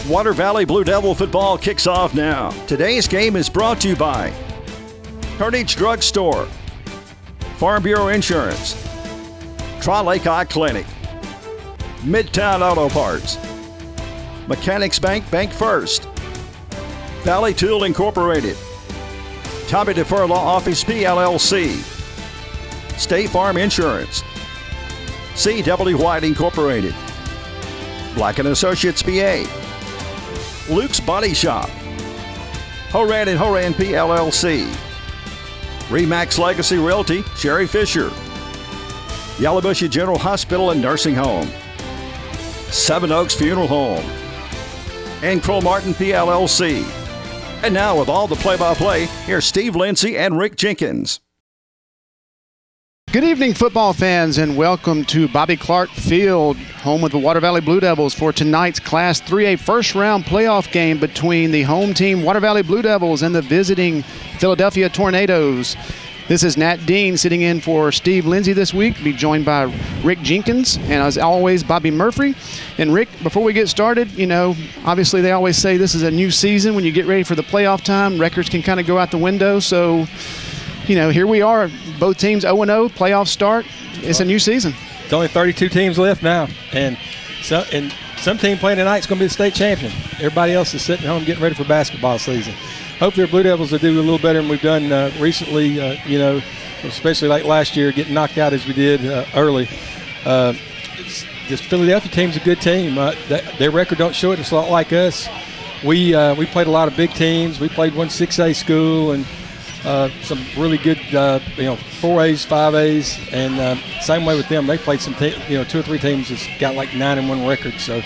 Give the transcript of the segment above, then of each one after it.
Water Valley Blue Devil football kicks off now. Today's game is brought to you by Carnage Drug Store, Farm Bureau Insurance, Tri-Lake Eye Clinic, Midtown Auto Parts, Mechanics Bank, Bank First, Valley Tool Incorporated, Tommy Defer Law Office PLLC, State Farm Insurance, C.W. White Incorporated, Black & Associates BA, Luke's Body Shop, Horan & Horan PLLC, Remax Legacy Realty, Sherry Fisher, Yallowbushy General Hospital and Nursing Home, Seven Oaks Funeral Home, and Crow Martin PLLC. And now with all the play-by-play, here's Steve Lindsay and Rick Jenkins. Good evening, football fans, and welcome to Bobby Clark Field, home of the Water Valley Blue Devils, for tonight's Class 3A first-round playoff game between the home team Water Valley Blue Devils and the visiting Philadelphia Tornadoes. This is Nat Dean sitting in for Steve Lindsay this week, be joined by Rick Jenkins, and as always, Bobby Murphy. And Rick, before we get started, obviously they always say this is a new season. When you get ready for the playoff time, records can kind of go out the window. So, here we are, both teams 0-0, playoff start. It's a new season. It's only 32 teams left now, and some team playing tonight is going to be the state champion. Everybody else is sitting home getting ready for basketball season. Hopefully the Blue Devils will do a little better than we've done recently, especially like last year, getting knocked out as we did early. This Philadelphia team's a good team. Their record don't show it. It's a lot like us. We played a lot of big teams. We played one 6A school and some really good, 4As, 5As, and same way with them. They played some, 2 or 3 teams that's got like 9-1 records. So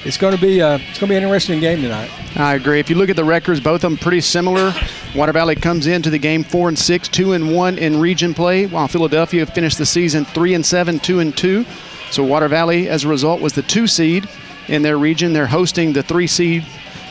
it's going to be an interesting game tonight. I agree. If you look at the records, both of them pretty similar. Water Valley comes into the game 4-6, 2-1 in region play, while Philadelphia finished the season 3-7, 2-2. So Water Valley, as a result, was the 2 seed in their region. They're hosting the 3 seed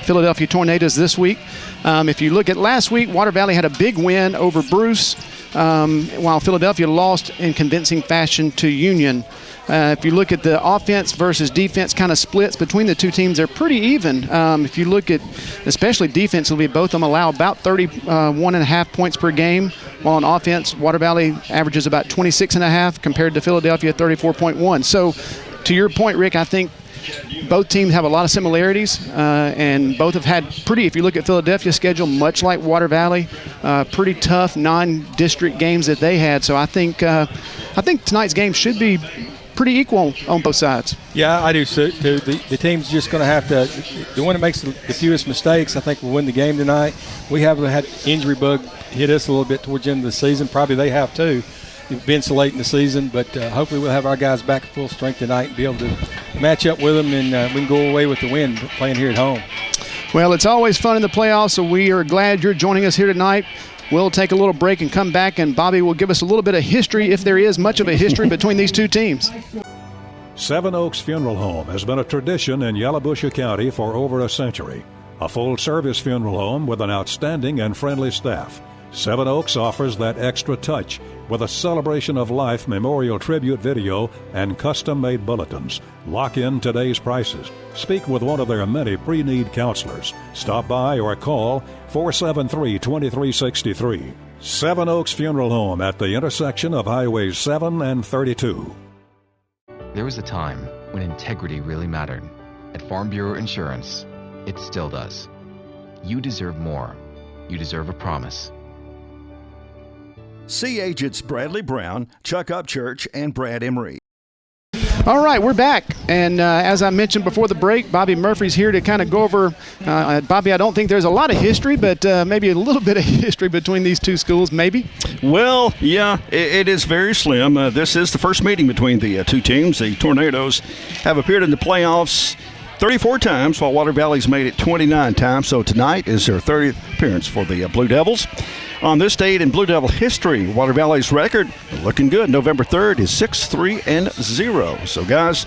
Philadelphia Tornadoes this week. If you look at last week, Water Valley had a big win over Bruce, while Philadelphia lost in convincing fashion to Union. If you look at the offense versus defense kind of splits between the two teams, they're pretty even. If you look at especially defensively, both of them allow about 31.5 points per game, while on offense, Water Valley averages about 26.5 compared to Philadelphia 34.1. So to your point, Rick, I think both teams have a lot of similarities, and both have had if you look at Philadelphia's schedule, much like Water Valley, pretty tough non-district games that they had. So I think tonight's game should be pretty equal on both sides. Yeah, I do too. The team's just going to have to, the one that makes the fewest mistakes, I think, will win the game tonight. We have had injury bug hit us a little bit towards the end of the season. Probably they have too. It's been so late in the season, but hopefully we'll have our guys back at full strength tonight and be able to match up with them, and we can go away with the win playing here at home. Well, it's always fun in the playoffs, so we are glad you're joining us here tonight. We'll take a little break and come back, and Bobby will give us a little bit of history, if there is much of a history between these two teams. Seven Oaks Funeral Home has been a tradition in Yallowbushy County for over a century. A full-service funeral home with an outstanding and friendly staff. Seven Oaks offers that extra touch with a celebration of life memorial tribute video and custom-made bulletins. Lock in today's prices. Speak with one of their many pre-need counselors. Stop by or call 473-2363. Seven Oaks Funeral Home at the intersection of Highways 7 and 32. There was a time when integrity really mattered. At Farm Bureau Insurance, it still does. You deserve more. You deserve a promise. See agents Bradley Brown, Chuck Upchurch, and Brad Emery. All right, we're back. And as I mentioned before the break, Bobby Murphy's here to kind of go over. Bobby, I don't think there's a lot of history, but maybe a little bit of history between these two schools, maybe? Well, yeah, it is very slim. This is the first meeting between the two teams. The Tornadoes have appeared in the playoffs 34 times, while Water Valley's made it 29 times. So tonight is their 30th appearance for the Blue Devils. On this date in Blue Devil history, Water Valley's record, looking good. November 3rd is 6-3-0. So, guys,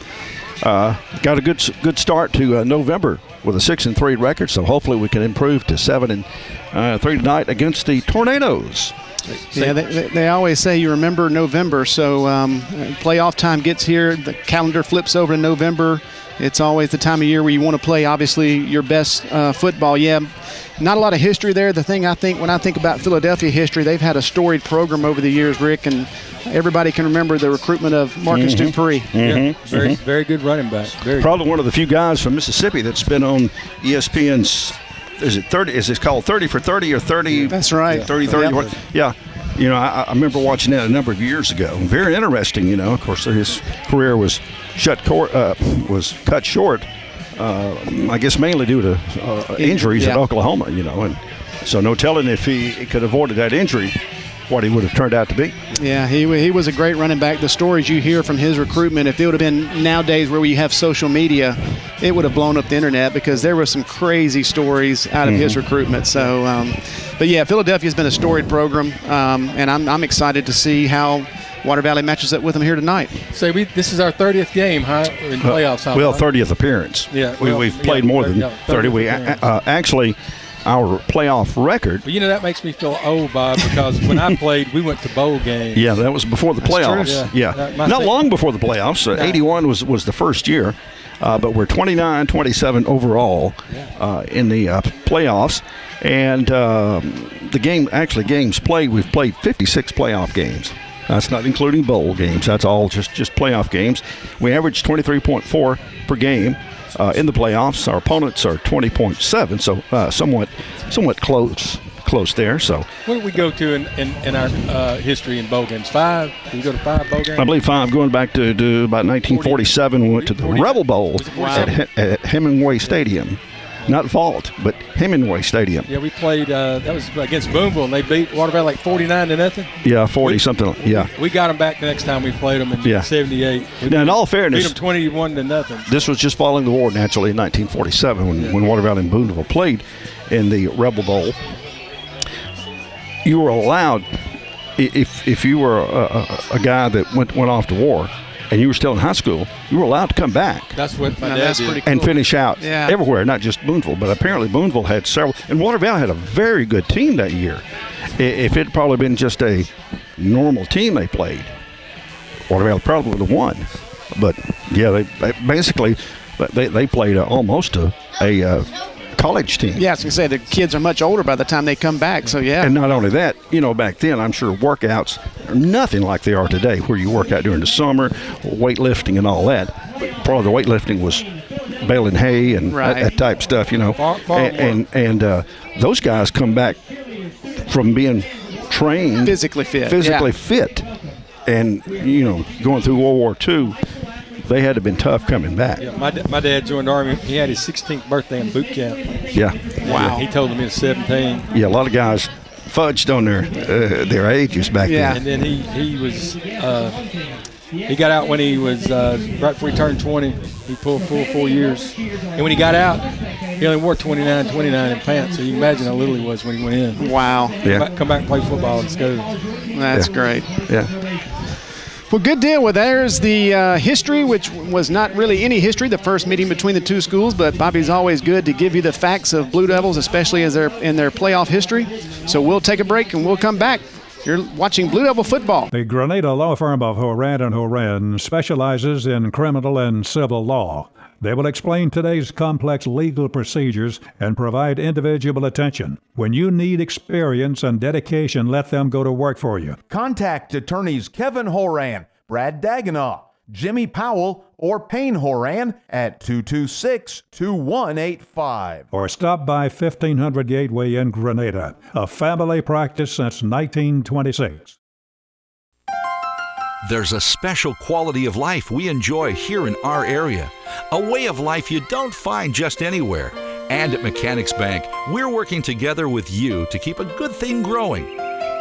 got a good start to November with a 6-3 record. So hopefully we can improve to 7-3 tonight against the Tornadoes. Yeah, they always say you remember November. So playoff time gets here, the calendar flips over to November. It's always the time of year where you want to play, obviously, your best football. Yeah, not a lot of history there. The thing I think, when I think about Philadelphia history, they've had a storied program over the years, Rick, and everybody can remember the recruitment of Marcus Dupree. Yeah, very good running back. Probably one of the few guys from Mississippi that's been on ESPN's, is it 30? Is it called 30 for 30 or 30? That's right. 30. Yeah. You know, I remember watching that a number of years ago. Very interesting, you know. Of course, his career was cut short, I guess mainly due to injuries at Oklahoma, you know. And so no telling if he could have avoided that injury, what he would have turned out to be. Yeah, he was a great running back. The stories you hear from his recruitment, if it would have been nowadays where you have social media, it would have blown up the internet because there were some crazy stories out of his recruitment. So, but yeah, Philadelphia's been a storied program, and I'm excited to see how Water Valley matches up with them here tonight. So this is our 30th game, huh? In playoffs. Well, 30th appearance. Yeah, we've played more than 30. We actually. Our playoff record. Well, you know, that makes me feel old, Bob, because when I played, we went to bowl games. Yeah, that was before the playoffs. Yeah. Not long before the playoffs. 81 was the first year, but we're 29-27 overall in the playoffs. And the games played, we've played 56 playoff games. That's not including bowl games. That's all just playoff games. We average 23.4 per game. In the playoffs, our opponents are 20.7, so somewhat close there. So what did we go to in our history in bowl games? 5? Did we go to 5 bowl games? I believe 5, going back to about 1947. We went to the Rebel Bowl at Hemingway Stadium. Not Vault, but Hemingway Stadium. Yeah, we played, that was against Boonville, and they beat Water Valley like 49-0. Yeah, 40-something, yeah. We got them back the next time we played them in 78. Now, in all fairness, beat them 21-0. This was just following the war, naturally, in 1947 when Water Valley and Boonville played in the Rebel Bowl. You were allowed, if you were a guy that went off to war, and you were still in high school, you were allowed to come back. That's what my dad did. And finish out everywhere, not just Boonville. But apparently Boonville had several. And Water Valley had a very good team that year. If it had probably been just a normal team they played, Water Valley probably would have won. But, yeah, they basically they played almost a college team. Yeah, I was going to say the kids are much older by the time they come back, so yeah. And not only that, you know, back then I'm sure workouts are nothing like they are today, where you work out during the summer, weightlifting and all that. Part of the weightlifting was baling hay and that type stuff, you know. And those guys come back from being trained. Physically fit. And, you know, going through World War II, they had to have been tough coming back. Yeah, my dad joined the Army. He had his 16th birthday in boot camp. Yeah. Wow. He told him he was 17. Yeah, a lot of guys fudged on their ages back then. And then he was he got out when he was right before he turned 20. He pulled full 4 years. And when he got out, he only wore 29 in pants. So you can imagine how little he was when he went in. Wow. Yeah. Come back and play football in school. That's great. Yeah. Well, good deal. Well, there's the history, which was not really any history, the first meeting between the two schools, but Bobby's always good to give you the facts of Blue Devils, especially as they're in their playoff history. So we'll take a break and we'll come back. You're watching Blue Devil football. The Grenada Law Firm of Horan & Horan specializes in criminal and civil law. They will explain today's complex legal procedures and provide individual attention. When you need experience and dedication, let them go to work for you. Contact attorneys Kevin Horan, Brad Dagenau, Jimmy Powell, or Payne Horan at 226-2185. Or stop by 1500 Gateway in Grenada, a family practice since 1926. There's a special quality of life we enjoy here in our area, a way of life you don't find just anywhere. And at Mechanics Bank, we're working together with you to keep a good thing growing.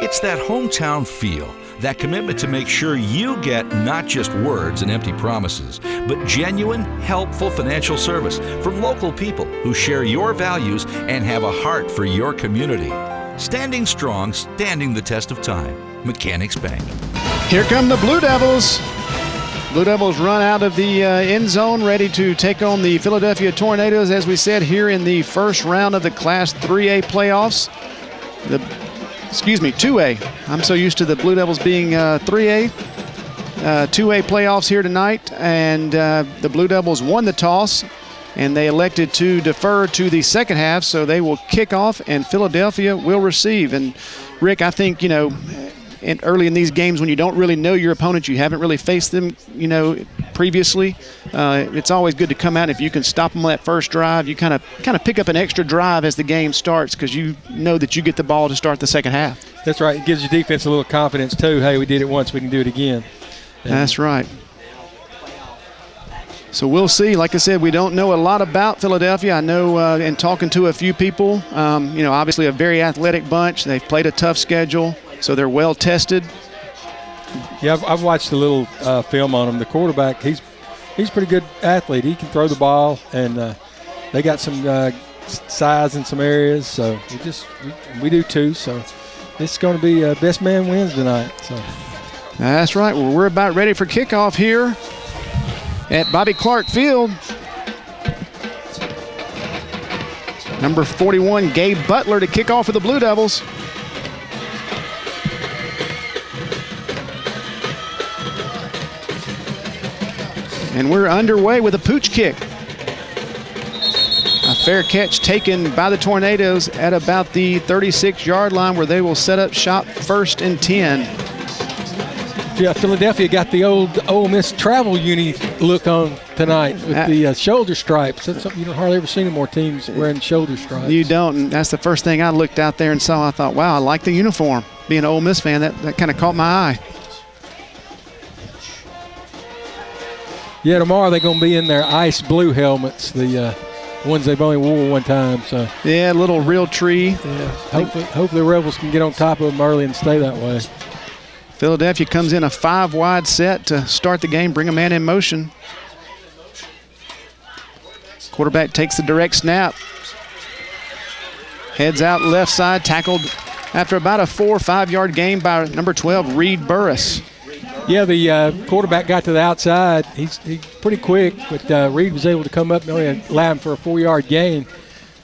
It's that hometown feel, that commitment to make sure you get not just words and empty promises, but genuine, helpful financial service from local people who share your values and have a heart for your community. Standing strong, standing the test of time. Mechanics Bank. Here come the Blue Devils. Blue Devils run out of the end zone, ready to take on the Philadelphia Tornadoes, as we said, here in the first round of the Class 3A playoffs. 2A. I'm so used to the Blue Devils being 3A. 2A playoffs here tonight, and the Blue Devils won the toss, and they elected to defer to the second half, so they will kick off, and Philadelphia will receive. And, Rick, I think, early in these games when you don't really know your opponent, you haven't really faced them, previously, it's always good to come out. If you can stop them on that first drive, you kind of pick up an extra drive as the game starts because you know that you get the ball to start the second half. That's right. It gives your defense a little confidence, too. Hey, we did it once, we can do it again. That's right. So we'll see. Like I said, we don't know a lot about Philadelphia. I know in talking to a few people, obviously a very athletic bunch. They've played a tough schedule, so they're well tested. Yeah, I've watched a little film on him. The quarterback, he's a pretty good athlete. He can throw the ball, and they got some size in some areas. So we do too. So it's going to be best man wins tonight. So that's right. Well, we're about ready for kickoff here at Bobby Clark Field. Number 41, Gabe Butler, to kick off for the Blue Devils. And we're underway with a pooch kick. A fair catch taken by the Tornadoes at about the 36-yard line, where they will set up shop 1st and 10. Yeah, Philadelphia got the old Ole Miss travel uni look on tonight with the shoulder stripes. That's something you don't hardly ever see any more teams wearing shoulder stripes. You don't, and that's the first thing I looked out there and saw. I thought, wow, I like the uniform. Being an Ole Miss fan, that kind of caught my eye. Yeah, tomorrow they're going to be in their ice blue helmets, the ones they've only wore one time. So yeah, a little real tree. Yeah, hopefully the Rebels can get on top of them early and stay that way. Philadelphia comes in a 5-wide set to start the game, bring a man in motion. Quarterback takes the direct snap. Heads out left side, tackled after about a 4 or 5 yard gain by number 12, Reed Burris. Yeah, the quarterback got to the outside. He's pretty quick, but Reed was able to come up and only allow him for a 4 yard gain.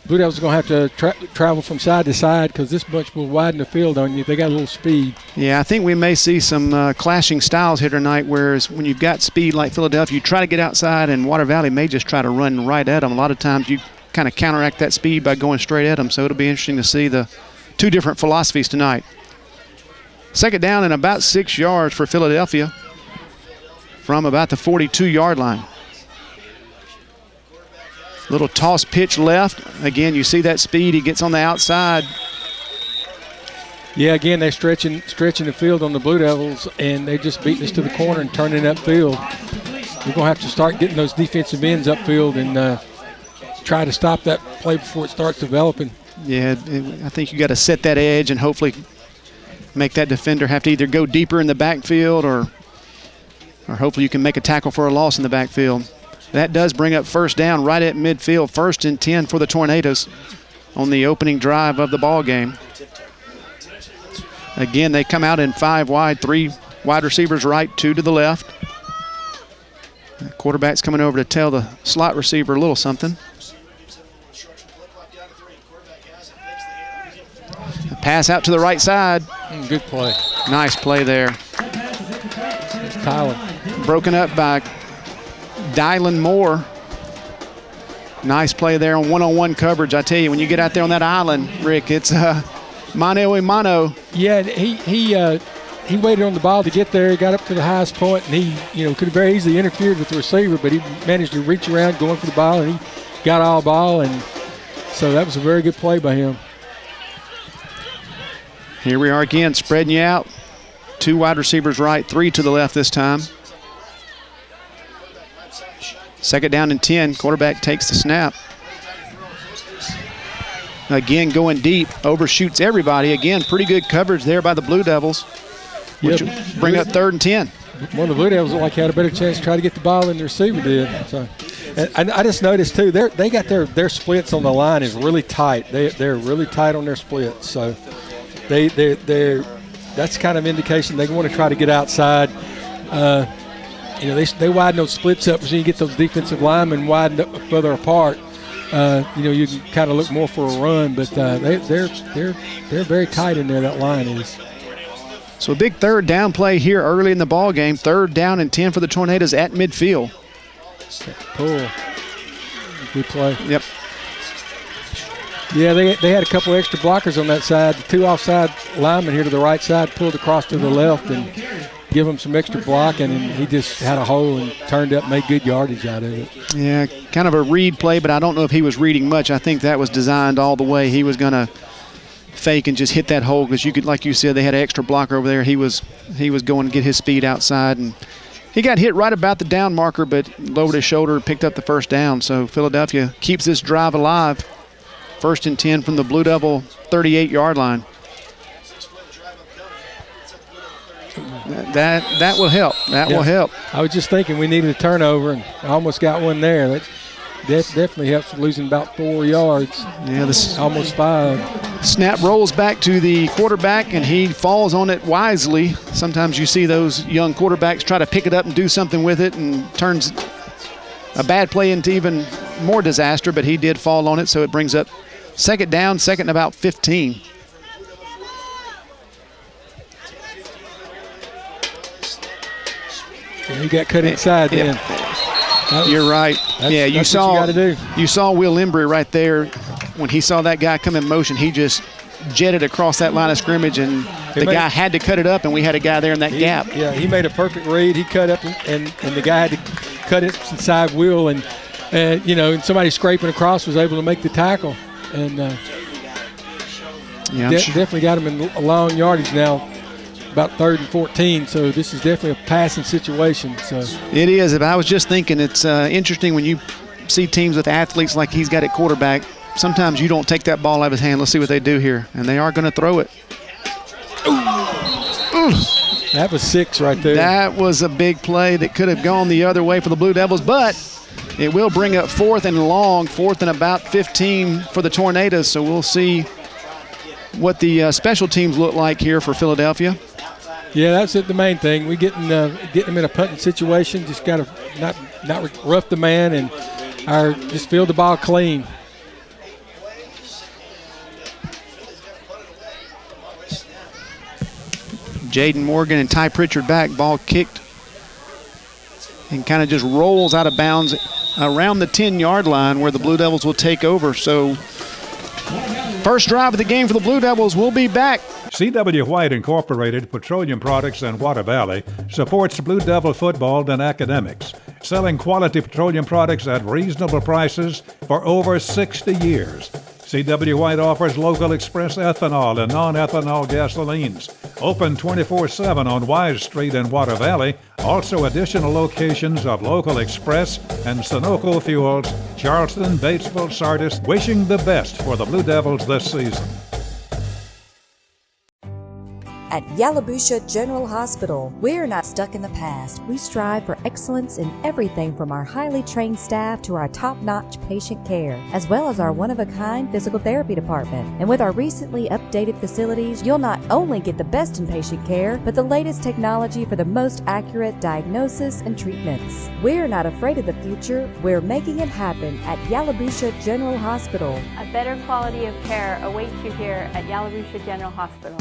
Blue Devils are going to have to travel from side to side because this bunch will widen the field on you. They got a little speed. Yeah, I think we may see some clashing styles here tonight, whereas when you've got speed like Philadelphia, you try to get outside, and Water Valley may just try to run right at them. A lot of times you kind of counteract that speed by going straight at them, so it'll be interesting to see the two different philosophies tonight. Second down and about 6 yards for Philadelphia from about the 42-yard line. Little toss pitch left. Again, you see that speed. He gets on the outside. Yeah, again, they're stretching the field on the Blue Devils, and they're just beating us to the corner and turning it upfield. We're going to have to start getting those defensive ends upfield and try to stop that play before it starts developing. Yeah, I think you got to set that edge and hopefully make that defender have to either go deeper in the backfield or hopefully you can make a tackle for a loss in the backfield. That does bring up first down right at midfield, 1st and 10 for the Tornadoes on the opening drive of the ball game. Again, they come out in 5 wide, 3 wide receivers right, 2 to the left. The quarterback's coming over to tell the slot receiver a little something. A pass out to the right side. Good play. Nice play there. It's Tyler. Broken up by Dylan Moore. Nice play there on one-on-one coverage. I tell you, when you get out there on that island, Rick, it's mano a mano. Yeah, he waited on the ball to get there. He got up to the highest point, and he could have very easily interfered with the receiver, but he managed to reach around going for the ball, and he got all ball, and so that was a very good play by him. Here we are again, spreading you out. 2 wide receivers right, 3 to the left this time. Second down and 10. Quarterback takes the snap. Again, going deep, overshoots everybody. Again, pretty good coverage there by the Blue Devils, which will bring up 3rd and 10. One of the Blue Devils looked like had a better chance to try to get the ball than the receiver did. So, and I just noticed too, they got their splits on the line is really tight. They're really tight on their splits. So they're that's kind of indication they want to try to get outside. They widen those splits up so you get those defensive linemen widen up further apart. You can kind of look more for a run, but they're very tight in there. That line is. So a big third down play here early in the ball game. 3rd down and 10 for the Tornadoes at midfield. Pull. Good play. Yep. Yeah, they had a couple extra blockers on that side. The 2 offside linemen here to the right side pulled across to the left and give him some extra blocking, and he just had a hole and turned up, made good yardage out of it. Yeah, kind of a read play, but I don't know if he was reading much. I think that was designed all the way. He was going to fake and just hit that hole because you could, like you said, they had an extra blocker over there. He was going to get his speed outside, and he got hit right about the down marker, but lowered his shoulder and picked up the 1st down. So Philadelphia keeps this drive alive. 1st and 10 from the Blue Devil 38-yard line. That will help. That will help. I was just thinking we needed a turnover, and I almost got one there. That definitely helps losing about 4 yards. Yeah, this almost 5. Snap rolls back to the quarterback, and he falls on it wisely. Sometimes you see those young quarterbacks try to pick it up and do something with it, and turns a bad play into even more disaster, but he did fall on it, so it brings up 2nd down, 2nd and about 15. He got cut inside then. You're right. Yeah, you saw Will Embry right there. When he saw that guy come in motion, he just jetted across that line of scrimmage, and the guy had to cut it up, and we had a guy there in that gap. Yeah, he made a perfect read. He cut up, and the guy had to cut it inside Will, and somebody scraping across was able to make the tackle. And definitely got him in a long yardage now. About 3rd and 14, so this is definitely a passing situation. So it is. But I was just thinking, it's interesting when you see teams with athletes like he's got at quarterback. Sometimes you don't take that ball out of his hand. Let's see what they do here, and they are going to throw it. Ooh. That was 6 right there. That was a big play that could have gone the other way for the Blue Devils, but it will bring up 4th and long, 4th and about 15 for the Tornadoes. So we'll see what the special teams look like here for Philadelphia. Yeah, that's the main thing. We getting them in a punting situation. Just got to not rough the man and just field the ball clean. Jaden Morgan and Ty Pritchard back. Ball kicked and kind of just rolls out of bounds around the 10-yard line where the Blue Devils will take over. So first drive of the game for the Blue Devils. We'll be back. C.W. White Incorporated Petroleum Products in Water Valley supports Blue Devil football and academics, selling quality petroleum products at reasonable prices for over 60 years. C.W. White offers local express ethanol and non-ethanol gasolines. Open 24/7 on Wise Street in Water Valley. Also additional locations of local express and Sunoco fuels, Charleston, Batesville, Sardis. Wishing the best for the Blue Devils this season. At Yalobusha General Hospital, we're not stuck in the past. We strive for excellence in everything from our highly trained staff to our top-notch patient care, as well as our one-of-a-kind physical therapy department. And with our recently updated facilities, you'll not only get the best in patient care, but the latest technology for the most accurate diagnosis and treatments. We're not afraid of the future. We're making it happen at Yalobusha General Hospital. A better quality of care awaits you here at Yalobusha General Hospital.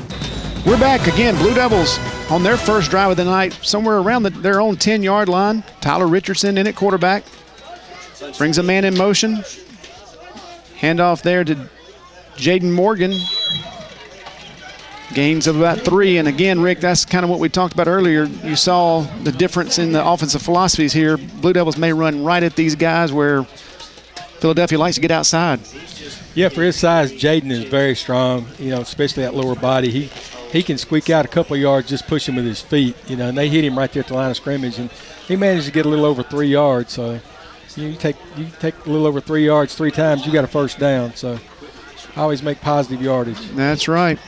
We're back again. Blue Devils on their first drive of the night, somewhere around their own 10-yard line. Tyler Richardson in at quarterback. Brings a man in motion. Handoff there to Jaden Morgan. Gains of about 3. And again, Rick, that's kind of what we talked about earlier. You saw the difference in the offensive philosophies here. Blue Devils may run right at these guys where Philadelphia likes to get outside. Yeah, for his size, Jaden is very strong, especially that lower body. He can squeak out a couple of yards, just push him with his feet, and they hit him right there at the line of scrimmage, and he managed to get a little over 3 yards. So you take a little over 3 yards 3 times, you got a first down. So always make positive yardage. That's right.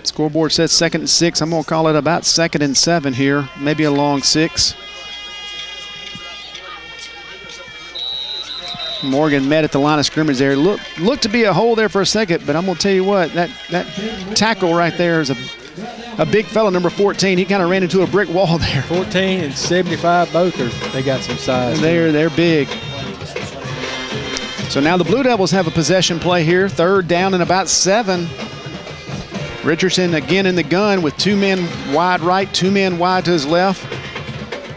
Scoreboard says 2nd and 6. I'm going to call it about 2nd and 7 here, maybe a long 6. Morgan met at the line of scrimmage there. Looked to be a hole there for a second, but I'm going to tell you what, that tackle right there is a big fella, number 14. He kind of ran into a brick wall there. 14 and 75, both they got some size. They're big. So now the Blue Devils have a possession play here. 3rd down and about 7. Richardson again in the gun with 2 men wide right, 2 men wide to his left.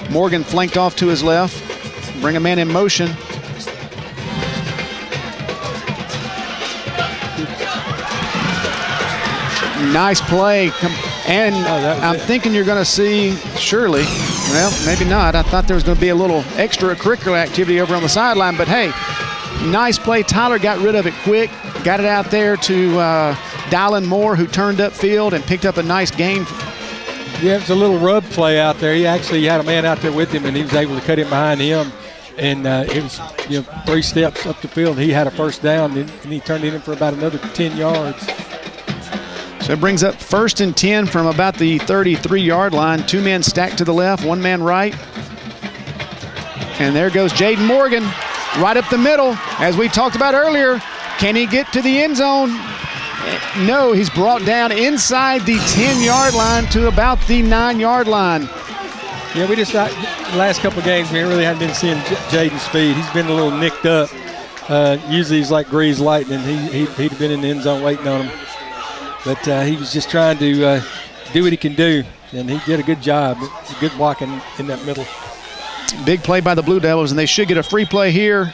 Morgan flanked off to his left. Bring a man in motion. Nice play. And I'm thinking you're going to see, surely, well, maybe not. I thought there was going to be a little extracurricular activity over on the sideline, but hey, nice play. Tyler got rid of it quick, got it out there to Dylan Moore, who turned upfield and picked up a nice gain. Yeah, it was a little rub play out there. He actually had a man out there with him, and he was able to cut in behind him. And it was 3 steps up the field. He had a first down, and he turned it in for about another 10 yards. So it brings up 1st and 10 from about the 33-yard line. 2 men stacked to the left, 1 man right. And there goes Jaden Morgan right up the middle. As we talked about earlier, can he get to the end zone? No, he's brought down inside the 10-yard line to about the 9-yard line. Yeah, we just thought the last couple of games we really haven't been seeing Jaden's speed. He's been a little nicked up. Usually he's like greased lightning. He'd have been in the end zone waiting on him. But he was just trying to do what he can do, and he did a good job. Good blocking in that middle. Big play by the Blue Devils, and they should get a free play here.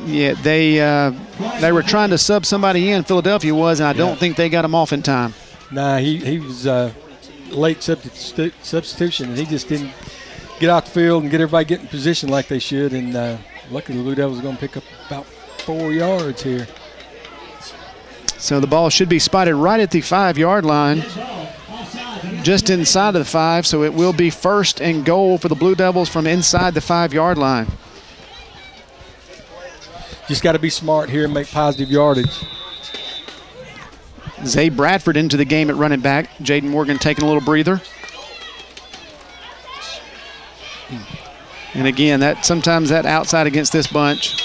Yeah, they were trying to sub somebody in, Philadelphia was, and I don't think they got him off in time. Nah, he was late substitution, and he just didn't get out the field and get everybody get in position like they should. And luckily the Blue Devils are going to pick up about 4 yards here. So the ball should be spotted right at the 5-yard line, just inside of the 5, so it will be 1st and goal for the Blue Devils from inside the 5-yard line. Just got to be smart here and make positive yardage. Zay Bradford into the game at running back. Jaden Morgan taking a little breather. And again, sometimes that outside against this bunch.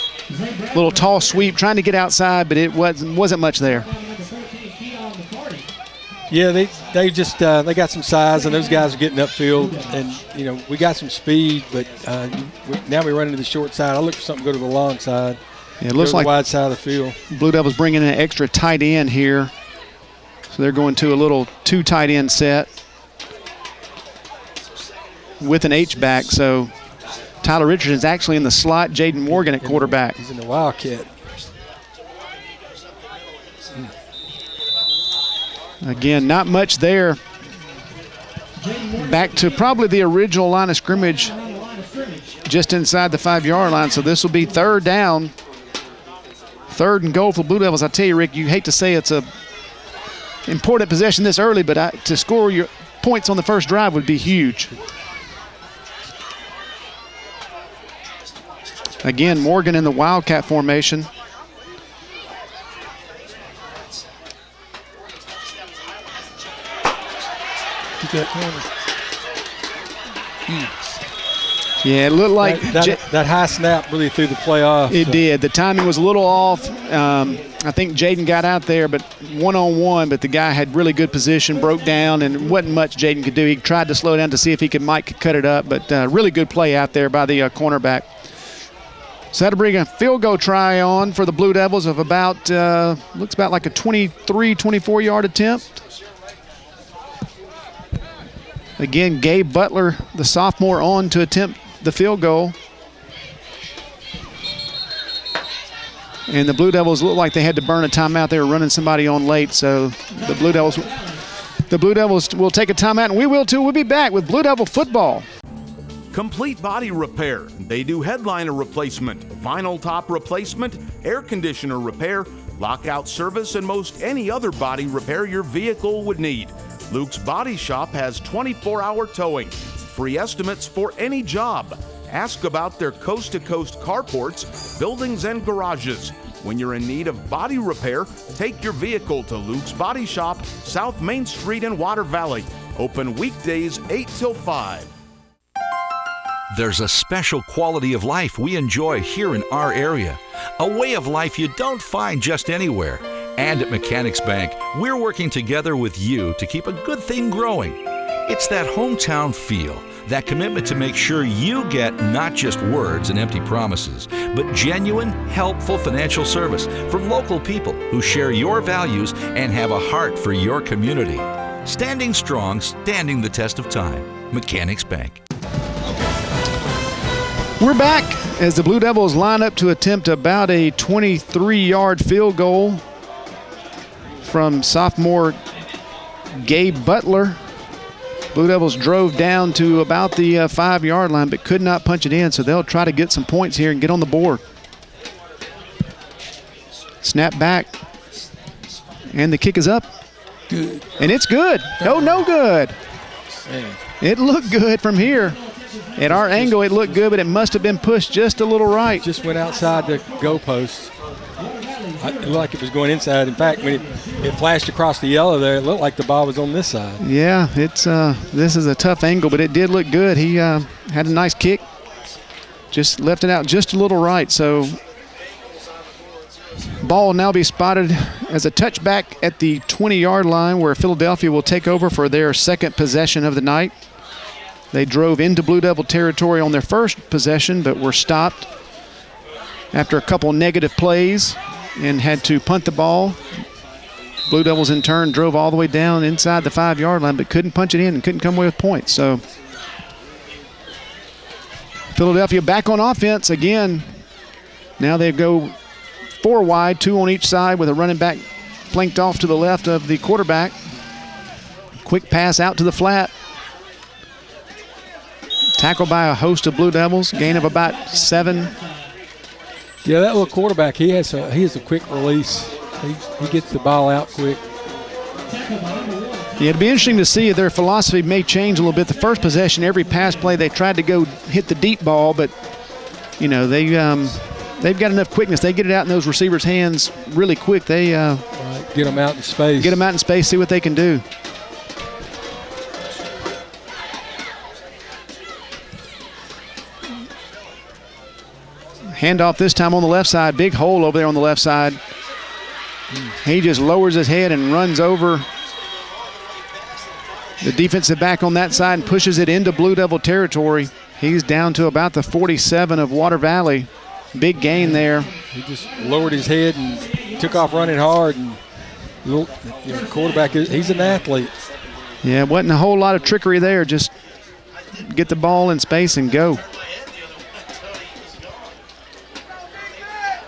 Little tall sweep, trying to get outside, but it wasn't much there. Yeah, they just they got some size, and those guys are getting upfield, and we got some speed, but now we run into the short side. I look for something to go to the long side. Yeah, it looks like the wide side of the field. Blue Devils bringing in an extra tight end here, so they're going to a little 2 tight end set with an H-back. So Tyler Richardson is actually in the slot. Jaden Morgan at quarterback. He's in the Wildcat. Again, not much there. Back to probably the original line of scrimmage, just inside the 5-yard line. So this will be 3rd down. 3rd and goal for Blue Devils. I tell you, Rick, you hate to say it's a important possession this early, but to score your points on the first drive would be huge. Again, Morgan in the Wildcat formation. Yeah, it looked like that high snap really threw the play off. It did. The timing was a little off. I think Jaden got out there, but one-on-one, but the guy had really good position, broke down, and wasn't much Jaden could do. He tried to slow down to see if Mike could cut it up, but really good play out there by the cornerback. So that'll bring a field goal try on for the Blue Devils of about, looks about like a 23, 24-yard attempt. Again, Gabe Butler, the sophomore, on to attempt the field goal. And the Blue Devils look like they had to burn a timeout. They were running somebody on late, so the Blue Devils will take a timeout, and we will too. We'll be back with Blue Devil football. Complete Body Repair. They do headliner replacement, vinyl top replacement, air conditioner repair, lockout service, and most any other body repair your vehicle would need. Luke's Body Shop has 24-hour towing, free estimates for any job. Ask about their coast-to-coast carports, buildings, and garages. When you're in need of body repair, take your vehicle to Luke's Body Shop, South Main Street in Water Valley. Open weekdays 8 till 5. There's a special quality of life we enjoy here in our area, a way of life you don't find just anywhere. And at Mechanics Bank, we're working together with you to keep a good thing growing. It's that hometown feel, that commitment to make sure you get not just words and empty promises, but genuine, helpful financial service from local people who share your values and have a heart for your community. Standing strong, standing the test of time. Mechanics Bank. We're back as the Blue Devils line up to attempt about a 23-yard field goal from sophomore Gabe Butler. Blue Devils drove down to about the 5-yard line but could not punch it in, so they'll try to get some points here and get on the board. Snap back, and the kick is up. Good. And it's good. No good. Man. It looked good from here. At our angle, it looked good, but it must have been pushed just a little right. Just went outside the goalpost. It looked like it was going inside. In fact, when it flashed across the yellow there, it looked like the ball was on this side. Yeah, it's this is a tough angle, but it did look good. He had a nice kick, just left it out just a little right. So ball will now be spotted as a touchback at the 20-yard line, where Philadelphia will take over for their second possession of the night. They drove into Blue Devil territory on their first possession, but were stopped after a couple negative plays and had to punt the ball. Blue Devils in turn drove all the way down inside the 5-yard line, but couldn't punch it in and couldn't come away with points. So Philadelphia back on offense again. Now they go 4 wide, 2 on each side, with a running back flanked off to the left of the quarterback. Quick pass out to the flat. Tackled by a host of Blue Devils, gain of about 7. Yeah, that little quarterback, he has a quick release. He gets the ball out quick. Yeah, it'd be interesting to see if their philosophy may change a little bit. The first possession, every pass play, they tried to go hit the deep ball, but you know they've got enough quickness. They get it out in those receivers' hands really quick. They get them out in space. Get them out in space, see what they can do. Handoff this time on the left side. Big hole over there on the left side. He just lowers his head and runs over the defensive back on that side and pushes it into Blue Devil territory. He's down to about the 47 of Water Valley. Big gain there. He just lowered his head and took off running hard. And quarterback, he's an athlete. Yeah, wasn't a whole lot of trickery there. Just get the ball in space and go.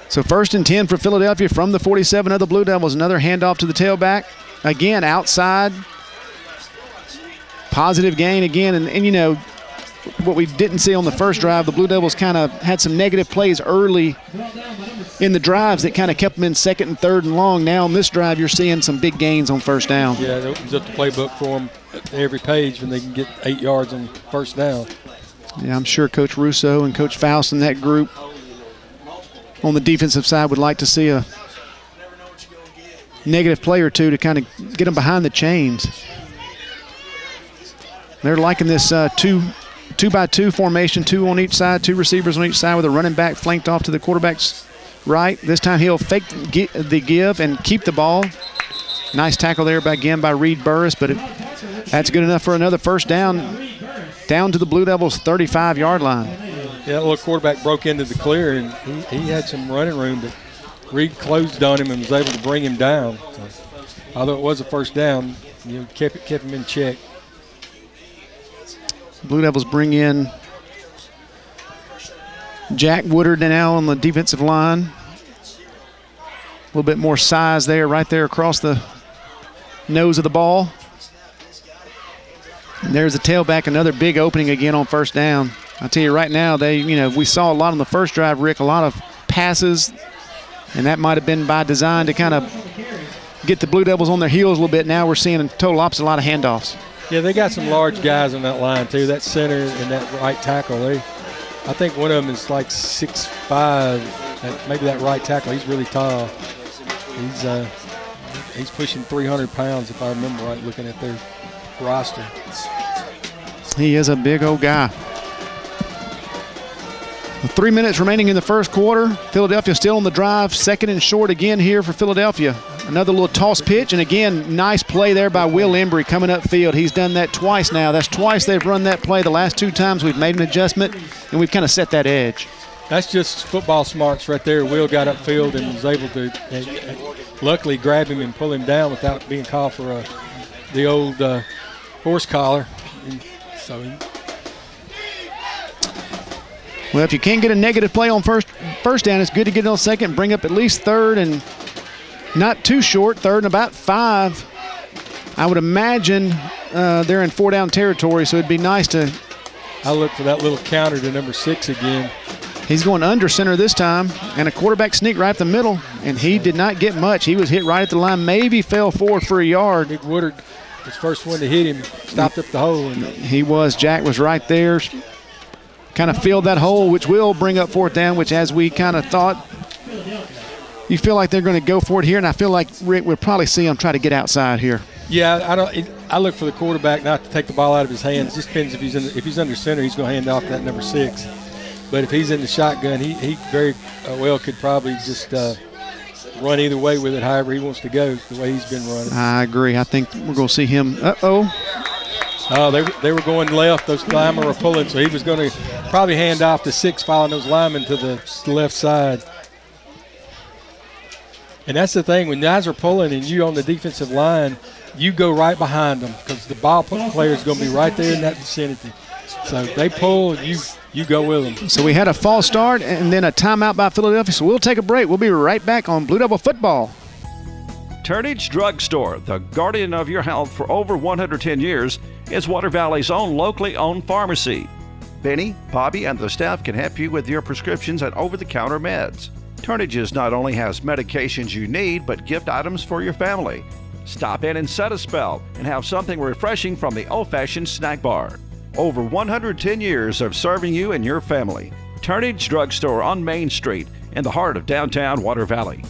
So 1st and 10 for Philadelphia from the 47 of the Blue Devils. Another handoff to the tailback. Again, outside. Positive gain again. And you know, what we didn't see on the first drive, the Blue Devils kind of had some negative plays early in the drives that kind of kept them in 2nd and 3rd and long. Now on this drive, you're seeing some big gains on 1st down. Yeah, it opens up the playbook for them at every page when they can get 8 yards on 1st down. Yeah, I'm sure Coach Russo and Coach Faust and that group on the defensive side would like to see a negative play or two to kind of get them behind the chains. They're liking this 2-by-2 formation, 2 on each side, 2 receivers on each side with a running back flanked off to the quarterback's right. This time he'll fake the give and keep the ball. Nice tackle there by Reed Burris, but that's good enough for another 1st down to the Blue Devils' 35-yard line. Yeah, that little quarterback broke into the clear, and he had some running room, but Reed closed on him and was able to bring him down. So, although it was a 1st down, kept him in check. Blue Devils bring in Jack Woodard now on the defensive line. A little bit more size there, right there across the nose of the ball. And there's the tailback, another big opening again on 1st down. I tell you right now, we saw a lot on the first drive, Rick, a lot of passes, and that might have been by design to kind of get the Blue Devils on their heels a little bit. Now we're seeing a total opposite, a lot of handoffs. Yeah, they got some large guys on that line too. That center and that right tackle, I think one of them is like 6'5". Maybe that right tackle, he's really tall. He's pushing 300 pounds if I remember right, looking at their roster. He is a big old guy. 3 minutes remaining in the 1st quarter. Philadelphia still on the drive. 2nd and short again here for Philadelphia. Another little toss pitch, and again, nice play there by Will Embry coming upfield. He's done that twice now. That's twice they've run that play. The last 2 times we've made an adjustment, and we've kind of set that edge. That's just football smarts right there. Will got upfield and was able to luckily grab him and pull him down without being called for the old horse collar. And so well, if you can't get a negative play on first down, it's good to get it on second, bring up at least third, and not too short, third and about 5. I would imagine they're in 4-down territory, so it'd be nice to. I look for that little counter to number 6 again. He's going under center this time, and a quarterback sneak right up the middle, and he did not get much. He was hit right at the line, maybe fell forward for a yard. Nick Woodard was first one to hit him, stopped up the hole. And he was. Jack was right there, kind of filled that hole, which will bring up 4th down, which as we kind of thought, you feel like they're going to go for it here, and I feel like Rick would probably see him try to get outside here. Yeah, I look for the quarterback not to take the ball out of his hands. It just depends if he's under center, he's going to hand off that number 6. But if he's in the shotgun, he very well could probably just run either way with it, however he wants to go, the way he's been running. I agree. I think we're going to see him. Uh-oh. Oh, they were going left. Those linemen were pulling, so he was going to probably hand off to 6, following those linemen to the left side. And that's the thing. When guys are pulling and you on the defensive line, you go right behind them because the ball player is going to be right there in that vicinity. So they pull and you go with them. So we had a false start and then a timeout by Philadelphia. So we'll take a break. We'll be right back on Blue Devil Football. Turnage Drug Store, the guardian of your health for over 110 years, is Water Valley's own locally owned pharmacy. Benny, Bobby, and the staff can help you with your prescriptions and over-the-counter meds. Turnages not only has medications you need, but gift items for your family. Stop in and set a spell and have something refreshing from the old-fashioned snack bar. Over 110 years of serving you and your family. Turnage Drug Store on Main Street in the heart of downtown Water Valley.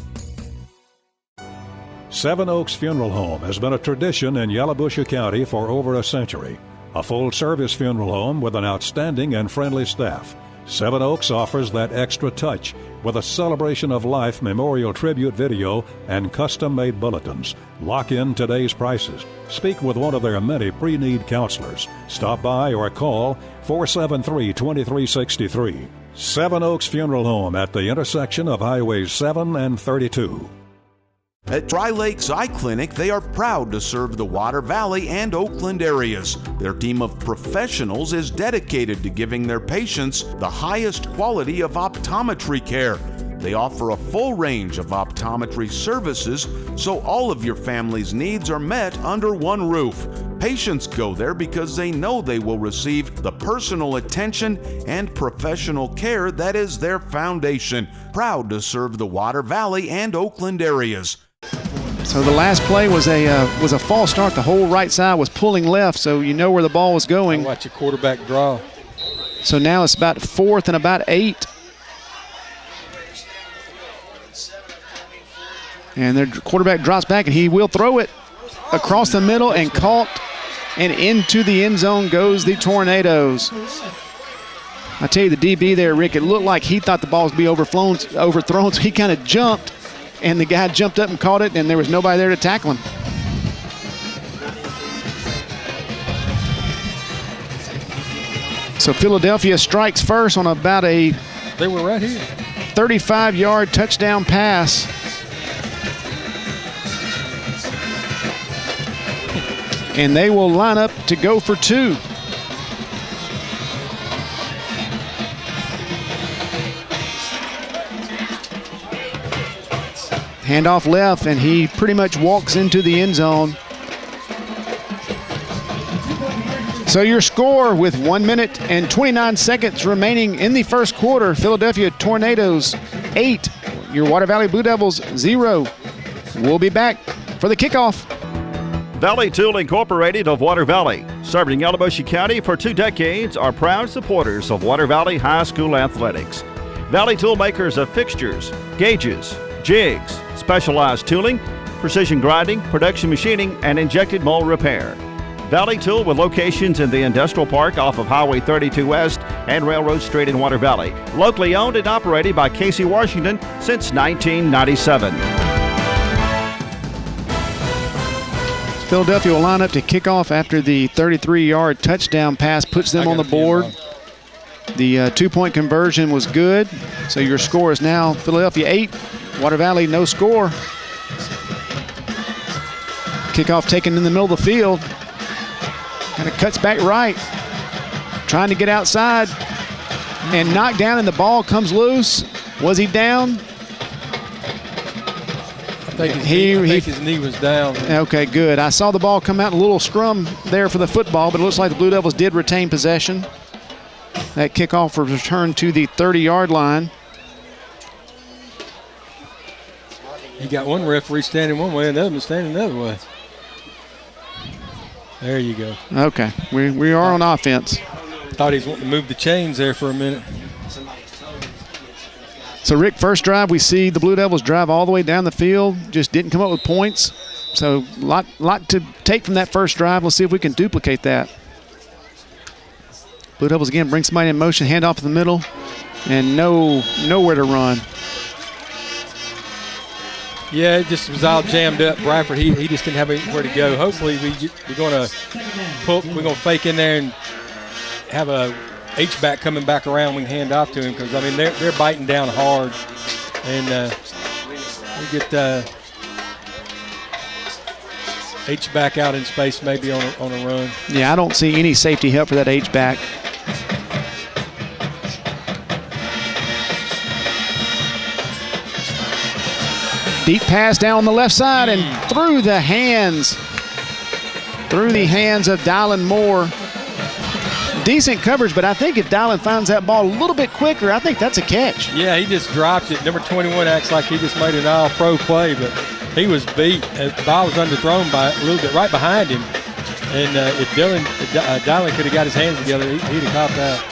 Seven Oaks Funeral Home has been a tradition in Yalobusha County for over a century. A full-service funeral home with an outstanding and friendly staff. Seven Oaks offers that extra touch with a celebration of life memorial tribute video and custom-made bulletins. Lock in today's prices. Speak with one of their many pre-need counselors. Stop by or call 473-2363. Seven Oaks Funeral Home at the intersection of Highways 7 and 32. At Tri Lakes Eye Clinic, they are proud to serve the Water Valley and Oakland areas. Their team of professionals is dedicated to giving their patients the highest quality of optometry care. They offer a full range of optometry services, so all of your family's needs are met under one roof. Patients go there because they know they will receive the personal attention and professional care that is their foundation. Proud to serve the Water Valley and Oakland areas. So the last play was a false start. The whole right side was pulling left, so you know where the ball was going. Watch your quarterback draw. So now it's about 4th and about 8. And their quarterback drops back, and he will throw it across the middle and caught, and into the end zone goes the Tornadoes. I tell you, the DB there, Rick, it looked like he thought the ball was going to be overthrown, so he kind of jumped, and the guy jumped up and caught it, and there was nobody there to tackle him. So Philadelphia strikes first on about a they were right here 35-yard touchdown pass. And they will line up to go for 2. Handoff left, and he pretty much walks into the end zone. So your score with 1 minute and 29 seconds remaining in the first quarter, Philadelphia Tornadoes 8, your Water Valley Blue Devils 0. We'll be back for the kickoff. Valley Tool Incorporated of Water Valley, serving Yalobusha County for 2 decades, are proud supporters of Water Valley High School athletics. Valley Tool makers of fixtures, gauges, jigs, specialized tooling, precision grinding, production machining, and injected mold repair. Valley Tool with locations in the Industrial Park off of Highway 32 West and Railroad Street in Water Valley. Locally owned and operated by Casey Washington since 1997. Philadelphia will line up to kick off after the 33-yard touchdown pass puts them on the board. The two-point conversion was good, so your score is now Philadelphia 8, Water Valley no score. Kickoff taken in the middle of the field. Kind of cuts back right, trying to get outside, and knocked down, and the ball comes loose. Was he down? I think his knee was down. Okay, good. I saw the ball come out in a little scrum there for the football, but it looks like the Blue Devils did retain possession. That kickoff was returned to the 30-yard line. You got one referee standing one way and the other one standing the other way. There you go. Okay, we are on offense. Thought he was wanting to move the chains there for a minute. So, Rick, first drive, we see the Blue Devils drive all the way down the field, just didn't come up with points. So, lot to take from that first drive. Let's see if we can duplicate that. Blue Devils, again, bring somebody in motion, hand off in the middle, and nowhere to run. Yeah, it just was all jammed up. Bradford, he just didn't have anywhere to go. Hopefully, we're going to fake in there and have a H-back coming back around. We can hand off to him because, I mean, they're biting down hard. And we get H-back out in space maybe on a run. Yeah, I don't see any safety help for that H-back. Deep pass down on the left side and through the hands of Dylan Moore. Decent coverage, but I think if Dylan finds that ball a little bit quicker, I think that's a catch. Yeah, he just dropped it. Number 21 acts like he just made an all-pro play, but he was beat. The ball was underthrown by a little bit right behind him. And if Dylan could have got his hands together, he'd have copped out.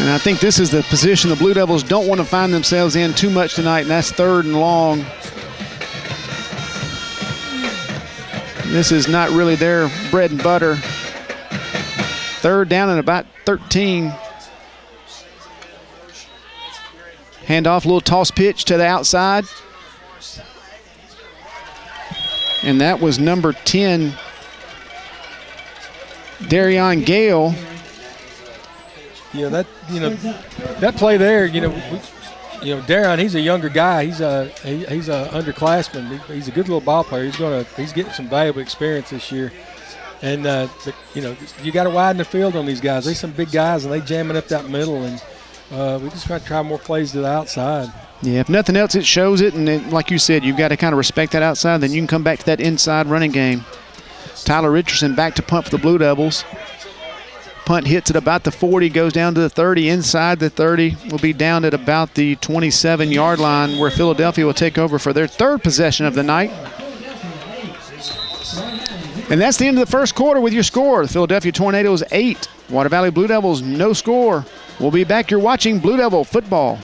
And I think this is the position the Blue Devils don't want to find themselves in too much tonight, and that's 3rd and long. This is not really their bread and butter. 3rd down and about 13. Handoff, little toss pitch to the outside. And that was number 10, Darion Gale. Yeah, that play there, Darion, he's a younger guy. He's a underclassman. He's a good little ball player. He's getting some valuable experience this year. And you got to widen the field on these guys. They're some big guys, and they jamming up that middle. And we just got to try more plays to the outside. Yeah, if nothing else, it shows it. And like you said, you've got to kind of respect that outside. Then you can come back to that inside running game. Tyler Richardson back to punt for the Blue Devils. Punt hits at about the 40, goes down to the 30. Inside the 30 will be down at about the 27-yard line, where Philadelphia will take over for their 3rd possession of the night. And that's the end of the first quarter with your score. The Philadelphia Tornadoes 8, Water Valley Blue Devils no score. We'll be back. You're watching Blue Devil football.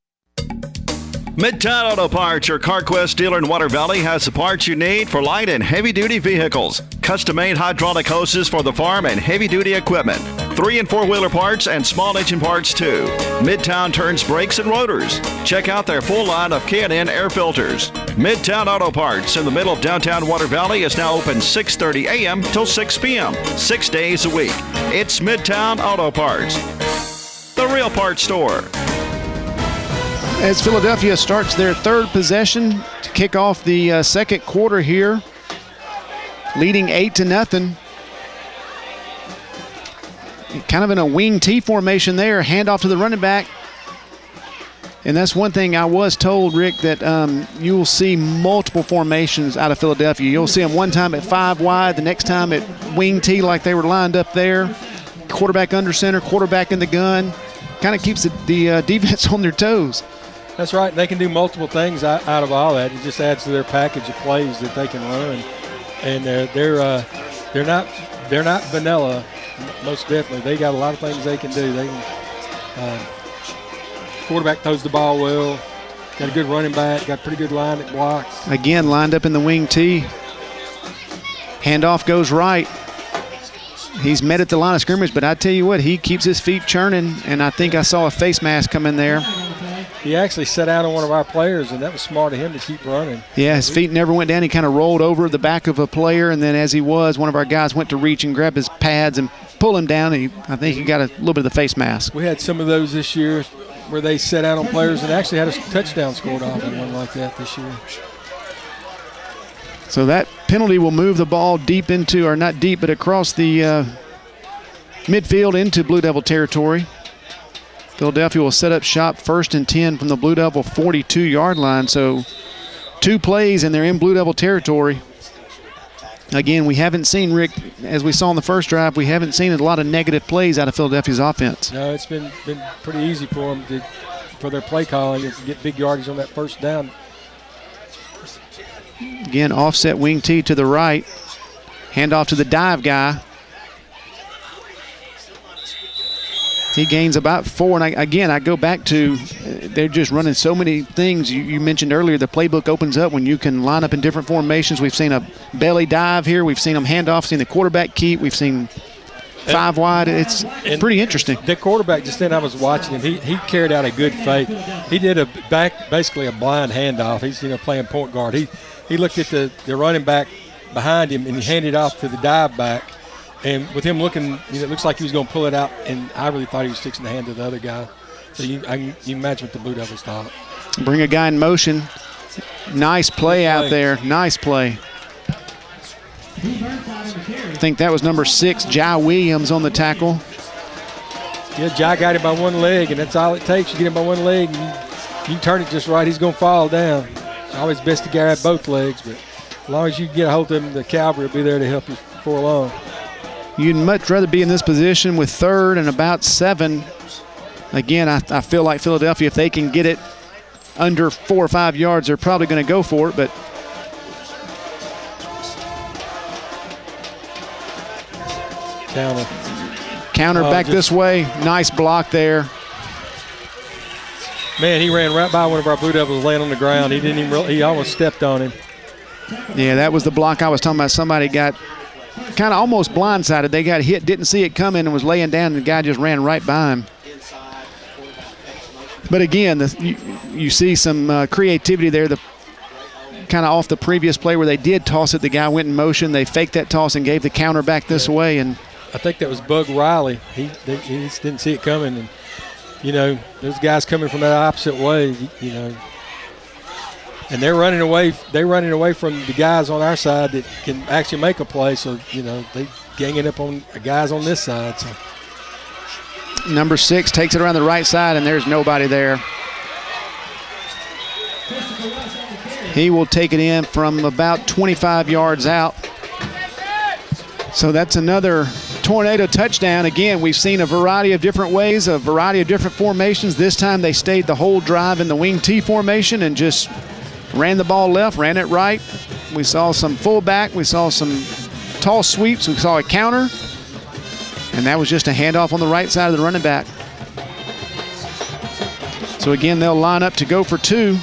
Midtown Auto Parts, your CarQuest dealer in Water Valley, has the parts you need for light and heavy-duty vehicles. Custom-made hydraulic hoses for the farm and heavy-duty equipment. 3- and 4-wheeler parts and small engine parts, too. Midtown turns brakes and rotors. Check out their full line of K&N air filters. Midtown Auto Parts in the middle of downtown Water Valley is now open 6:30 a.m. till 6 p.m., 6 days a week. It's Midtown Auto Parts, the real parts store. As Philadelphia starts their 3rd possession to kick off the 2nd quarter here, leading 8-0. Kind of in a wing T formation there, handoff to the running back. And that's one thing I was told, Rick, that you will see multiple formations out of Philadelphia. You'll see them one time at 5 wide, the next time at wing T like they were lined up there. Quarterback under center, quarterback in the gun. Kind of keeps the defense on their toes. That's right. They can do multiple things out of all that. It just adds to their package of plays that they can run, and they're not vanilla. Most definitely, they got a lot of things they can do. They can quarterback throws the ball well. Got a good running back. Got a pretty good line that blocks. Again, lined up in the wing T. Handoff goes right. He's met at the line of scrimmage, but I tell you what, he keeps his feet churning, and I think I saw a face mask come in there. he actually set out on one of our players, and that was smart of him to keep running. Yeah, his feet never went down. He kind of rolled over the back of a player, and then as he was, one of our guys went to reach and grab his pads and pull him down. And I think he got a little bit of the face mask. We had some of those this year where they set out on players and actually had a touchdown scored off on one like that this year. So that penalty will move the ball deep into, or not deep, but across the midfield into Blue Devil territory. Philadelphia will set up shop 1st and 10 from the Blue Devil 42-yard line. So 2 plays and they're in Blue Devil territory. Again, we haven't seen, Rick, as we saw in the first drive, we haven't seen a lot of negative plays out of Philadelphia's offense. No, it's been pretty easy for them for their play calling to get big yardage on that first down. Again, offset wing T to the right. Handoff to the dive guy. He gains about 4. And I go back to they're just running so many things. You mentioned earlier the playbook opens up when you can line up in different formations. We've seen a belly dive here. We've seen them hand off, seen the quarterback keep. We've seen 5 wide. It's pretty interesting. The quarterback, just then I was watching him, he carried out a good fake. He did basically a blind handoff. He's playing point guard. He looked at the running back behind him and he handed off to the dive back. And with him looking, it looks like he was going to pull it out, and I really thought he was fixing the hand to the other guy. So you imagine what the Blue Devils thought. Bring a guy in motion. Nice play out there. Nice play. I think that was number 6, Jai Williams, on the tackle. Yeah, Jai got him by one leg, and that's all it takes. You get him by one leg, and you turn it just right, he's going to fall down. It's always best to grab both legs, but as long as you get a hold of him, the cavalry will be there to help you before long. You'd much rather be in this position with 3rd and about 7. Again, I feel like Philadelphia, if they can get it under 4 or 5 yards, they're probably going to go for it. But counter back this way. Nice block there. Man, he ran right by one of our Blue Devils laying on the ground. He almost stepped on him. Yeah, that was the block I was talking about. Somebody got kind of almost blindsided. They got hit, didn't see it coming, and was laying down, and the guy just ran right by him. But again, you see some creativity there. The kind of off the previous play where they did toss it, the guy went in motion. They faked that toss and gave the counter back this way. And I think that was Bug Riley. He just didn't see it coming, and those guys coming from that opposite way, and they're running away. They're running away from the guys on our side that can actually make a play. So they ganging up on the guys on this side. So. Number 6 takes it around the right side, and there's nobody there. He will take it in from about 25 yards out. So that's another tornado touchdown. Again, we've seen a variety of different ways, a variety of different formations. This time they stayed the whole drive in the wing T formation and just ran the ball left, ran it right. We saw some fullback. We saw some tall sweeps. We saw a counter. And that was just a handoff on the right side of the running back. So again, they'll line up to go for 2.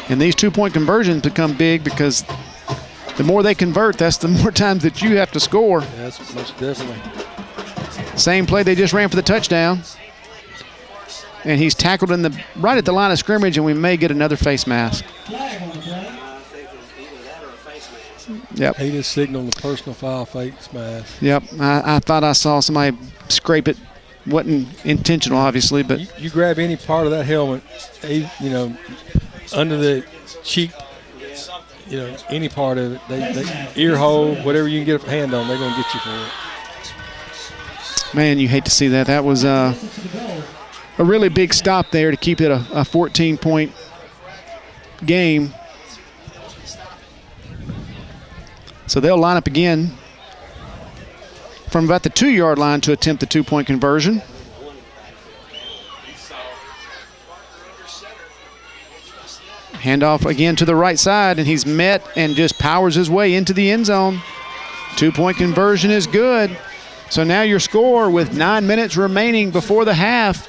And these 2-point conversions become big because the more they convert, that's the more times that you have to score. Yes, most definitely. Same play they just ran for the touchdown. And he's tackled right at the line of scrimmage, and we may get another face mask. Yep. He just signaled the personal foul face mask. Yep. I thought I saw somebody scrape it. Wasn't intentional, obviously, but you grab any part of that helmet, under the cheek, any part of it, they ear hole, whatever you can get a hand on, they're going to get you for it. Man, you hate to see that. That was a really big stop there to keep it a 14-point game. So they'll line up again from about the 2-yard line to attempt the 2-point conversion. Handoff again to the right side, and he's met and just powers his way into the end zone. 2-point conversion is good. So now your score with 9 minutes remaining before the half,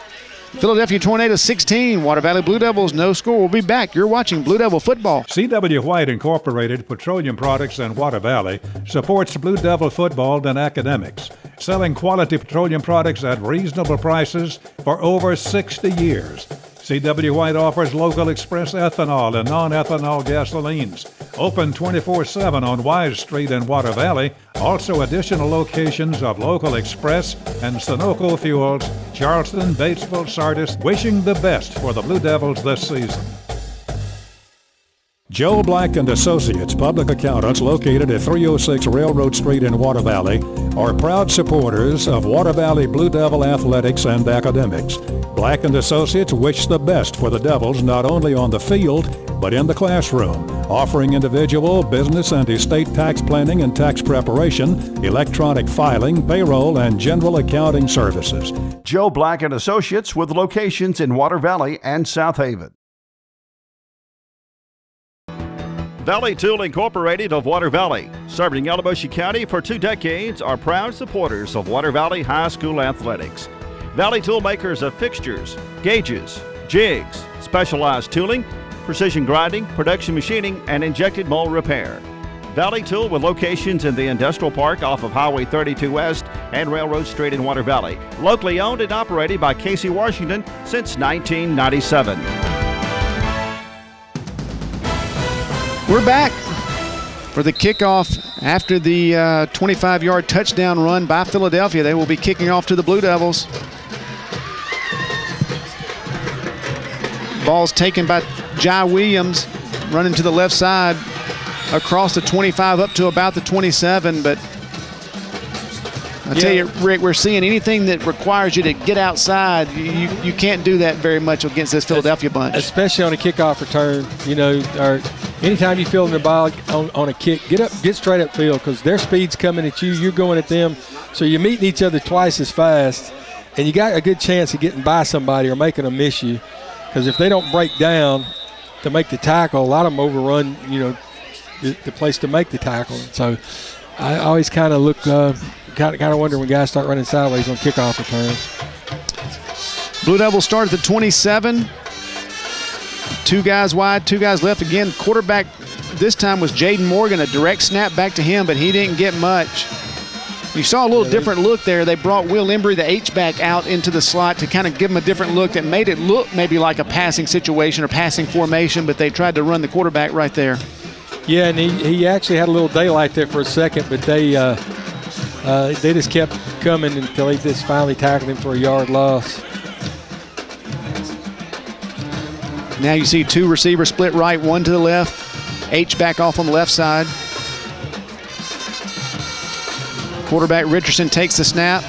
Philadelphia Tornadoes 16, Water Valley Blue Devils no score. We'll be back. You're watching Blue Devil football. C.W. White Incorporated Petroleum Products in Water Valley supports Blue Devil football and academics, selling quality petroleum products at reasonable prices for over 60 years. C.W. White offers local express ethanol and non-ethanol gasolines. Open 24/7 on Wise Street in Water Valley. Also additional locations of local express and Sunoco fuels, Charleston, Batesville, Sardis. Wishing the best for the Blue Devils this season. Joe Black and Associates Public Accountants, located at 306 Railroad Street in Water Valley, are proud supporters of Water Valley Blue Devil athletics and academics. Black and Associates wish the best for the Devils not only on the field, but in the classroom, offering individual, business, and estate tax planning and tax preparation, electronic filing, payroll, and general accounting services. Joe Black and Associates, with locations in Water Valley and South Haven. Valley Tool Incorporated of Water Valley, serving Yalobusha County for 2 decades, are proud supporters of Water Valley High School athletics. Valley Tool, makers of fixtures, gauges, jigs, specialized tooling, precision grinding, production machining, and injected mold repair. Valley Tool, with locations in the Industrial Park off of Highway 32 West and Railroad Street in Water Valley. Locally owned and operated by Casey Washington since 1997. We're back for the kickoff after the 25-yard touchdown run by Philadelphia. They will be kicking off to the Blue Devils. Ball's taken by Jai Williams, running to the left side across the 25 up to about the 27. But I tell you, Rick, we're seeing anything that requires you to get outside. You can't do that very much against this Philadelphia bunch. Especially on a kickoff return, or anytime you feel in the ball on a kick, get straight up field, because their speed's coming at you, you're going at them. So you're meeting each other twice as fast, and you got a good chance of getting by somebody or making them miss you. Because if they don't break down to make the tackle, a lot of them overrun, the place to make the tackle. So I always kind of look, kind of wonder when guys start running sideways on kickoff returns. Blue Devils start at the 27. 2 guys wide, 2 guys left. Again, quarterback this time was Jaden Morgan. A direct snap back to him, but he didn't get much. You saw a little different look there. They brought Will Embry, the H-back, out into the slot to kind of give him a different look that made it look maybe like a passing situation or passing formation, but they tried to run the quarterback right there. Yeah, and he actually had a little daylight there for a second, but they just kept coming until he just finally tackled him for a yard loss. Now you see 2 receivers split right, 1 to the left. H-back off on the left side. Quarterback Richardson takes the snap,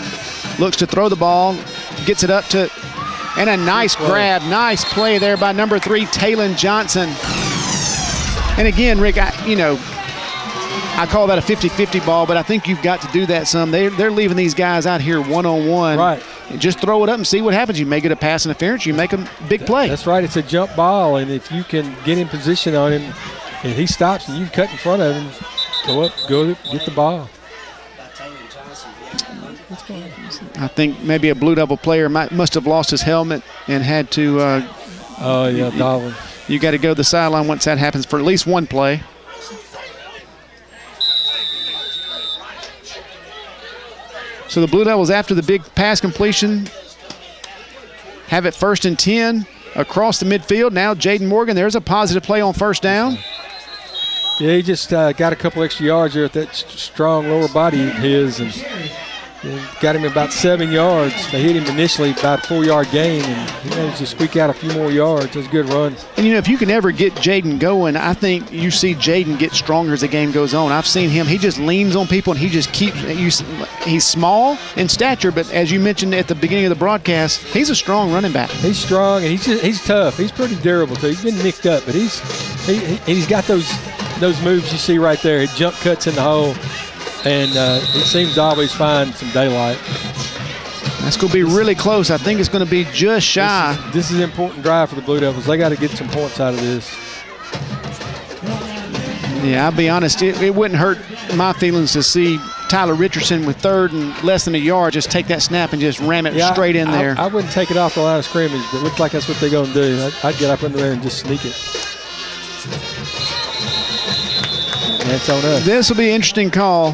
looks to throw the ball, gets it up to, and a nice grab. Nice play there by number 3, Talon Johnson. And again, Rick, I call that a 50-50 ball, but I think you've got to do that some. They're leaving these guys out here one-on-one. Right. And just throw it up and see what happens. You may get a pass interference, you make a big play. That's right. It's a jump ball, and if you can get in position on him, and he stops and you cut in front of him, go get the ball. I think maybe a Blue Devil player must have lost his helmet and had to. Darwin. You got to go to the sideline once that happens for at least one play. So the Blue Devils, after the big pass completion, have it 1st and 10 across the midfield. Now Jaden Morgan, there's a positive play on 1st down. Yeah, he just got a couple extra yards there with that strong lower body of his, and got him about 7 yards. They hit him initially about a 4-yard gain, and he managed to squeak out a few more yards. It was a good run. And, if you can ever get Jaden going, I think you see Jaden get stronger as the game goes on. I've seen him. He just leans on people, and he just keeps – he's small in stature, but as you mentioned at the beginning of the broadcast, he's a strong running back. He's strong, and he's tough. He's pretty durable, too. He's been nicked up, but he's got those moves you see right there. He jump cuts in the hole. And it seems to always find some daylight. That's going to be really close. I think it's going to be just shy. This is an important drive for the Blue Devils. They got to get some points out of this. Yeah, I'll be honest. It wouldn't hurt my feelings to see Tyler Richardson with third and less than a yard, just take that snap and just ram it straight in there. I wouldn't take it off the line of scrimmage, but it looks like that's what they're going to do. I'd get up under there and just sneak it. And it's on us. This will be an interesting call.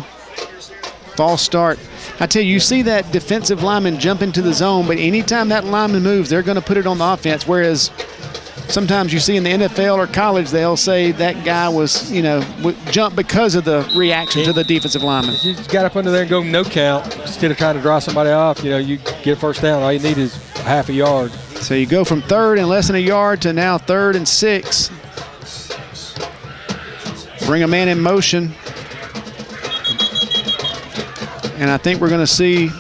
False start. I tell you, you see that defensive lineman jump into the zone, but anytime that lineman moves, they're going to put it on the offense, whereas sometimes you see in the NFL or college, they'll say that guy was, jumped because of the reaction to the defensive lineman. You just got up under there and go no count instead of trying to draw somebody off. You get a first down. All you need is half a yard. So you go from third and less than a yard to now 3rd and 6. Bring a man in motion. And I think we're going to see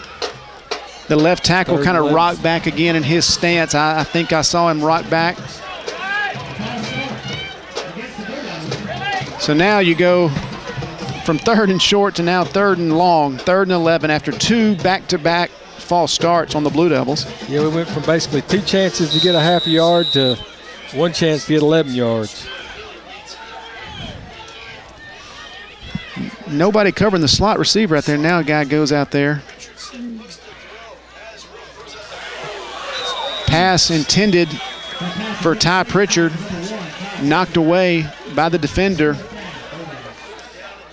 the left tackle kind of rock back again in his stance. I think I saw him rock back. So now you go from 3rd and short to now 3rd and long, 3rd and 11 after 2 back-to-back false starts on the Blue Devils. Yeah, we went from basically 2 chances to get a half a yard to 1 chance to get 11 yards. Nobody covering the slot receiver out there. Now a guy goes out there. Pass intended for Ty Pritchard, knocked away by the defender.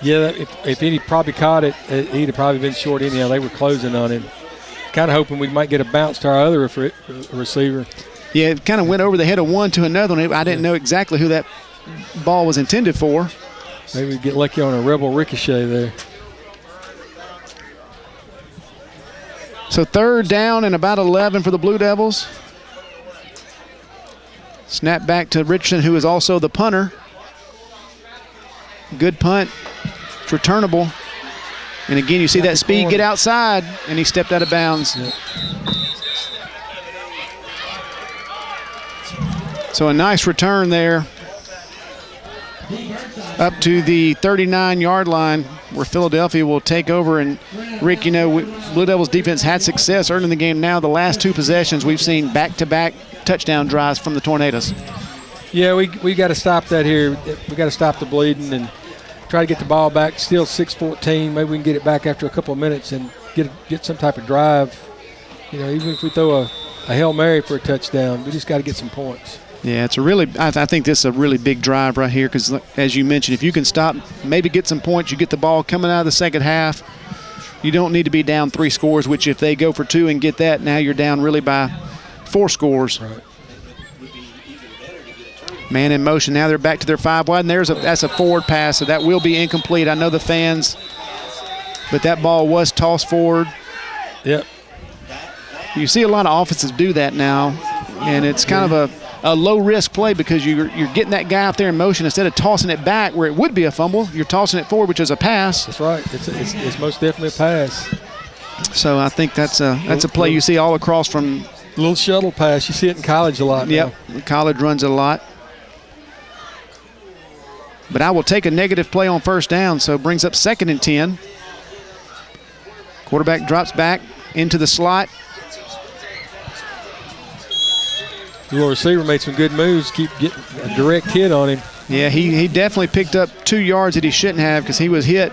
Yeah, if he probably caught it, he'd have probably been short anyhow. They were closing on him. Kind of hoping we might get a bounce to our other receiver. Yeah, it kind of went over the head of one to another one. I didn't know exactly who that ball was intended for. Maybe we get lucky on a rebel ricochet there. So 3rd down and about 11 for the Blue Devils. Snap back to Richardson, who is also the punter. Good punt. It's returnable. And again, you see that speed get outside, and he stepped out of bounds. Yep. So a nice return there up to the 39-yard line where Philadelphia will take over. And, Rick, Blue Devils defense had success early in the game. Now the last 2 possessions, we've seen back-to-back touchdown drives from the Tornadoes. Yeah, we got to stop that here. We got to stop the bleeding and try to get the ball back. Still 6-14. Maybe we can get it back after a couple of minutes and get some type of drive. Even if we throw a Hail Mary for a touchdown, we just got to get some points. Yeah, I think this is a really big drive right here because, as you mentioned, if you can stop, maybe get some points, you get the ball coming out of the second half, you don't need to be down 3 scores, which if they go for 2 and get that, now you're down really by 4 scores. Right. Man in motion. Now they're back to their 5 wide, and that's a forward pass, so that will be incomplete. I know the fans, but that ball was tossed forward. Yep. You see a lot of offenses do that now, and it's kind of a low-risk play because you're getting that guy out there in motion. Instead of tossing it back where it would be a fumble, you're tossing it forward, which is a pass. That's right. It's most definitely a pass. So I think that's a play you see all across from. A little shuttle pass. You see it in college a lot. Yep, college runs it a lot. But I will take a negative play on 1st down, so it brings up 2nd and 10. Quarterback drops back into the slot. The little receiver made some good moves, keep getting a direct hit on him. Yeah, he definitely picked up 2 yards that he shouldn't have because he was hit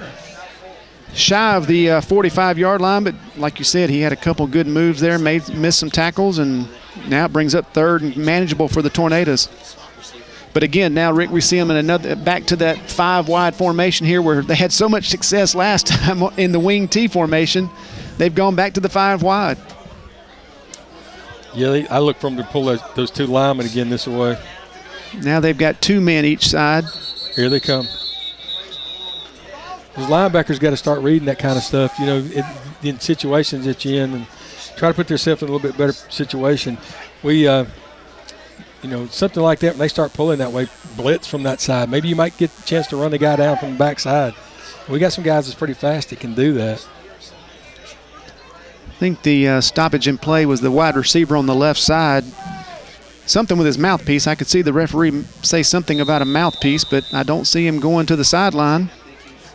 shy of the 45-yard line. But like you said, he had a couple good moves there, missed some tackles, and now it brings up 3rd and manageable for the Tornadoes. But again, now, Rick, we see them in back to that 5 wide formation here where they had so much success last time in the wing T formation. They've gone back to the 5 wide. Yeah, I look for them to pull those 2 linemen again this way. Now they've got 2 men each side. Here they come. Those linebackers got to start reading that kind of stuff, in situations that you're in, and try to put themselves in a little bit better situation. We, something like that, when they start pulling that way, blitz from that side. Maybe you might get a chance to run the guy down from the backside. We got some guys that's pretty fast that can do that. I think the stoppage in play was the wide receiver on the left side. Something with his mouthpiece. I could see the referee say something about a mouthpiece, but I don't see him going to the sideline.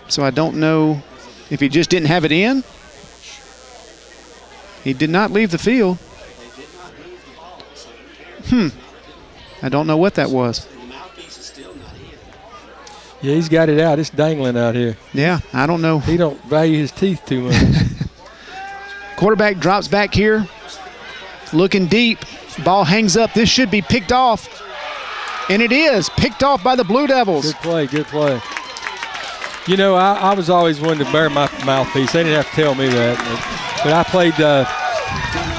So I don't know if he just didn't have it in. He did not leave the field. I don't know what that was. Yeah, he's got it out. It's dangling out here. Yeah, I don't know. He don't value his teeth too much. Quarterback drops back here, looking deep. Ball hangs up. This should be picked off. And it is picked off by the Blue Devils. Good play, good play. You know, I was always one to bear my mouthpiece. They didn't have to tell me that. But I played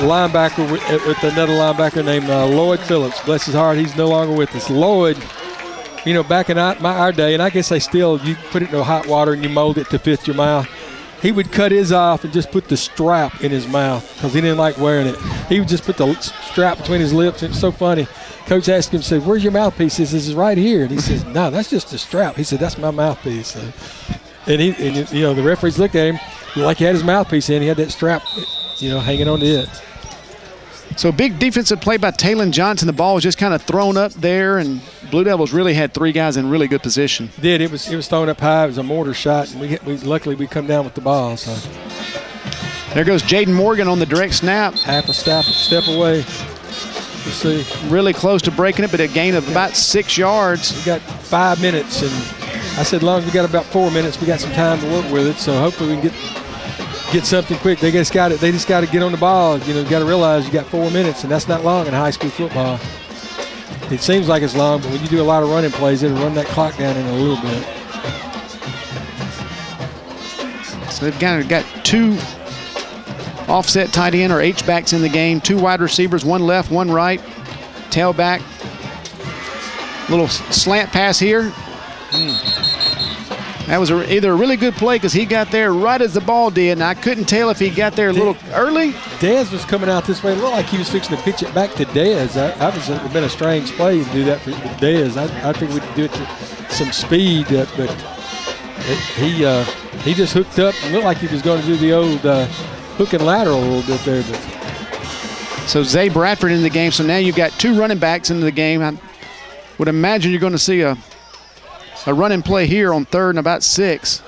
linebacker with another linebacker named Lloyd Phillips. Bless his heart, he's no longer with us. Lloyd, you know, back in our day, and I guess they still, you put it in hot water and you mold it to fit your mouth. He would cut his off and just put the strap in his mouth because he didn't like wearing it. He would just put the strap between his lips. It's so funny. Coach asked him, said, "Where's your mouthpiece?" He says, "This is right here." And he says, "No, that's just a strap." He said, "That's my mouthpiece." And you know, the referees looked at him like he had his mouthpiece in. He had that strap, you know, hanging on to it. So big defensive play by Talon Johnson. The ball was just kind of thrown up there, and Blue Devils really had three guys in really good position. It was thrown up high. It was a mortar shot, and luckily we come down with the ball. So there goes Jaden Morgan on the direct snap. Half a step away. Let's see. Really close to breaking it, but a gain of about 6 yards. We got 5 minutes, and I said, as long as we got about 4 minutes, we got some time to work with it. So hopefully we can get something quick. They just got to get on the ball. You know, got to realize you got 4 minutes, and that's not long in high school football. It seems like it's long, but when you do a lot of running plays, it'll run that clock down in a little bit. So they've kind of got two offset tight end or H-backs in the game, two wide receivers, one left, one right, tailback. Little slant pass here. That was either a really good play because he got there right as the ball did, and I couldn't tell if he got there a little early. Dez was coming out this way. It looked like he was fixing to pitch it back to Dez. That would have been a strange play to do that for Dez. I think we'd do it to some speed, but he just hooked up and looked like he was going to do the old hook and lateral a little bit there. So Zay Bradford in the game. So now you've got two running backs into the game. I would imagine you're going to see a running play here on 3rd and about 6.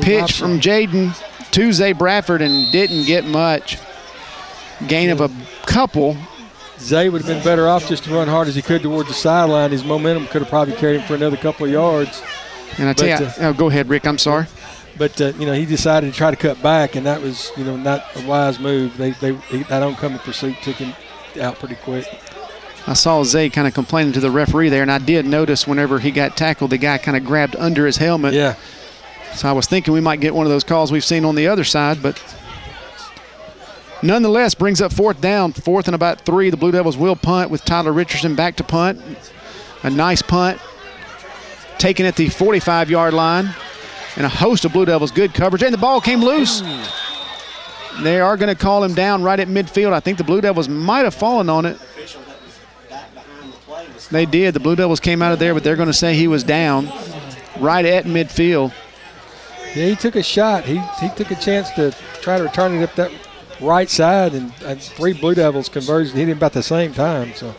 Pitch from Jaden to Zay Bradford and didn't get much. Gain of a couple. Zay would have been better off just to run hard as he could towards the sideline. His momentum could have probably carried him for another couple of yards. And I tell you, go ahead, Rick. I'm sorry. But you know, he decided to try to cut back, and that was, you know, not a wise move. That oncoming pursuit took him out pretty quick. I saw Zay kind of complaining to the referee there, and I did notice whenever he got tackled, the guy kind of grabbed under his helmet. Yeah. So I was thinking we might get one of those calls we've seen on the other side, but nonetheless brings up 4th down, 4th and about 3. The Blue Devils will punt with Tyler Richardson back to punt. A nice punt taken at the 45-yard line, and a host of Blue Devils good coverage, and the ball came loose. They are going to call him down right at midfield. I think the Blue Devils might have fallen on it. They did. The Blue Devils came out of there, but they're going to say he was down right at midfield. Yeah, he took a shot. He took a chance to try to return it up that right side, and 3 Blue Devils converged and hit him about the same time. So,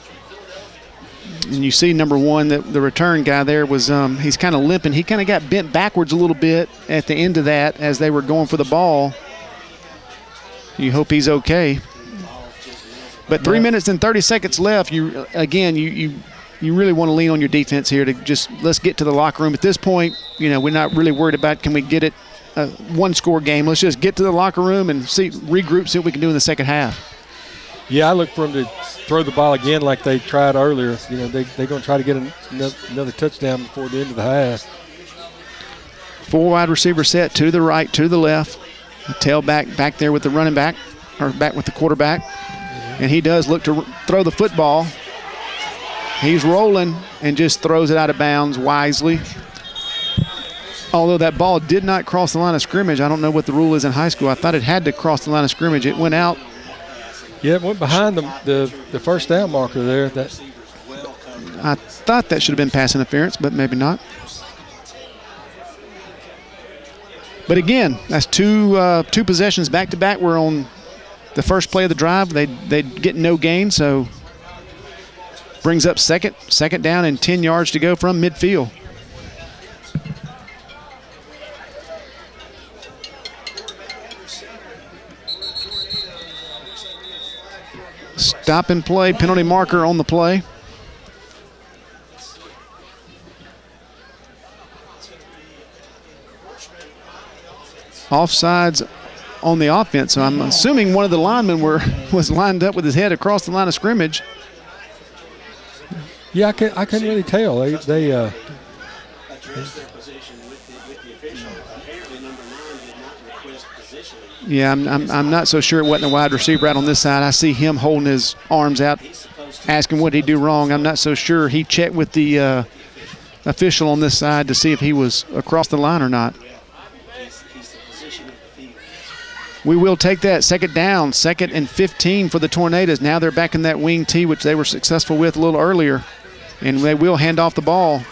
and you see number 1, the return guy there was he's kind of limping. He kind of got bent backwards a little bit at the end of that as they were going for the ball. You hope he's okay. But 3 minutes and 30 seconds left. You really want to lean on your defense here to just let's get to the locker room. At this point, you know, we're not really worried about can we get it a one-score game. Let's just get to the locker room and regroup, see what we can do in the second half. Yeah, I look for them to throw the ball again like they tried earlier. You know, they're going to try to get another touchdown before the end of the half. 4 wide receiver set to the right, to the left. The tailback back there with the running back, or back with the quarterback. And he does look to throw the football. He's rolling and just throws it out of bounds wisely. Although that ball did not cross the line of scrimmage. I don't know what the rule is in high school. I thought it had to cross the line of scrimmage. It went out. Yeah, it went behind the first down marker there. I thought that should have been pass interference, but maybe not. But again, that's two possessions back-to-back. We're on the first play of the drive. They get no gain, so brings up second down and 10 yards to go from midfield. Stop and play, penalty marker on the play. offsides on the offense. So I'm assuming one of the linemen was lined up with his head across the line of scrimmage. Yeah, I couldn't really tell. Yeah, I'm not so sure it wasn't a wide receiver out on this side. I see him holding his arms out, asking what he do wrong. I'm not so sure. He checked with the official on this side to see if he was across the line or not. We will take that. Second down, 2nd and 15 for the Tornadoes. Now they're back in that wing T, which they were successful with a little earlier. And they will hand off the ball.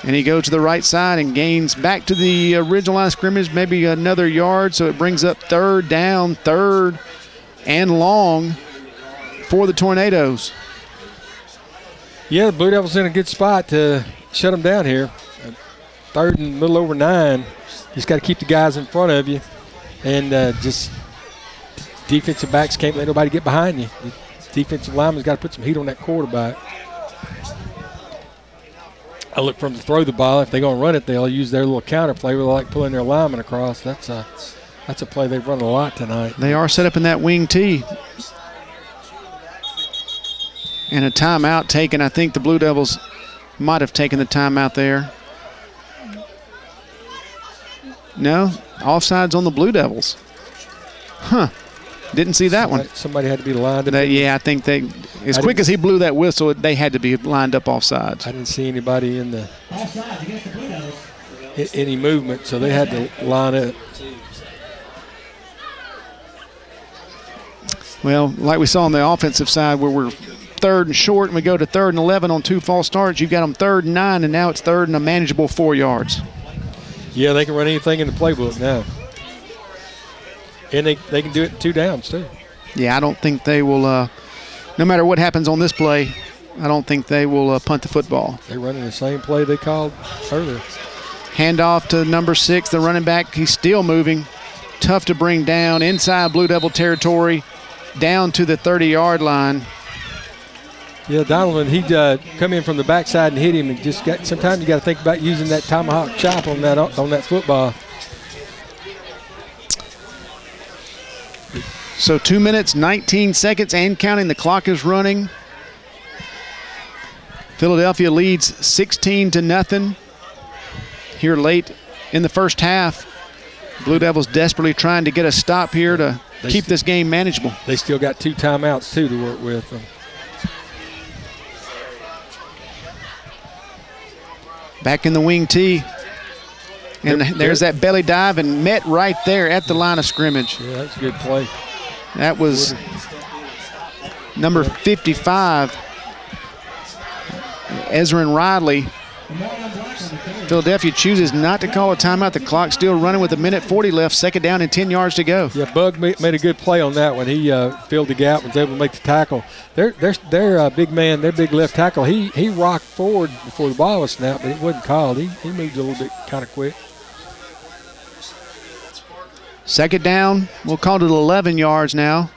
And he goes to the right side and gains back to the original line of scrimmage, maybe another yard. So it brings up 3rd down, 3rd and long for the Tornadoes. Yeah, the Blue Devils in a good spot to shut them down here. 3rd and a little over 9. You just got to keep the guys in front of you. And just defensive backs can't let nobody get behind you. The defensive lineman's got to put some heat on that quarterback. I look for them to throw the ball. If they're going to run it, they'll use their little counter play where they like pulling their lineman across. That's a play they've run a lot tonight. They are set up in that wing T. And a timeout taken. I think the Blue Devils might have taken the timeout there. No, offsides on the Blue Devils. Huh. Didn't see that one. Somebody had to be lined up. Yeah, I think as quick as he blew that whistle, they had to be lined up offsides. I didn't see anybody in the any movement, so they had to line up. Well, like we saw on the offensive side where we're 3rd and short and we go to 3rd and 11 on 2 false starts, you've got them 3rd and 9, and now it's 3rd and a manageable 4 yards. Yeah, they can run anything in the playbook now. And they can do it in 2 downs, too. Yeah, I don't think they will, no matter what happens on this play, I don't think they will punt the football. They're running the same play they called earlier. Handoff to number 6, the running back. He's still moving. Tough to bring down inside Blue Devil territory, down to the 30-yard line. Yeah, Donovan, he'd come in from the backside and hit him, and sometimes you got to think about using that tomahawk chop on that football. So 2 minutes, 19 seconds, and counting. The clock is running. Philadelphia leads 16-0 here late in the first half. Blue Devils desperately trying to get a stop here to keep this game manageable. They still got 2 timeouts, too, to work with. Back in the wing T. And there's that belly dive and met right there at the line of scrimmage. Yeah, that's a good play. That was number 55, Ezra Riley. Philadelphia chooses not to call a timeout. The clock's still running with 1:40 left. 2nd down and 10 yards to go. Yeah, Bug made a good play on that one. He filled the gap and was able to make the tackle. Their big man, their big left tackle, he rocked forward before the ball was snapped, but it wasn't called. He moved a little bit kind of quick. 2nd down, we'll call it 11 yards now.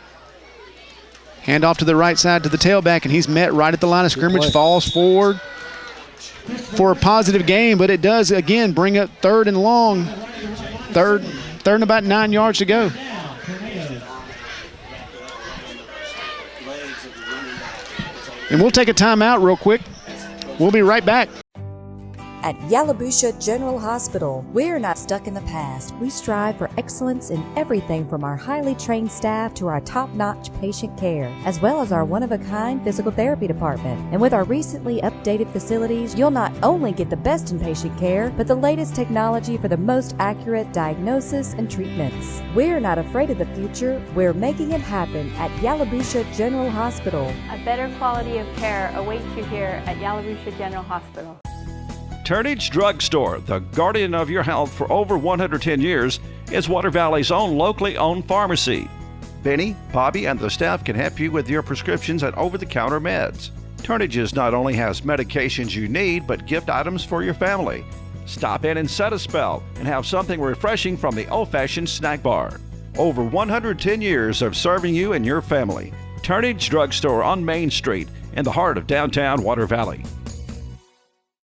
Hand off to the right side to the tailback, and he's met right at the line of scrimmage, falls forward for a positive gain, but it does, again, bring up 3rd and long. Third and about 9 yards to go. And we'll take a timeout real quick. We'll be right back. At Yalobusha General Hospital, we're not stuck in the past. We strive for excellence in everything from our highly trained staff to our top-notch patient care, as well as our one-of-a-kind physical therapy department. And with our recently updated facilities, you'll not only get the best in patient care, but the latest technology for the most accurate diagnosis and treatments. We're not afraid of the future. We're making it happen at Yalobusha General Hospital. A better quality of care awaits you here at Yalobusha General Hospital. Turnage Drug Store, the guardian of your health for over 110 years, is Water Valley's own locally owned pharmacy. Benny, Bobby, and the staff can help you with your prescriptions and over-the-counter meds. Turnage's not only has medications you need, but gift items for your family. Stop in and set a spell and have something refreshing from the old-fashioned snack bar. Over 110 years of serving you and your family. Turnage Drug Store on Main Street in the heart of downtown Water Valley.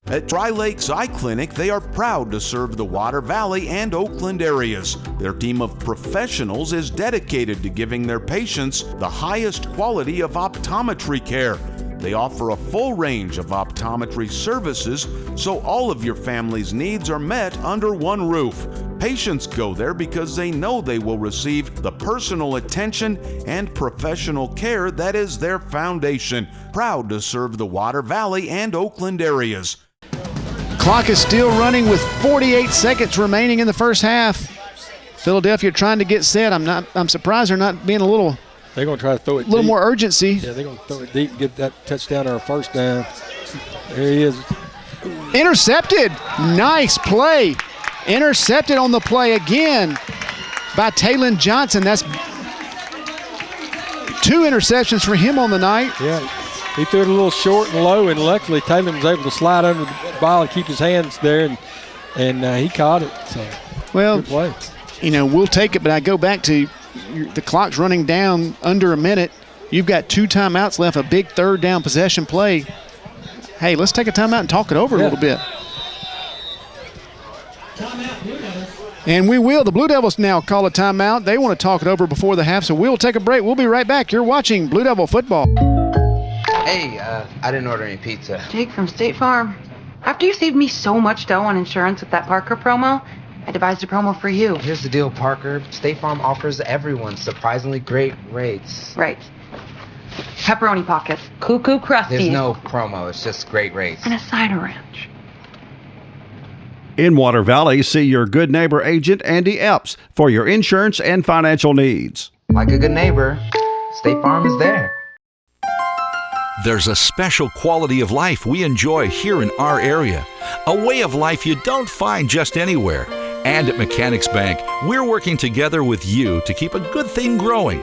At Dry Lakes Eye Clinic, they are proud to serve the Water Valley and Oakland areas. Their team of professionals is dedicated to giving their patients the highest quality of optometry care. They offer a full range of optometry services, so all of your family's needs are met under one roof. Patients go there because they know they will receive the personal attention and professional care that is their foundation. Proud to serve the Water Valley and Oakland areas. Clock is still running with 48 seconds remaining in the first half. Philadelphia trying to get set. I'm surprised they're not being a little. They're going to try to throw it a little deep. More urgency. Yeah, they're going to throw it deep and get that touchdown or a first down. There he is. Intercepted. Nice play. Intercepted on the play again by Taylon Johnson. That's 2 interceptions for him on the night. Yeah, he threw it a little short and low, and luckily Taylor was able to slide under the ball and keep his hands there, and he caught it. So, well, good play. You know, we'll take it, but I go back to the clock's running down under a minute. You've got 2 timeouts left, a big third down possession play. Hey, let's take a timeout and talk it over a little bit. And we will. The Blue Devils now call a timeout. They want to talk it over before the half, so we'll take a break. We'll be right back. You're watching Blue Devil football. Hey, I didn't order any pizza. Jake from State Farm. After you saved me so much dough on insurance with that Parker promo, I devised a promo for you. Here's the deal, Parker. State Farm offers everyone surprisingly great rates. Right. Pepperoni pockets, cuckoo crusty. There's no promo, it's just great rates. And a side of ranch. In Water Valley, see your good neighbor agent, Andy Epps, for your insurance and financial needs. Like a good neighbor, State Farm is there. There's a special quality of life we enjoy here in our area. A way of life you don't find just anywhere. And at Mechanics Bank, we're working together with you to keep a good thing growing.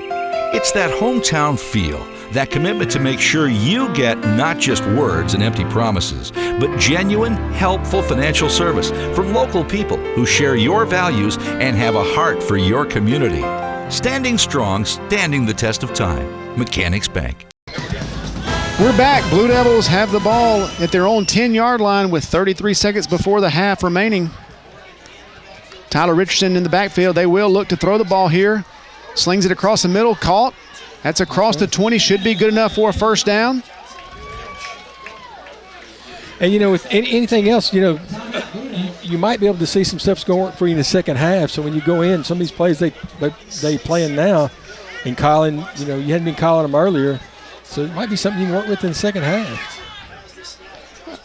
It's that hometown feel, that commitment to make sure you get not just words and empty promises, but genuine, helpful financial service from local people who share your values and have a heart for your community. Standing strong, standing the test of time. Mechanics Bank. We're back. Blue Devils have the ball at their own 10-yard line with 33 seconds before the half remaining. Tyler Richardson in the backfield. They will look to throw the ball here. Slings it across the middle, caught. That's across the 20, should be good enough for a first down. And, you know, with anything else, you know, you might be able to see some stuff's going to work for you in the second half. So when you go in, some of these plays they playing now, and calling, you know, you hadn't been calling them earlier. So it might be something you can work with in the second half.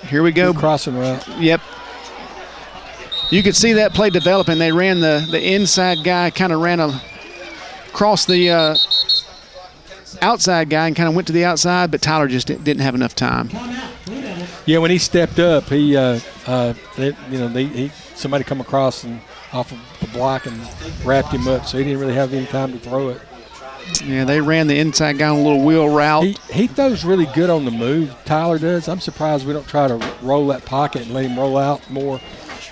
Here we go. Good crossing route. Yep. You could see that play developing. They ran the inside guy, kind of ran across the outside guy and kind of went to the outside, but Tyler just didn't have enough time. Yeah, when he stepped up, somebody come across and off of the block and wrapped him up, so he didn't really have any time to throw it. Yeah, they ran the inside guy on a little wheel route. He throws really good on the move, Tyler does. I'm surprised we don't try to roll that pocket and let him roll out more.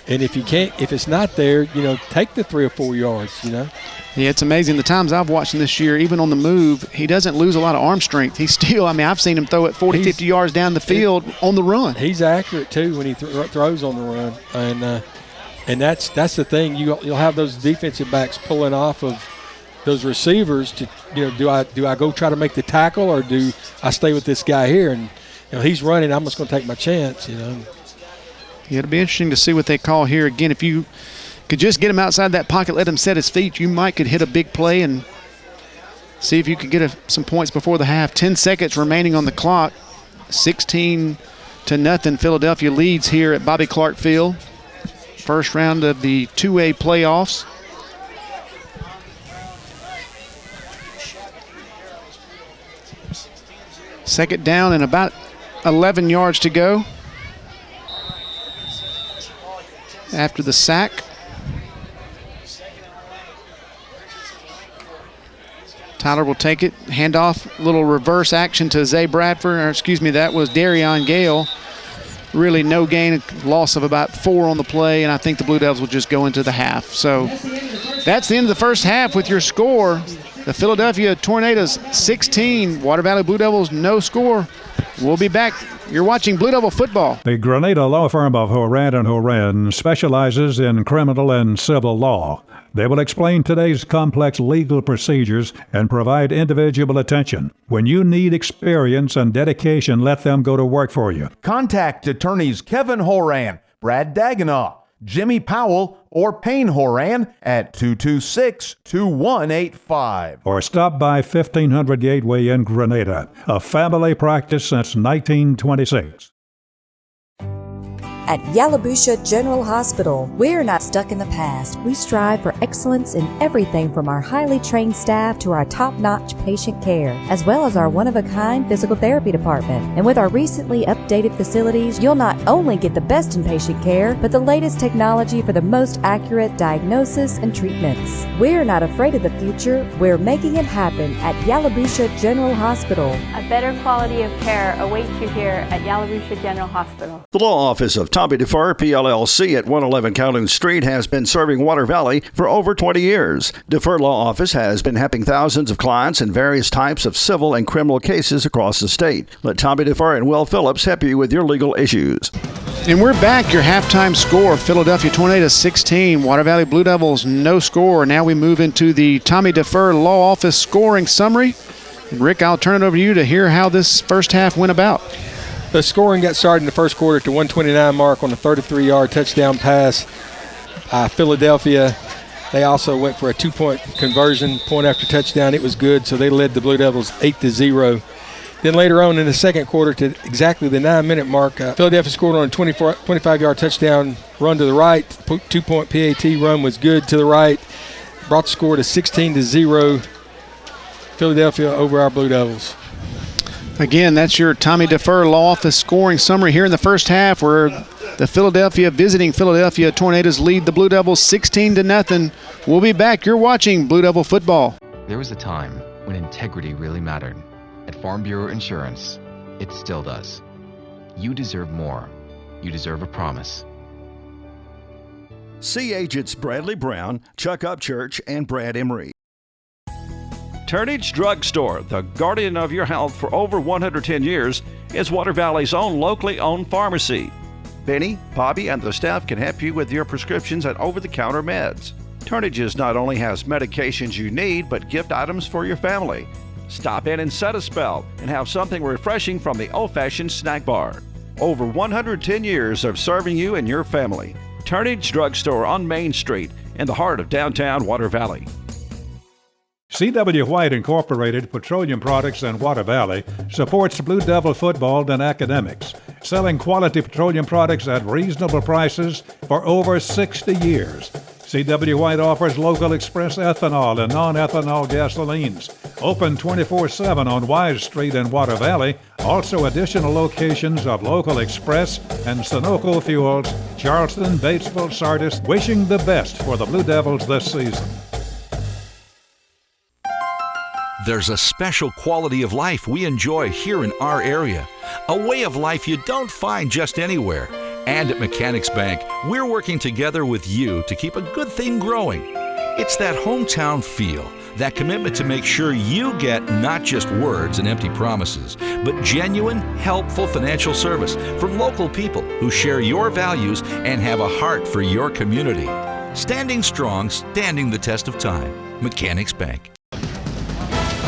And if it's not there, you know, take the 3 or 4 yards, you know. Yeah, it's amazing. The times I've watched him this year, even on the move, he doesn't lose a lot of arm strength. He's still, I've seen him throw it 40, 50 yards down the field on the run. He's accurate, too, when he throws on the run. And that's the thing. You'll have those defensive backs pulling off of those receivers to, you know, do I go try to make the tackle or do I stay with this guy here? And, you know, he's running. I'm just going to take my chance, you know. Yeah, it'll be interesting to see what they call here. Again, if you could just get him outside that pocket, let him set his feet, you could hit a big play and see if you could get some points before the half. 10 seconds remaining on the clock. 16-0. Philadelphia leads here at Bobby Clark Field. First round of the 2A playoffs. Second down and about 11 yards to go after the sack. Tyler will take it, hand off, little reverse action to Zay Bradford, that was Darion Gale. Really no gain, loss of about 4 on the play, and I think the Blue Devils will just go into the half. So that's the end of the first half with your score. The Philadelphia Tornadoes 16, Water Valley Blue Devils no score. We'll be back You're watching Blue Devil football. The Grenada law firm of Horan and Horan specializes in criminal and civil law. They will explain today's complex legal procedures and provide individual attention. When you need experience and dedication, let them go to work for you. Contact attorneys Kevin Horan, Brad Dagenau, Jimmy Powell, or Payne Horan at 226-2185. Or stop by 1500 Gateway in Grenada, a family practice since 1926. At Yalabusha General Hospital, we're not stuck in the past. We strive for excellence in everything from our highly trained staff to our top-notch patient care, as well as our one-of-a-kind physical therapy department. And with our recently updated facilities, you'll not only get the best in patient care, but the latest technology for the most accurate diagnosis and treatments. We're not afraid of the future. We're making it happen at Yalabusha General Hospital. A better quality of care awaits you here at Yalabusha General Hospital. The law office of Tommy DeFar, PLLC at 111 Kowloon Street has been serving Water Valley for over 20 years. DeFar Law Office has been helping thousands of clients in various types of civil and criminal cases across the state. Let Tommy DeFar and Will Phillips help you with your legal issues. And we're back. Your halftime score, Philadelphia Tornadoes 16, Water Valley Blue Devils no score. Now we move into the Tommy DeFar Law Office scoring summary. And Rick, I'll turn it over to you to hear how this first half went about. The scoring got started in the first quarter at the 129 mark on a 33-yard touchdown pass. Philadelphia, they also went for a two-point conversion, point after touchdown. It was good, so they led the Blue Devils 8-0. Then later on in the second quarter, to exactly the 9-minute mark, Philadelphia scored on a 25-yard touchdown run to the right. Two-point PAT run was good to the right. Brought the score to 16-0. Philadelphia over our Blue Devils. Again, that's your Tommy DeFar Law Office scoring summary here in the first half, where the visiting Philadelphia Tornadoes lead the Blue Devils 16-0. We'll be back. You're watching Blue Devil football. There was a time when integrity really mattered. At Farm Bureau Insurance, it still does. You deserve more. You deserve a promise. See agents Bradley Brown, Chuck Upchurch, and Brad Emery. Turnage Drug Store, the guardian of your health for over 110 years, is Water Valley's own locally owned pharmacy. Benny, Bobby, and the staff can help you with your prescriptions and over-the-counter meds. Turnage's not only has medications you need, but gift items for your family. Stop in and set a spell and have something refreshing from the old-fashioned snack bar. Over 110 years of serving you and your family. Turnage Drug Store on Main Street in the heart of downtown Water Valley. C.W. White Incorporated Petroleum Products in Water Valley supports Blue Devil football and academics, selling quality petroleum products at reasonable prices for over 60 years. C.W. White offers local express ethanol and non-ethanol gasolines. Open 24/7 on Wise Street in Water Valley. Also additional locations of local express and Sunoco Fuels, Charleston, Batesville, Sardis. Wishing the best for the Blue Devils this season. There's a special quality of life we enjoy here in our area, a way of life you don't find just anywhere. And at Mechanics Bank, we're working together with you to keep a good thing growing. It's that hometown feel, that commitment to make sure you get not just words and empty promises, but genuine, helpful financial service from local people who share your values and have a heart for your community. Standing strong, standing the test of time. Mechanics Bank.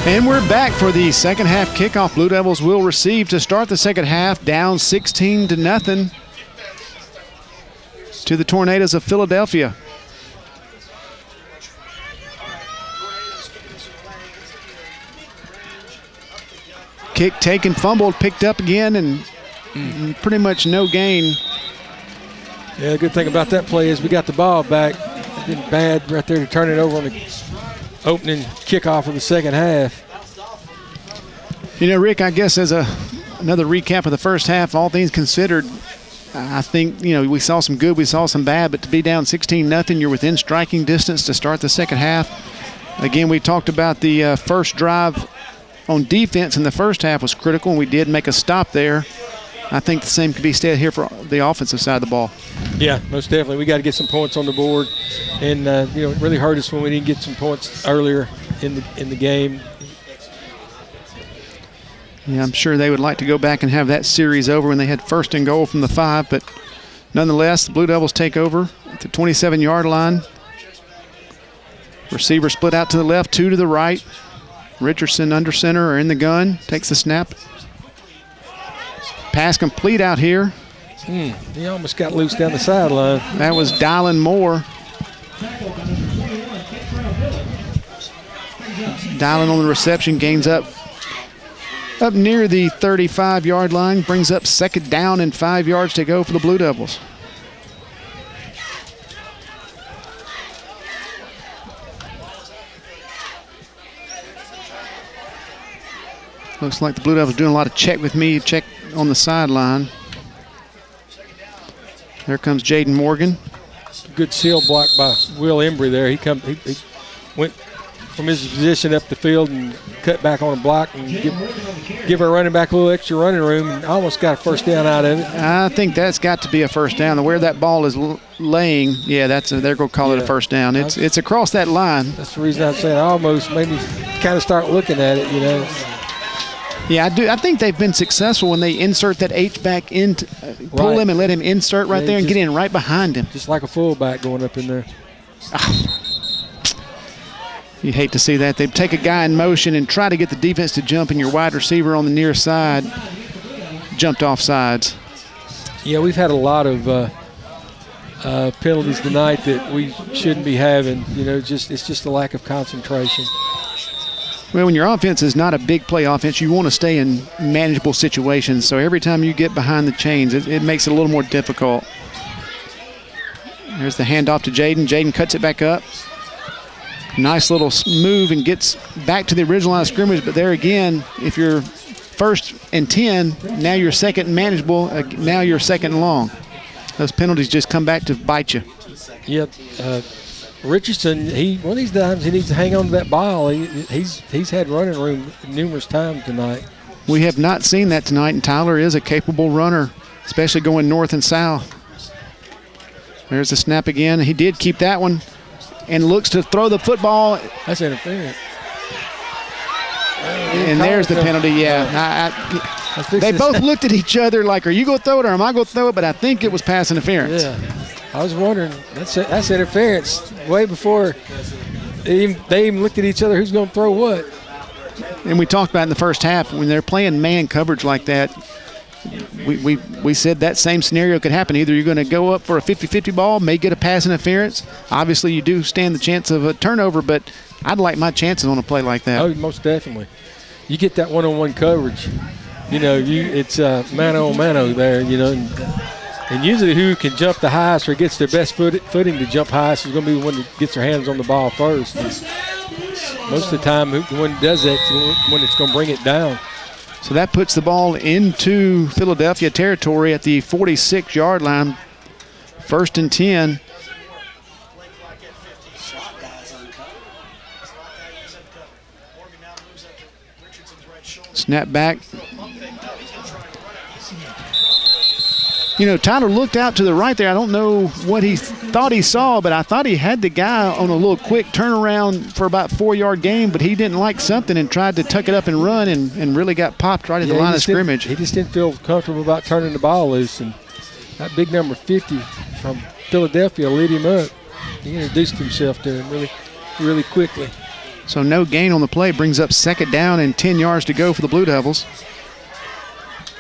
And we're back for the second half kickoff. Blue Devils will receive to start the second half, down 16-0 to the Tornadoes of Philadelphia. Kick taken, fumbled, picked up again, and pretty much no gain. Yeah, the good thing about that play is we got the ball back. It didn't bad right there to turn it over on the opening kickoff of the second half. You know, Rick, I guess as another recap of the first half, all things considered, I think, you know, we saw some good, we saw some bad, but to be down 16-0, you're within striking distance to start the second half. Again, we talked about the first drive on defense in the first half was critical, and we did make a stop there. I think the same could be said here for the offensive side of the ball. Yeah, most definitely. We got to get some points on the board, and you know, it really hurt us when we didn't get some points earlier in the game. Yeah, I'm sure they would like to go back and have that series over when they had 1st and goal from the 5, but nonetheless, the Blue Devils take over at the 27-yard line. Receiver split out to the left, 2 to the right. Richardson under center or in the gun, takes the snap. Pass complete out here. He almost got loose down the sideline. That was Dylan Moore. Dylan on the reception, gains up near the 35-yard line, brings up 2nd down and 5 yards to go for the Blue Devils. Looks like the Blue Devils doing a lot of check on the sideline. There comes Jaden Morgan. Good seal block by Will Embry there. He went from his position up the field and cut back on a block and give our running back a little extra running room and almost got a 1st down out of it. I think that's got to be a 1st down. Where that ball is laying, yeah, they're going to call it a 1st down. It's across that line. That's the reason I'm saying I almost made me kind of start looking at it, you know. Yeah, I do. I think they've been successful when they insert that H-back in, pull him and let him insert right there and get in right behind him. Just like a fullback going up in there. You hate to see that. They take a guy in motion and try to get the defense to jump, and your wide receiver on the near side jumped off sides. Yeah, we've had a lot of penalties tonight that we shouldn't be having. You know, it's just a lack of concentration. Well, when your offense is not a big play offense, you want to stay in manageable situations. So every time you get behind the chains, it makes it a little more difficult. There's the handoff to Jaden. Jaden cuts it back up. Nice little move and gets back to the original line of scrimmage. But there again, if you're 1st and 10, now you're 2nd and manageable. Now you're 2nd and long. Those penalties just come back to bite you. Yep. Richardson, one of these times he needs to hang on to that ball. He's had running room numerous times tonight. We have not seen that tonight, and Tyler is a capable runner, especially going north and south. There's the snap again. He did keep that one and looks to throw the football. That's interference. And there's the penalty, yeah. They both looked at each other like, are you going to throw it or am I going to throw it? But I think it was pass interference. Yeah. I was wondering, that's interference way before they even looked at each other, who's going to throw what. And we talked about in the first half, when they're playing man coverage like that, we said that same scenario could happen. Either you're going to go up for a 50-50 ball, may get a pass interference. Obviously, you do stand the chance of a turnover, but I'd like my chances on a play like that. Oh, most definitely. You get that one-on-one coverage. You know, it's mano-a-mano there, you know. And usually who can jump the highest or gets their best footing to jump highest is going to be the one that gets their hands on the ball first. And most of the time, the one that does that is the one that's going to bring it down. So that puts the ball into Philadelphia territory at the 46-yard line. 1st and 10. Snap back. You know, Tyler looked out to the right there. I don't know what he thought he saw, but I thought he had the guy on a little quick turnaround for about 4-yard gain, but he didn't like something and tried to tuck it up and run and really got popped right at the line of scrimmage. He just didn't feel comfortable about turning the ball loose, and that big number 50 from Philadelphia lit him up. He introduced himself to him really quickly. So no gain on the play, brings up 2nd down and 10 yards to go for the Blue Devils.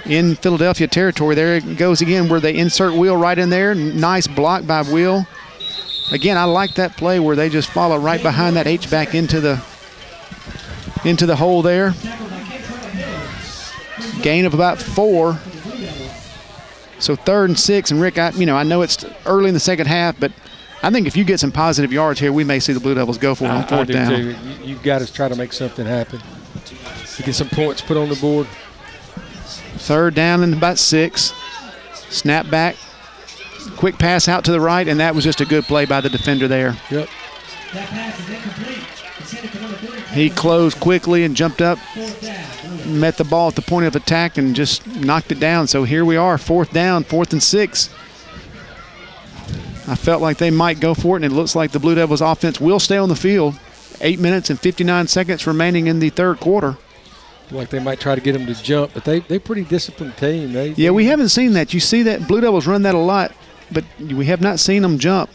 In Philadelphia territory, there it goes again where they insert Will right in there. Nice block by Will. Again, I like that play where they just follow right behind that H-back into the hole there. Gain of about 4. So 3rd and 6, and Rick, I know it's early in the second half, but I think if you get some positive yards here, we may see the Blue Devils go for it on 4th down. Too. You've got to try to make something happen to get some points put on the board. 3rd down and about 6. Snap back. Quick pass out to the right, and that was just a good play by the defender there. Yep. He closed quickly and jumped up, met the ball at the point of attack, and just knocked it down. So here we are, 4th down, 4th and 6. I felt like they might go for it, and it looks like the Blue Devils offense will stay on the field. 8 minutes and 59 seconds remaining in the 3rd quarter. like they might try to get them to jump, but they're pretty disciplined team. We haven't seen that. You see that Blue Devils run that a lot, but we have not seen them jump.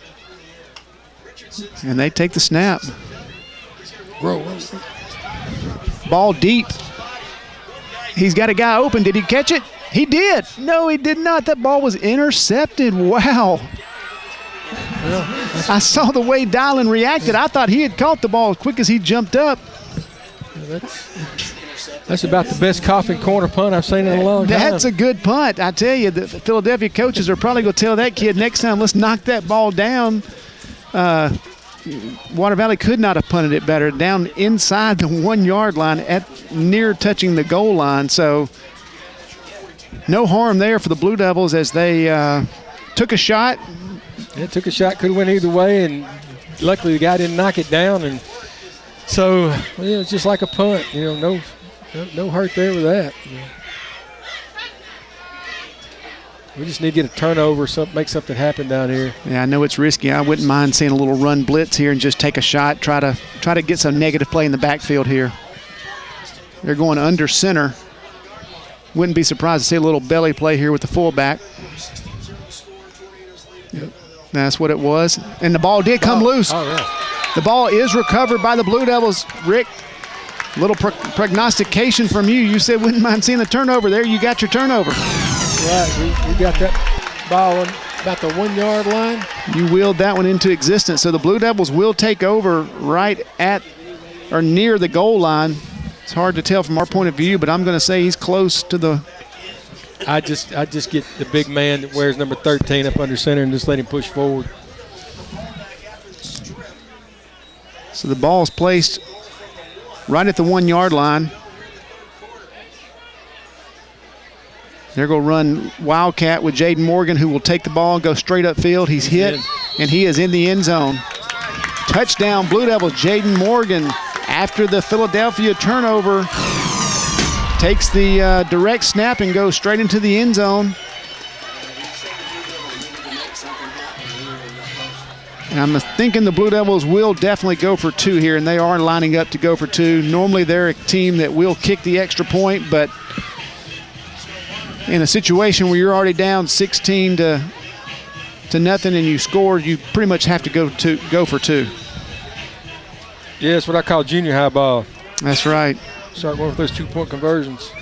And they take the snap. Ball deep. He's got a guy open. Did he catch it? He did. No, he did not. That ball was intercepted. Wow. I saw the way Dylan reacted. I thought he had caught the ball as quick as he jumped up. That's about the best coffin corner punt I've seen in a long time. That's a good punt. I tell you, the Philadelphia coaches are probably going to tell that kid next time, let's knock that ball down. Water Valley could not have punted it better. Down inside the 1 yard line at near touching the goal line. So no harm there for the Blue Devils as they took a shot. Yeah, took a shot, could have went either way, and luckily the guy didn't knock it down. And so it's just like a punt. No hurt there with that. We just need to get a turnover, make something happen down here. Yeah, I know it's risky. I wouldn't mind seeing a little run blitz here and just take a shot, try to get some negative play in the backfield here. They're going under center. Wouldn't be surprised to see a little belly play here with the fullback. Yep. That's what it was. And the ball did come loose. Oh, yeah. The ball is recovered by the Blue Devils. Rick, a little prognostication from you. You said wouldn't mind seeing the turnover there. You got your turnover. Right, we got that ball on about the 1 yard line. You wheeled that one into existence. So the Blue Devils will take over right at or near the goal line. It's hard to tell from our point of view, but I'm going to say he's close to the. I just get the big man that wears number 13 up under center and just let him push forward. So the ball's placed right at the 1 yard line. They're going to run Wildcat with Jaden Morgan, who will take the ball and go straight upfield. He's hit, and he is in the end zone. Touchdown, Blue Devils. Jaden Morgan, after the Philadelphia turnover, takes the direct snap and goes straight into the end zone. And I'm thinking the Blue Devils will definitely go for two here, and they are lining up to go for two. Normally they're a team that will kick the extra point, but in a situation where you're already down 16 to nothing and you score, you pretty much have to go for two. Yeah, it's what I call junior high ball. That's right. Start going with those 2-point conversions.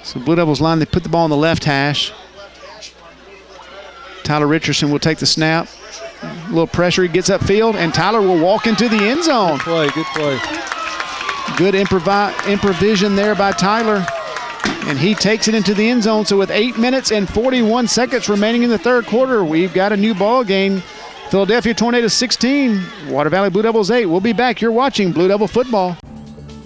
So Blue Devils line, they put the ball on the left hash. Tyler Richardson will take the snap. A little pressure, he gets upfield, and Tyler will walk into the end zone. Good play. Good improvisation there by Tyler. And he takes it into the end zone. So with 8 minutes and 41 seconds remaining in the third quarter, we've got a new ball game. Philadelphia Tornadoes 16, Water Valley Blue Devils 8. We'll be back. You're watching Blue Devil football.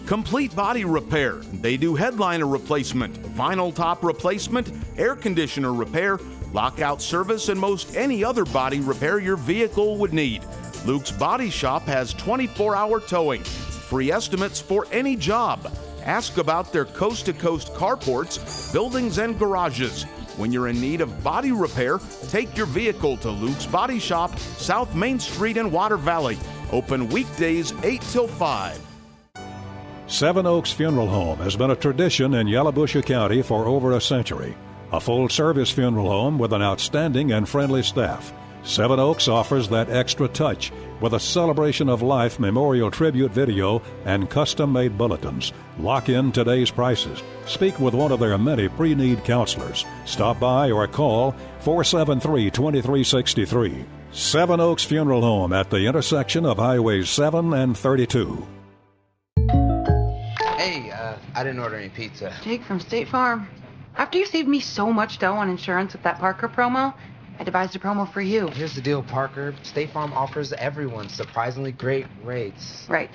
Complete body repair. They do headliner replacement, vinyl top replacement, air conditioner repair, lockout service, and most any other body repair your vehicle would need. Luke's Body Shop has 24-hour towing, free estimates for any job. Ask about their coast-to-coast carports, buildings, and garages. When you're in need of body repair, take your vehicle to Luke's Body Shop, South Main Street in Water Valley. Open weekdays 8 till 5. Seven Oaks Funeral Home has been a tradition in Yalobusha County for over a century. A full-service funeral home with an outstanding and friendly staff. Seven Oaks offers that extra touch with a celebration of life memorial tribute video and custom-made bulletins. Lock in today's prices. Speak with one of their many pre-need counselors. Stop by or call 473-2363. Seven Oaks Funeral Home at the intersection of Highways 7 and 32. Hey, I didn't order any pizza. Jake from State Farm. After you saved me so much dough on insurance with that Parker promo, I devised a promo for you. Here's the deal, Parker. State Farm offers everyone surprisingly great rates. Right.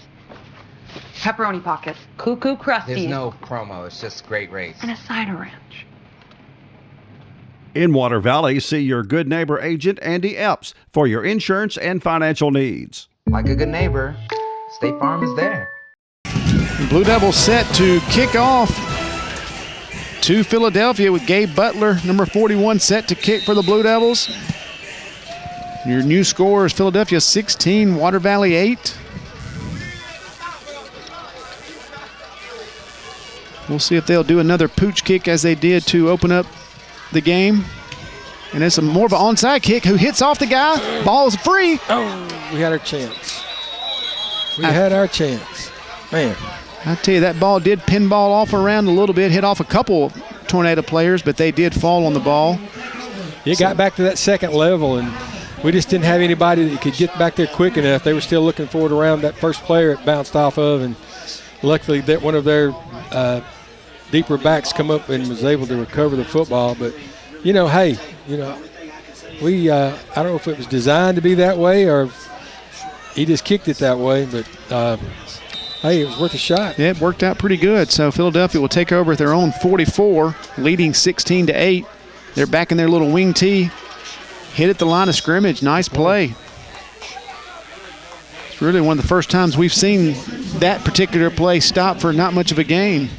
Pepperoni pockets, cuckoo crusty. There's no promo, it's just great rates. And a cider ranch. In Water Valley, see your good neighbor agent, Andy Epps, for your insurance and financial needs. Like a good neighbor, State Farm is there. Blue Devils set to kick off to Philadelphia with Gabe Butler, number 41, set to kick for the Blue Devils. Your new score is Philadelphia 16, Water Valley 8. We'll see if they'll do another pooch kick as they did to open up the game. And it's more of an onside kick who hits off the guy. Ball is free. Oh, we had our chance. We had our chance. Man. I tell you, that ball did pinball off around a little bit, hit off a couple Tornado players, but they did fall on the ball. It got back to that second level, and we just didn't have anybody that could get back there quick enough. They were still looking for it around that first player it bounced off of, and luckily that one of their deeper backs come up and was able to recover the football. But, we I don't know if it was designed to be that way or he just kicked it that way, but hey, it was worth a shot. Yeah, it worked out pretty good. So Philadelphia will take over at their own 44, leading 16-8. They're back in their little wing tee. Hit at the line of scrimmage. Nice play. It's really one of the first times we've seen that particular play stop for not much of a gain.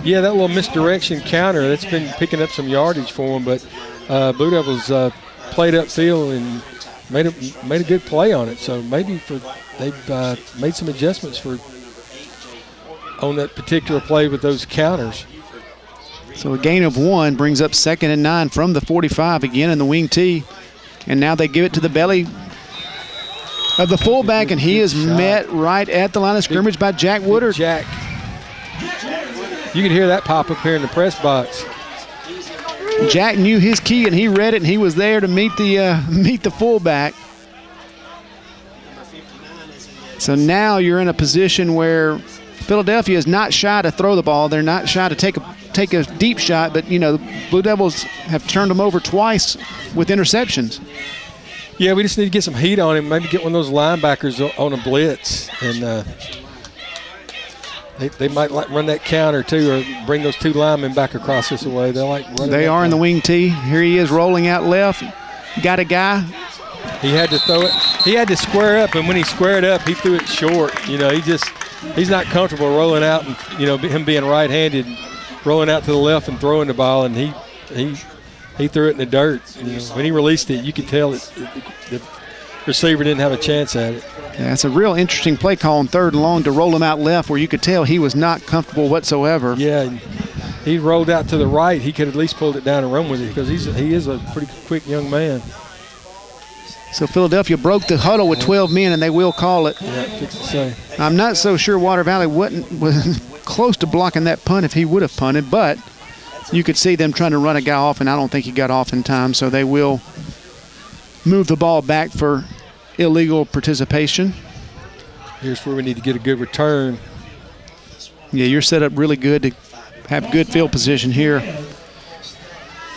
Yeah, that little misdirection counter, that's been picking up some yardage for them, but Blue Devils played upfield and made a good play on it. So maybe they've made some adjustments on that particular play with those counters. So a gain of 1 brings up 2nd and 9 from the 45 again in the wing tee. And now they give it to the belly of the fullback, and he is met right at the line of scrimmage by Jack Woodard. Jack. You can hear that pop up here in the press box. Jack knew his key, and he read it, and he was there to meet the fullback. So now you're in a position where Philadelphia is not shy to throw the ball. They're not shy to take a deep shot, but, the Blue Devils have turned them over twice with interceptions. Yeah, we just need to get some heat on him, maybe get one of those linebackers on a blitz, and they might run that counter too, or bring those 2 linemen back across this way. They are in the wing tee. Here he is rolling out left. Got a guy. He had to throw it. He had to square up, and when he squared up, he threw it short. He's not comfortable rolling out, and him being right-handed, rolling out to the left and throwing the ball, and he threw it in the dirt. When he released it, you could tell the receiver didn't have a chance at it. Yeah, it's a real interesting play call on 3rd and long to roll him out left, where you could tell he was not comfortable whatsoever. Yeah, he rolled out to the right. He could at least pulled it down and run with it because he is a pretty quick young man. So Philadelphia broke the huddle with 12 men, and they will call it. Yeah, fix to say. I'm not so sure Water Valley was close to blocking that punt if he would have punted, but you could see them trying to run a guy off, and I don't think he got off in time, so they will move the ball back for illegal participation. Here's where we need to get a good return. Yeah, you're set up really good to have good field position here.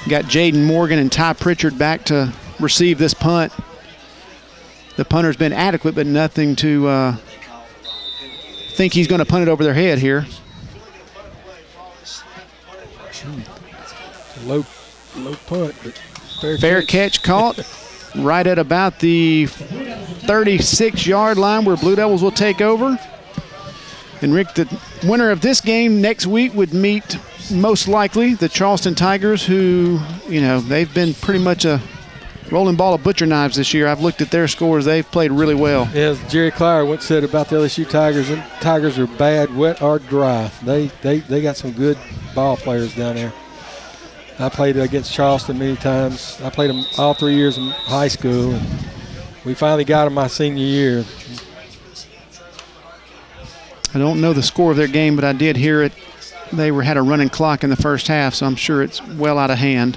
Got Jaden Morgan and Ty Pritchard back to receive this punt. The punter's been adequate, but nothing to think he's going to punt it over their head here. Low punt, but fair catch caught right at about the 36-yard line where Blue Devils will take over. And Rick, the winner of this game next week would meet most likely the Charleston Tigers, who, they've been pretty much a rolling ball of butcher knives this year. I've looked at their scores. They've played really well. Yeah, as Jerry Clower once said about the LSU Tigers, and Tigers are bad, wet, or dry. They got some good ball players down there. I played against Charleston many times. I played them all 3 years in high school. And we finally got them my senior year. I don't know the score of their game, but I did hear it. They had a running clock in the first half, so I'm sure it's well out of hand.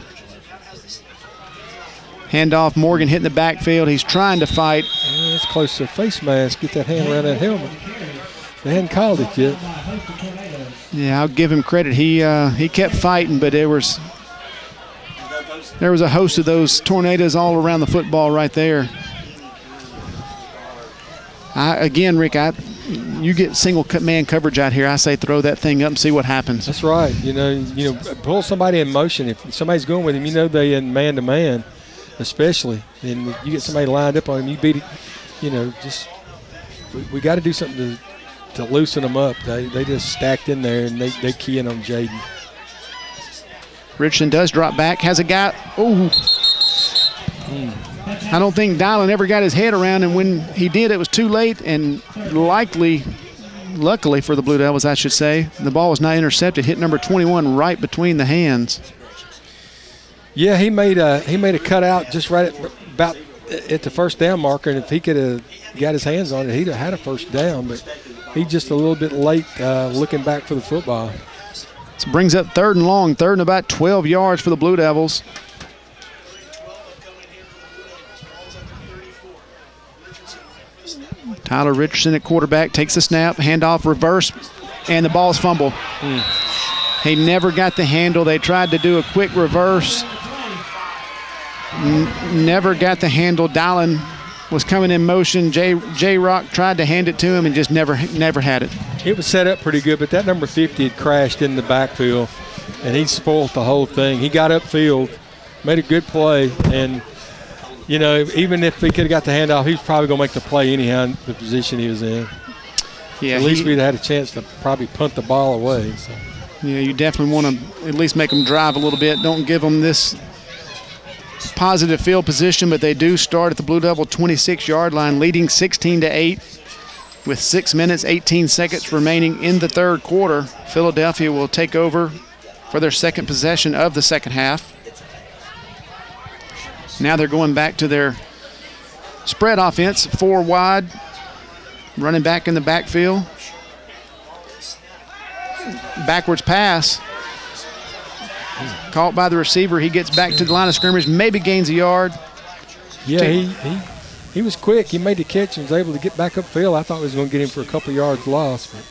Handoff, Morgan hitting the backfield. He's trying to fight. Yeah, it's close to a face mask. Get that hand around that helmet. They hadn't called it yet. Yeah, I'll give him credit. He kept fighting, but there was a host of those tornadoes all around the football right there. Rick, you get single man coverage out here. I say throw that thing up and see what happens. That's right. Pull somebody in motion. If somebody's going with him, they in man-to-man, especially. And you get somebody lined up on him, you beat it. We got to do something to loosen them up. They just stacked in there, and they key in on Jaden. Richardson does drop back, has a guy. Oh. I don't think Dylan ever got his head around, and when he did, it was too late, and likely Luckily for the Blue Devils, I should say, the ball was not intercepted. Hit number 21 right between the hands. Yeah, he made a cutout just right about at the first down marker, and if he could have got his hands on it, he'd have had a first down. But he's just a little bit late looking back for the football. This brings up 3rd and long, 3rd and about 12 yards for the Blue Devils. Tyler Richardson at quarterback takes the snap, handoff, reverse, and the ball is fumbled. He never got the handle. They tried to do a quick reverse. Never got the handle. Dowling was coming in motion. J-Rock tried to hand it to him and just never had it. It was set up pretty good, but that number 50 had crashed in the backfield, and he spoiled the whole thing. He got upfield, made a good play, and even if he could have got the handoff, he's probably going to make the play anyhow in the position he was in. Yeah, at least we'd had a chance to probably punt the ball away. So. Yeah, you definitely want to at least make them drive a little bit. Don't give them this positive field position, but they do start at the Blue Devil 26-yard line, leading 16-8 with 6 minutes, 18 seconds remaining in the 3rd quarter. Philadelphia will take over for their second possession of the second half. Now they're going back to their spread offense, 4 wide, running back in the backfield. Backwards pass. Caught by the receiver. He gets back to the line of scrimmage, maybe gains a yard. Yeah, he was quick. He made the catch and was able to get back upfield. I thought he was going to get him for a couple yards lost. But.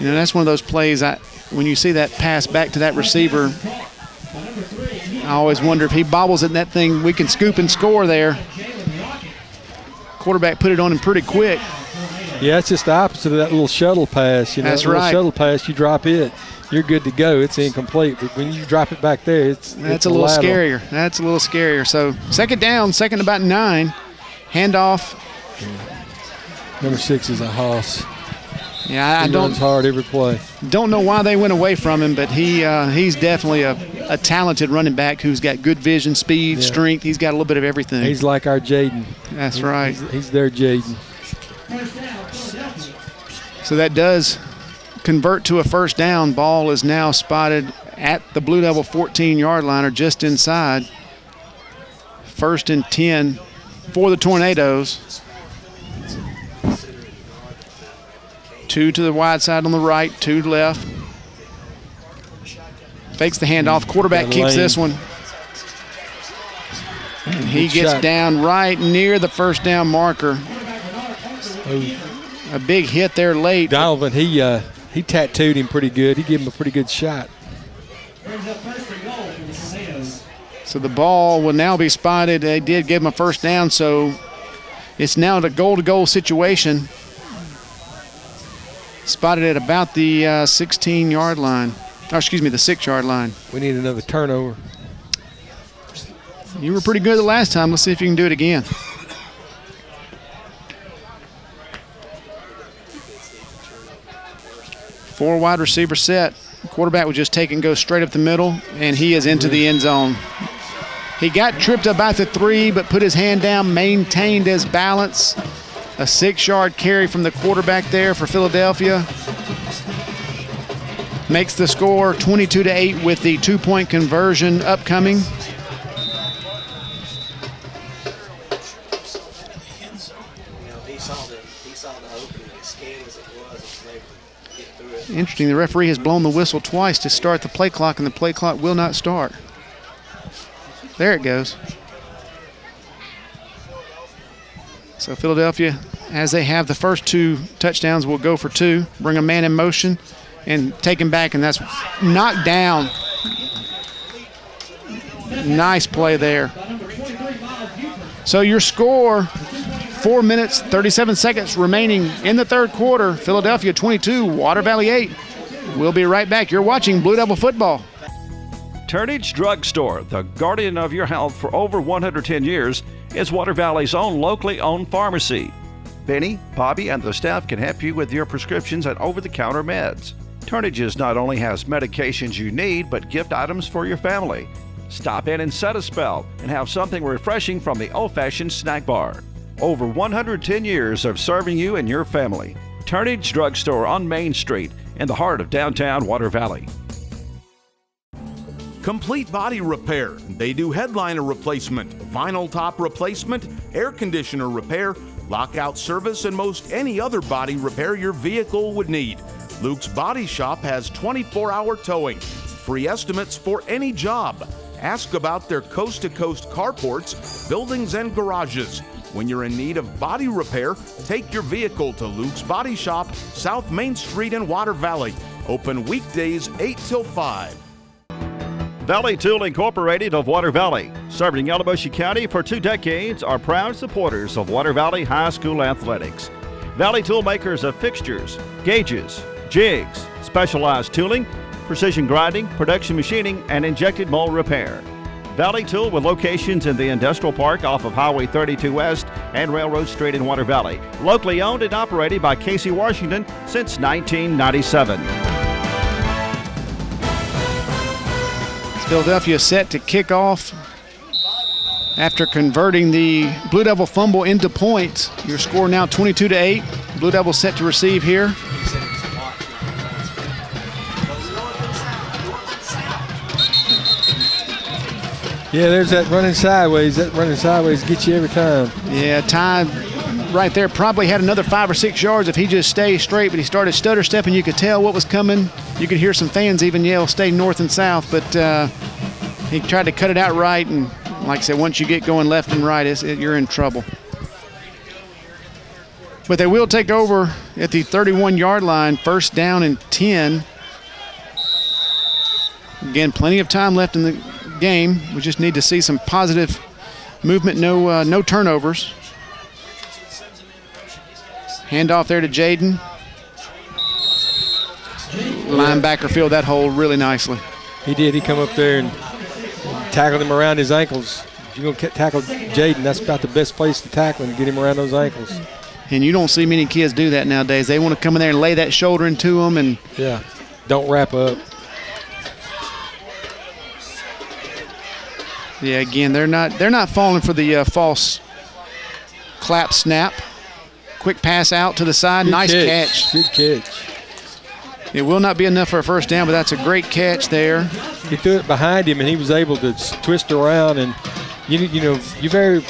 That's one of those plays, when you see that pass back to that receiver, I always wonder if he bobbles it in that thing, we can scoop and score there. Quarterback put it on him pretty quick. Yeah, it's just the opposite of that little shuttle pass. That's right. Shuttle pass, you drop it, you're good to go. It's incomplete. But when you drop it back there, it's a little scarier. That's a little scarier. So 2nd down, 2nd about 9. Handoff. Number 6 is a hoss. Yeah, he runs hard every play. Don't know why they went away from him, but he's definitely a talented running back who's got good vision, speed, strength. He's got a little bit of everything. He's like our Jaden. That's right. He's their Jaden. So that does convert to a first down. Ball is now spotted at the Blue Devil 14-yard line, or just inside. 1st and 10 for the Tornadoes. 2 to the wide side on the right, 2 left. Fakes the handoff. Quarterback keeps this one. And he gets down right near the first down marker. A big hit there late. Donovan, he tattooed him pretty good. He gave him a pretty good shot. So the ball will now be spotted. They did give him a first down, so it's now the goal-to-goal situation. Spotted at about the 16-yard line. Oh, excuse me, the 6-yard line. We need another turnover. You were pretty good the last time. Let's see if you can do it again. 4 wide receiver set. The quarterback would just take and go straight up the middle, and he is into the end zone. He got tripped up at the 3, but put his hand down, maintained his balance. A 6-yard carry from the quarterback there for Philadelphia. Makes the score 22-8 with the 2-point conversion upcoming. Interesting, the referee has blown the whistle twice to start the play clock, and the play clock will not start. There it goes. So Philadelphia, as they have the first 2 touchdowns, will go for 2, bring a man in motion, and take him back, and that's knocked down. Nice play there. So your score, 4 minutes, 37 seconds remaining in the 3rd quarter. Philadelphia 22, Water Valley 8. We'll be right back. You're watching Blue Devil Football. Turnage Drug Store, the guardian of your health for over 110 years, is Water Valley's own locally owned pharmacy. Benny, Bobby, and the staff can help you with your prescriptions and over-the-counter meds. Turnages not only has medications you need, but gift items for your family. Stop in and set a spell and have something refreshing from the old-fashioned snack bar. Over 110 years of serving you and your family. Turnage Drug Store on Main Street in the heart of downtown Water Valley. Complete Body Repair. They do headliner replacement, vinyl top replacement, air conditioner repair, lockout service, and most any other body repair your vehicle would need. Luke's Body Shop has 24-hour towing, free estimates for any job. Ask about their coast-to-coast carports, buildings, and garages. When you're in need of body repair, take your vehicle to Luke's Body Shop, South Main Street in Water Valley. Open weekdays 8 till 5. Valley Tool Incorporated of Water Valley, serving Yalobusha County for 2 decades, are proud supporters of Water Valley High School athletics. Valley Tool makers of fixtures, gauges, jigs, specialized tooling, precision grinding, production machining, and injected mold repair. Valley Tool with locations in the Industrial Park off of Highway 32 West and Railroad Street in Water Valley. Locally owned and operated by Casey Washington since 1997. Philadelphia set to kick off after converting the Blue Devil fumble into points. Your score now 22-8. Blue Devil set to receive here. Yeah, there's that running sideways. That running sideways gets you every time. Yeah, Ty right there probably had another 5 or 6 yards if he just stayed straight, but he started stutter stepping. You could tell what was coming. You could hear some fans even yell, stay north and south, but he tried to cut it out right, and like I said, once you get going left and right, you're in trouble. But they will take over at the 31-yard line, first down and 10. Again, plenty of time left in the game. We just need to see some positive movement, no turnovers. Handoff there to Jaden. Linebacker filled that hole really nicely. He did. He come up there and tackled him around his ankles. If you're going to tackle Jaden, that's about the best place to tackle him, and get him around those ankles. And you don't see many kids do that nowadays. They want to come in there and lay that shoulder into them. And yeah, don't wrap up. Yeah, again, they're not falling for the false clap snap. Quick pass out to the side. Nice catch. Good catch. It will not be enough for a first down, but that's a great catch there. He threw it behind him, and he was able to twist around. And you very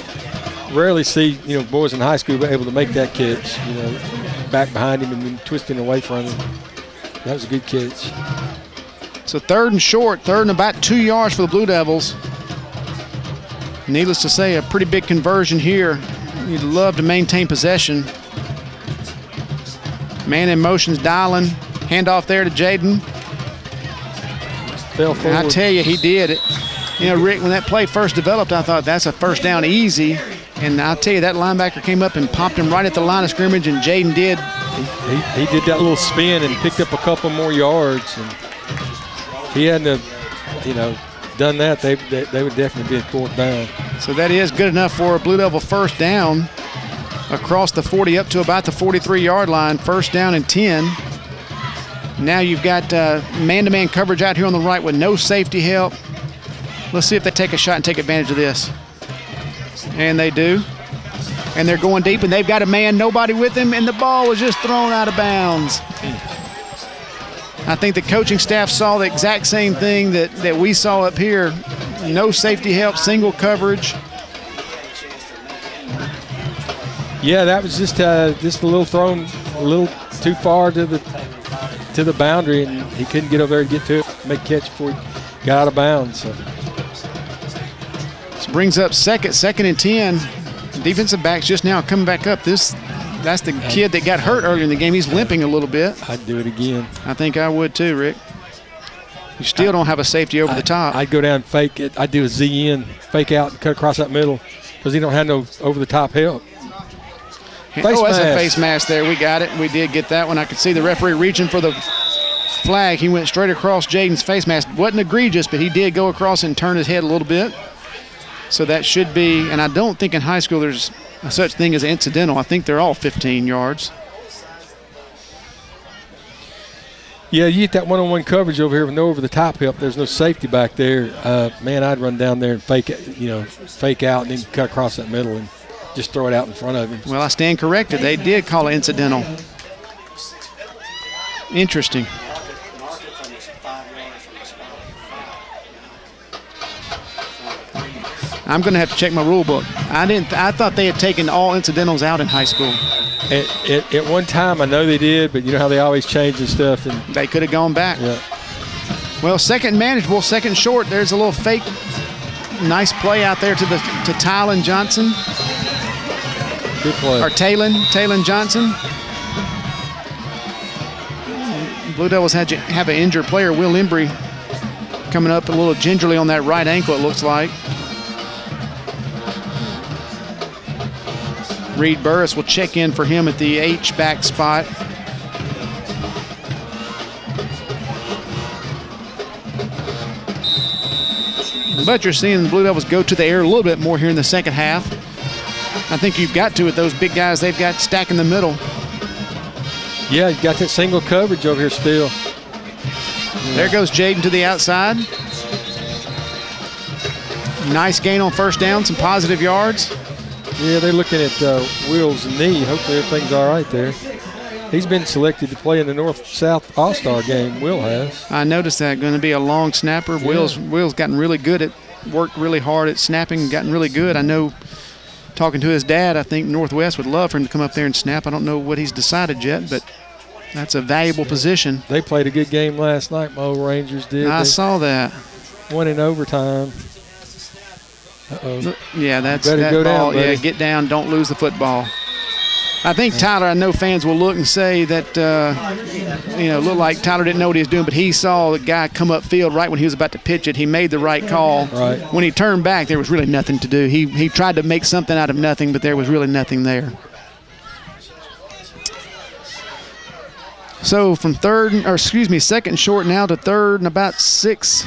rarely see boys in high school able to make that catch. Back behind him and then twisting away from him. That was a good catch. So third and short, third and about 2 yards for the Blue Devils. Needless to say, a pretty big conversion here. You'd love to maintain possession. Man in motion's dialing. Handoff there to Jaden. Fell forward. I tell you, he did it. Rick, when that play first developed, I thought that's a first down easy. And I'll tell you, that linebacker came up and popped him right at the line of scrimmage, and Jaden did. He did that little spin and picked up a couple more yards. And he hadn't, done that, they would definitely be at fourth down. So that is good enough for a Blue Devil first down across the 40 up to about the 43-yard line. First down and 10. Now you've got man-to-man coverage out here on the right with no safety help. Let's see if they take a shot and take advantage of this. And they do. And they're going deep, and they've got a man, nobody with him, and the ball was just thrown out of bounds. I think the coaching staff saw the exact same thing that we saw up here. No safety help, single coverage. Yeah, that was just a little thrown a little too far to the boundary, and he couldn't get over there and get to it, make a catch before he got out of bounds. So. This brings up second and 10. Defensive backs just now coming back up. That's the kid that got hurt earlier in the game. He's limping a little bit. I'd do it again. I think I would too, Rick. You still don't have a safety over the top. I'd go down and fake it. I'd do a Z-in, fake out and cut across that middle because he don't have no over-the-top help. That's a face mask there. We got it. We did get that one. I could see the referee reaching for the flag. He went straight across Jaden's face mask. Wasn't egregious, but he did go across and turn his head a little bit. So that should be, and I don't think in high school there's such thing as incidental. I think they're all 15 yards. Yeah, you get that one-on-one coverage over here with no over-the-top help. There's no safety back there. Man, I'd run down there and fake out and then cut across that middle and just throw it out in front of him. Well, I stand corrected. They did call it incidental. Interesting. I'm going to have to check my rule book. I thought they had taken all incidentals out in high school. At one time, I know they did, but you know how they always change and stuff. And they could have gone back. Yeah. Well, second manageable, second short. There's a little fake, nice play out there to Tylen Johnson. Good play. Or Talon Johnson. Blue Devils have an injured player, Will Embry, coming up a little gingerly on that right ankle, it looks like. Reed Burris will check in for him at the H-back spot. But you're seeing the Blue Devils go to the air a little bit more here in the second half. I think you've got to with those big guys they've got stacked in the middle. Yeah, you got that single coverage over here still. There goes Jaden to the outside. Nice gain on first down, some positive yards. Yeah, they're looking at Will's knee. Hopefully everything's all right there. He's been selected to play in the North-South All-Star game, Will has. I noticed that. Going to be a long snapper. Yeah. Will's gotten really good at, worked really hard at snapping and gotten really good. I know, talking to his dad, I think Northwest would love for him to come up there and snap. I don't know what he's decided yet, but that's a valuable position. They played a good game last night, my old Rangers did. I saw that. Won in overtime. Uh-oh. Yeah, that's that ball. Down, yeah, get down. Don't lose the football. I think Tyler, I know fans will look and say that, looked like Tyler didn't know what he was doing, but he saw the guy come up field right when he was about to pitch it. He made the right call. Right. When he turned back, there was really nothing to do. He tried to make something out of nothing, but there was really nothing there. So from second short now to third and about 6.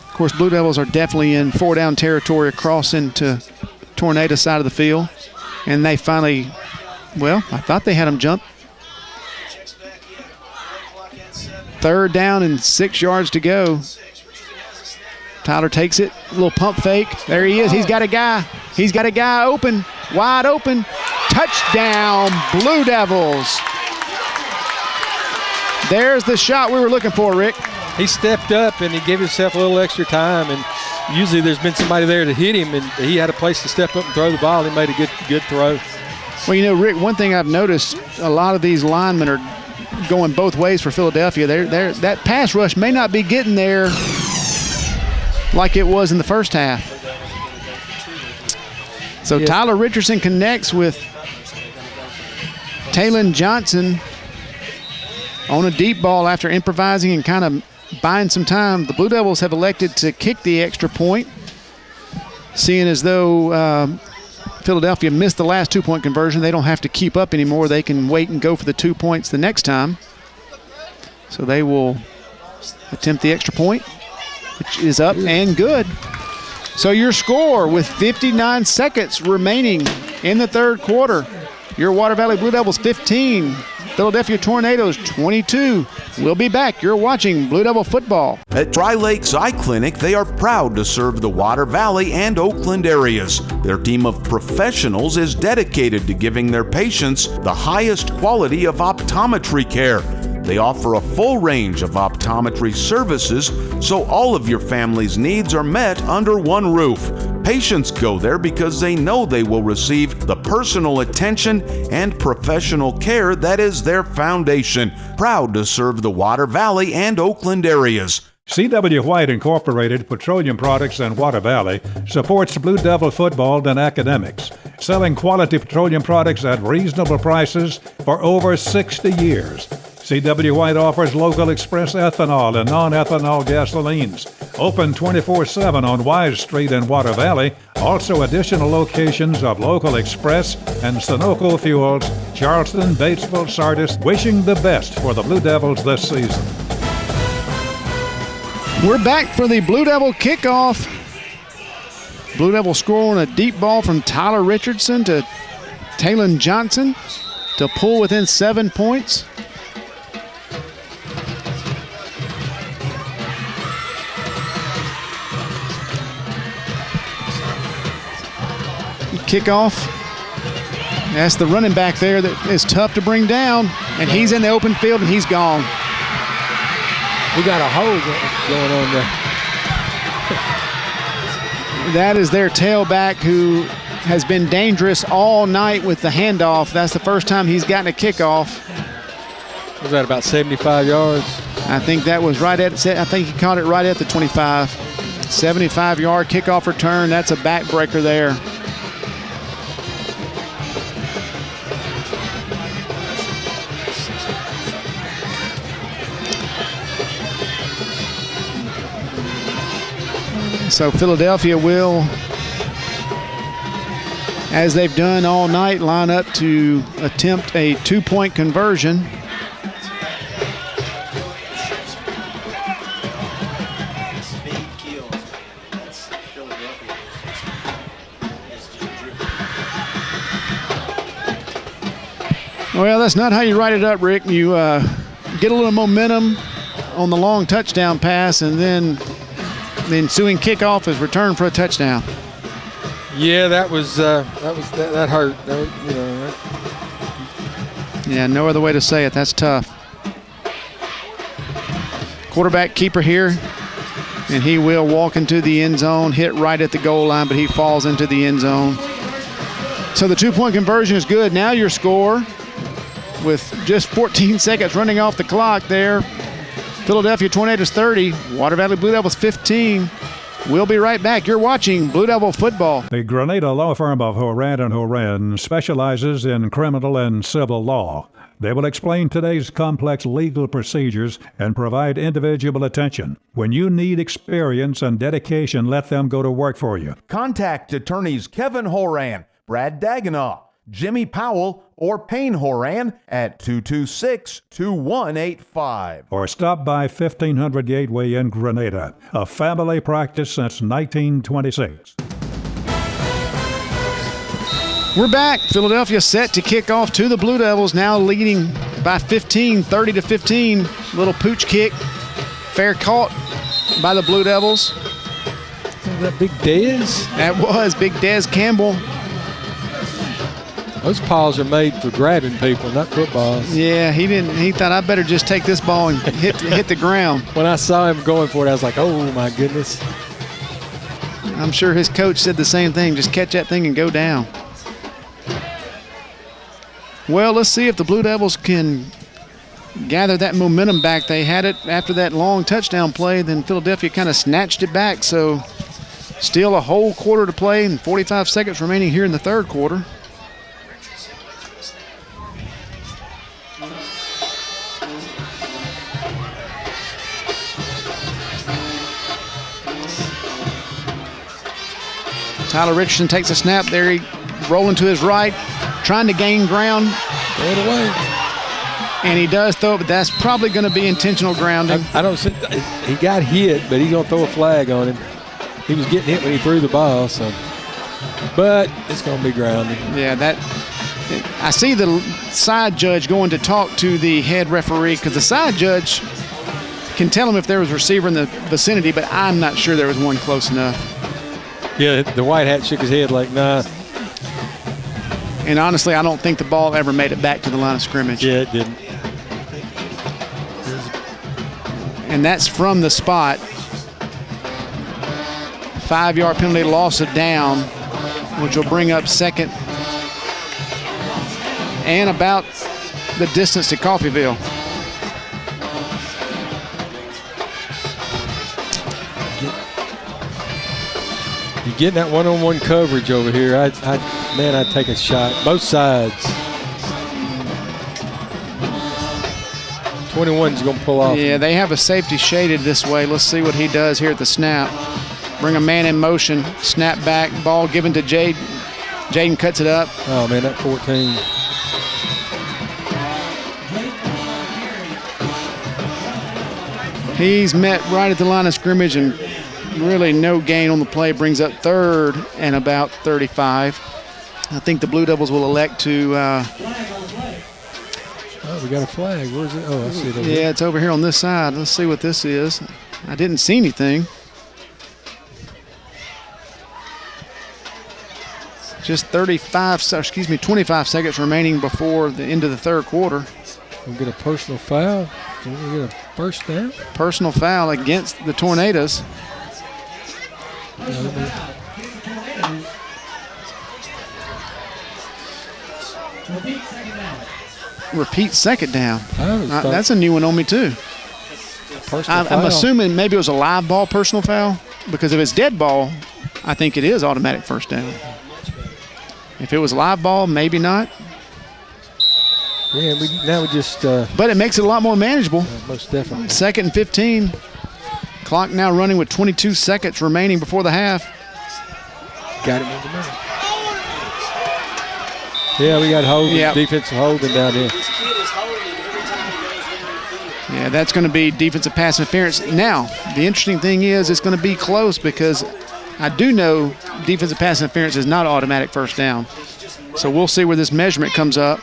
Of course, Blue Devils are definitely in 4-down territory across into Tornado side of the field. And they finally, I thought they had them jump. 3rd down and 6 yards to go. Tyler takes it, a little pump fake. There he is, he's got a guy. He's got a guy open, wide open. Touchdown, Blue Devils. There's the shot we were looking for, Rick. He stepped up and he gave himself a little extra time, and usually there's been somebody there to hit him, and he had a place to step up and throw the ball. He made a good throw. Well, Rick, one thing I've noticed, a lot of these linemen are going both ways for Philadelphia. That pass rush may not be getting there like it was in the first half. So yeah. Tyler Richardson connects with Talon Johnson on a deep ball after improvising and kind of buying some time. The Blue Devils have elected to kick the extra point, seeing as though Philadelphia missed the last 2-point conversion. They don't have to keep up anymore. They can wait and go for the 2 points the next time. So they will attempt the extra point, which is up and good. So your score with 59 seconds remaining in the third quarter. Your Water Valley Blue Devils 15, Philadelphia Tornadoes 22. We'll be back. You're watching Blue Devil football. At Tri-Lakes Eye Clinic, they are proud to serve the Water Valley and Oakland areas. Their team of professionals is dedicated to giving their patients the highest quality of optometry care. They offer a full range of optometry services, so all of your family's needs are met under one roof. Patients go there because they know they will receive the personal attention and professional care that is their foundation. Proud to serve the Water Valley and Oakland areas. C.W. White Incorporated Petroleum Products and Water Valley supports Blue Devil football and academics, selling quality petroleum products at reasonable prices for over 60 years. C.W. White offers local express ethanol and non-ethanol gasolines. Open 24/7 on Wise Street in Water Valley. Also additional locations of local express and Sunoco Fuels, Charleston, Batesville, Sardis. Wishing the best for the Blue Devils this season. We're back for the Blue Devil kickoff. Blue Devil scoring a deep ball from Tyler Richardson to Talon Johnson to pull within 7 points. Kickoff That's the running back there that is tough to bring down, and he's in the open field, and he's gone. We got a hold going on there. That is their tailback who has been dangerous all night with the handoff. That's the first time he's gotten a kickoff. Was that about 75 yards? I think that was right at, I think he caught it right at the 25. 75-yard kickoff return. That's a backbreaker there. So Philadelphia will, as they've done all night, line up to attempt a two-point conversion. Well, that's not how you write it up, Rick. You get a little momentum on the long touchdown pass, and then the ensuing kickoff is returned for a touchdown. Yeah, that hurt. Yeah, no other way to say it. That's tough. Quarterback keeper here, and he will walk into the end zone, hit right at the goal line, but he falls into the end zone. So the two-point conversion is good. Now your score, with just 14 seconds running off the clock there, Philadelphia Tornadoes 30, Water Valley Blue Devils 15. We'll be right back. You're watching Blue Devil football. The Grenada Law Firm of Horan & Horan specializes in criminal and civil law. They will explain today's complex legal procedures and provide individual attention. When you need experience and dedication, let them go to work for you. Contact attorneys Kevin Horan, Brad Dagenau, Jimmy Powell, or Payne Horan at 226-2185. Or stop by 1500 Gateway in Grenada, a family practice since 1926. We're back. Philadelphia set to kick off to the Blue Devils, now leading by 15, 30-15. Little pooch kick. Fair caught by the Blue Devils. Was that Big Dez? That was Big Dez Campbell. Those paws are made for grabbing people, not footballs. Yeah, he thought, I better just take this ball and hit the ground. When I saw him going for it, I was like, oh my goodness. I'm sure his coach said the same thing. Just catch that thing and go down. Well, let's see if the Blue Devils can gather that momentum back. They had it after that long touchdown play, then Philadelphia kind of snatched it back. So still a whole quarter to play and 45 seconds remaining here in the third quarter. Tyler Richardson takes a snap there. He rolling to his right, trying to gain ground. Throw it away. And he does throw it, but that's probably going to be intentional grounding. I don't see, he got hit, but he's going to throw a flag on him. He was getting hit when he threw the ball, so. But it's going to be grounding. Yeah, I see the side judge going to talk to the head referee, because the side judge can tell him if there was a receiver in the vicinity, but I'm not sure there was one close enough. Yeah, the white hat shook his head like, nah. And honestly, I don't think the ball ever made it back to the line of scrimmage. Yeah, it didn't. And that's from the spot. 5-yard penalty, loss of down, which will bring up second and about the distance to Coffeyville. You're getting that one-on-one coverage over here. I'd take a shot. Both sides. 21's going to pull off. Yeah, they have a safety shaded this way. Let's see what he does here at the snap. Bring a man in motion. Snap back. Ball given to Jade. Jaden cuts it up. Oh, man, that 14. He's met right at the line of scrimmage, and really no gain on the play. Brings up third and about 35. I think the Blue Devils will elect to... Oh, we got a flag. Where's it? Oh, I see it over here. It's over here on this side. Let's see what this is. I didn't see anything. Just 25 seconds remaining before the end of the third quarter. We'll get a personal foul. We'll get a first down. Personal foul against the Tornadoes. Repeat second down. That's a new one on me too. I'm assuming maybe it was a live ball personal foul, because if it's dead ball, I think it is automatic first down. If it was a live ball, maybe not. Yeah, now we just. But it makes it a lot more manageable. Most definitely. 2nd and 15. Clock now running with 22 seconds remaining before the half. Got him in the middle. Yeah, we got defensive holding down here. Yeah, that's going to be defensive pass interference. Now, the interesting thing is it's going to be close, because I do know defensive pass interference is not automatic first down. So we'll see where this measurement comes up.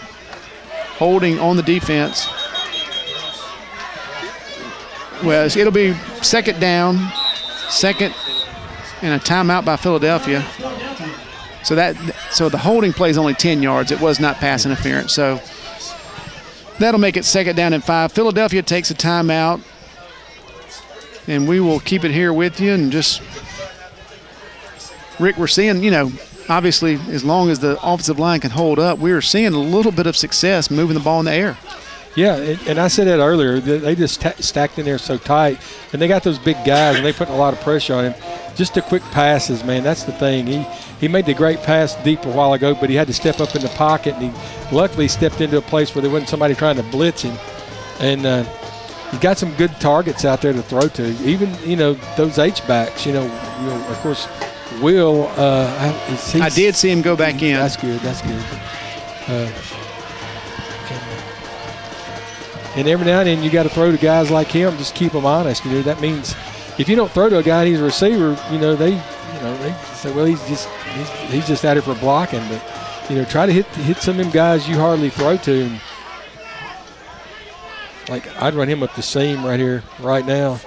Holding on the defense. Well, it'll be second down, second, and a timeout by Philadelphia. So the holding play is only 10 yards. It was not pass interference. So that'll make it second down and 5. Philadelphia takes a timeout, and we will keep it here with you. And just, Rick, we're seeing, obviously, as long as the offensive line can hold up, we are seeing a little bit of success moving the ball in the air. Yeah, and I said that earlier. They just stacked in there so tight, and they got those big guys, and they put a lot of pressure on him. Just the quick passes, man, that's the thing. He made the great pass deep a while ago, but he had to step up in the pocket, and he luckily stepped into a place where there wasn't somebody trying to blitz him. And he got some good targets out there to throw to. Even, those H-backs, of course, Will, I did see him go back in. That's good. And every now and then you got to throw to guys like him, just keep them honest. That means if you don't throw to a guy and he's a receiver, they say, well, he's just out here for blocking. But try to hit some of them guys you hardly throw to. And like I'd run him up the seam right here, right now.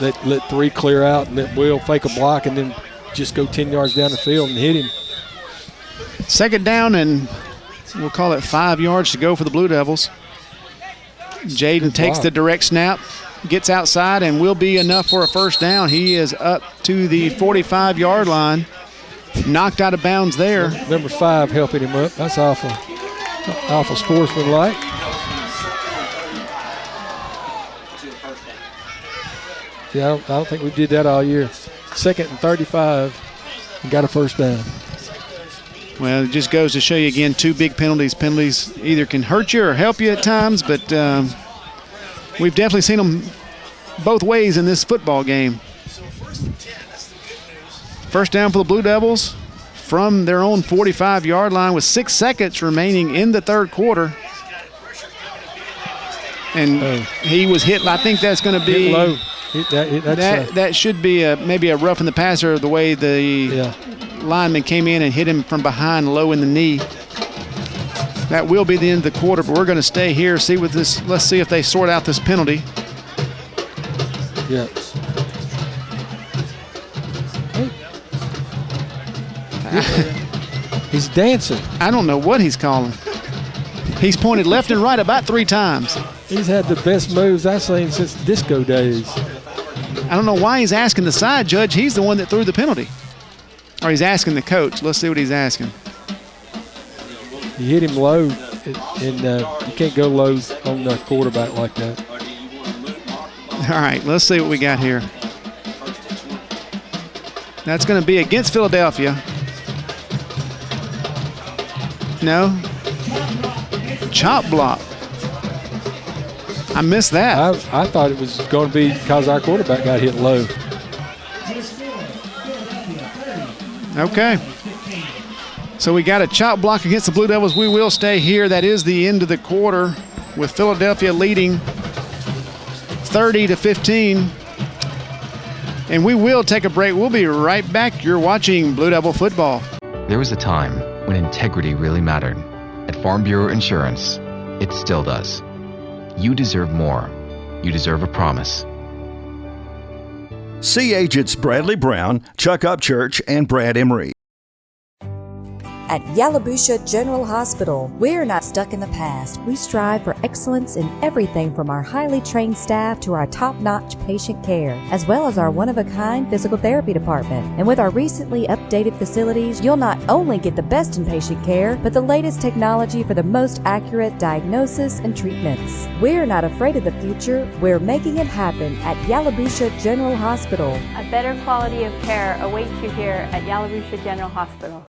Let 3 clear out and let Will fake a block and then just go 10 yards down the field and hit him. Second down, and we'll call it 5 yards to go for the Blue Devils. Jaden takes the direct snap, gets outside, and will be enough for a first down. He is up to the 45-yard line. Knocked out of bounds there. Number 5 helping him up. That's awful sportsmanlike. Yeah, I don't think we did that all year. 2nd and 35 and got a first down. Well, it just goes to show you again, 2 big penalties. Penalties either can hurt you or help you at times, but we've definitely seen them both ways in this football game. First down for the Blue Devils from their own 45-yard line with 6 seconds remaining in the third quarter. And he was hit. I think that's going to be low. That should be maybe a rough in the passer, the way the lineman came in and hit him from behind low in the knee. That will be the end of the quarter, but we're going to stay here, see what this. Let's see if they sort out this penalty. Yeah. He's dancing. I don't know what he's calling. He's pointed left and right about 3 times. He's had the best moves I've seen since disco days. I don't know why he's asking the side judge. He's the one that threw the penalty. Or he's asking the coach. Let's see what he's asking. He hit him low, and you can't go low on the quarterback like that. All right, let's see what we got here. That's going to be against Philadelphia. No. Chop block. I missed that. I thought it was going to be because our quarterback got hit low. Okay. So we got a chop block against the Blue Devils. We will stay here. That is the end of the quarter with Philadelphia leading 30-15. And we will take a break. We'll be right back. You're watching Blue Devil football. There was a time when integrity really mattered. At Farm Bureau Insurance, it still does. You deserve more. You deserve a promise. See agents Bradley Brown, Chuck Upchurch, and Brad Emery. At Yalabusha General Hospital, we're not stuck in the past. We strive for excellence in everything from our highly trained staff to our top-notch patient care, as well as our one-of-a-kind physical therapy department. And with our recently updated facilities, you'll not only get the best in patient care, but the latest technology for the most accurate diagnosis and treatments. We're not afraid of the future. We're making it happen at Yalabusha General Hospital. A better quality of care awaits you here at Yalabusha General Hospital.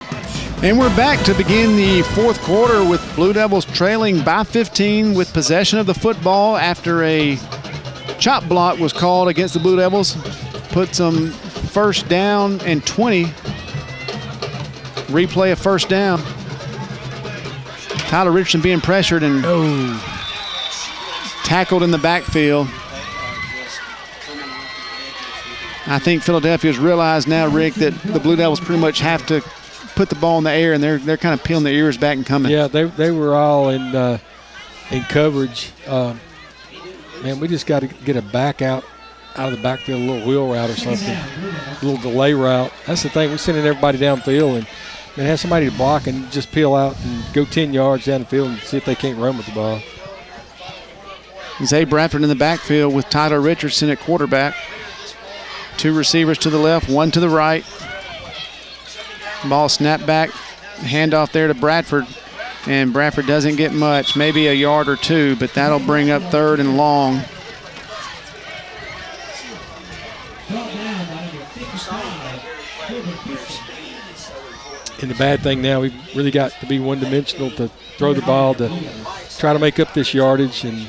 And we're back to begin the fourth quarter with Blue Devils trailing by 15 with possession of the football after a chop block was called against the Blue Devils. Puts them first down and 20. Replay of first down. Tyler Richardson being pressured and tackled in the backfield. I think Philadelphia's realized now, Rick, that the Blue Devils pretty much have to put the ball in the air, and they're kind of peeling their ears back and coming. Yeah, they were all in coverage. Man, we just got to get a back out of the backfield, a little wheel route or something, a little delay route. That's the thing. We're sending everybody downfield and have somebody to block and just peel out and go 10 yards down the field and see if they can't run with the ball. Zay Bradford in the backfield with Tyler Richardson at quarterback. Two receivers to the left, one to the right. Ball snapped back, handoff there to Bradford, and Bradford doesn't get much, maybe a yard or two, but that'll bring up third and long. And the bad thing now, we've really got to be one-dimensional to throw the ball to try to make up this yardage. And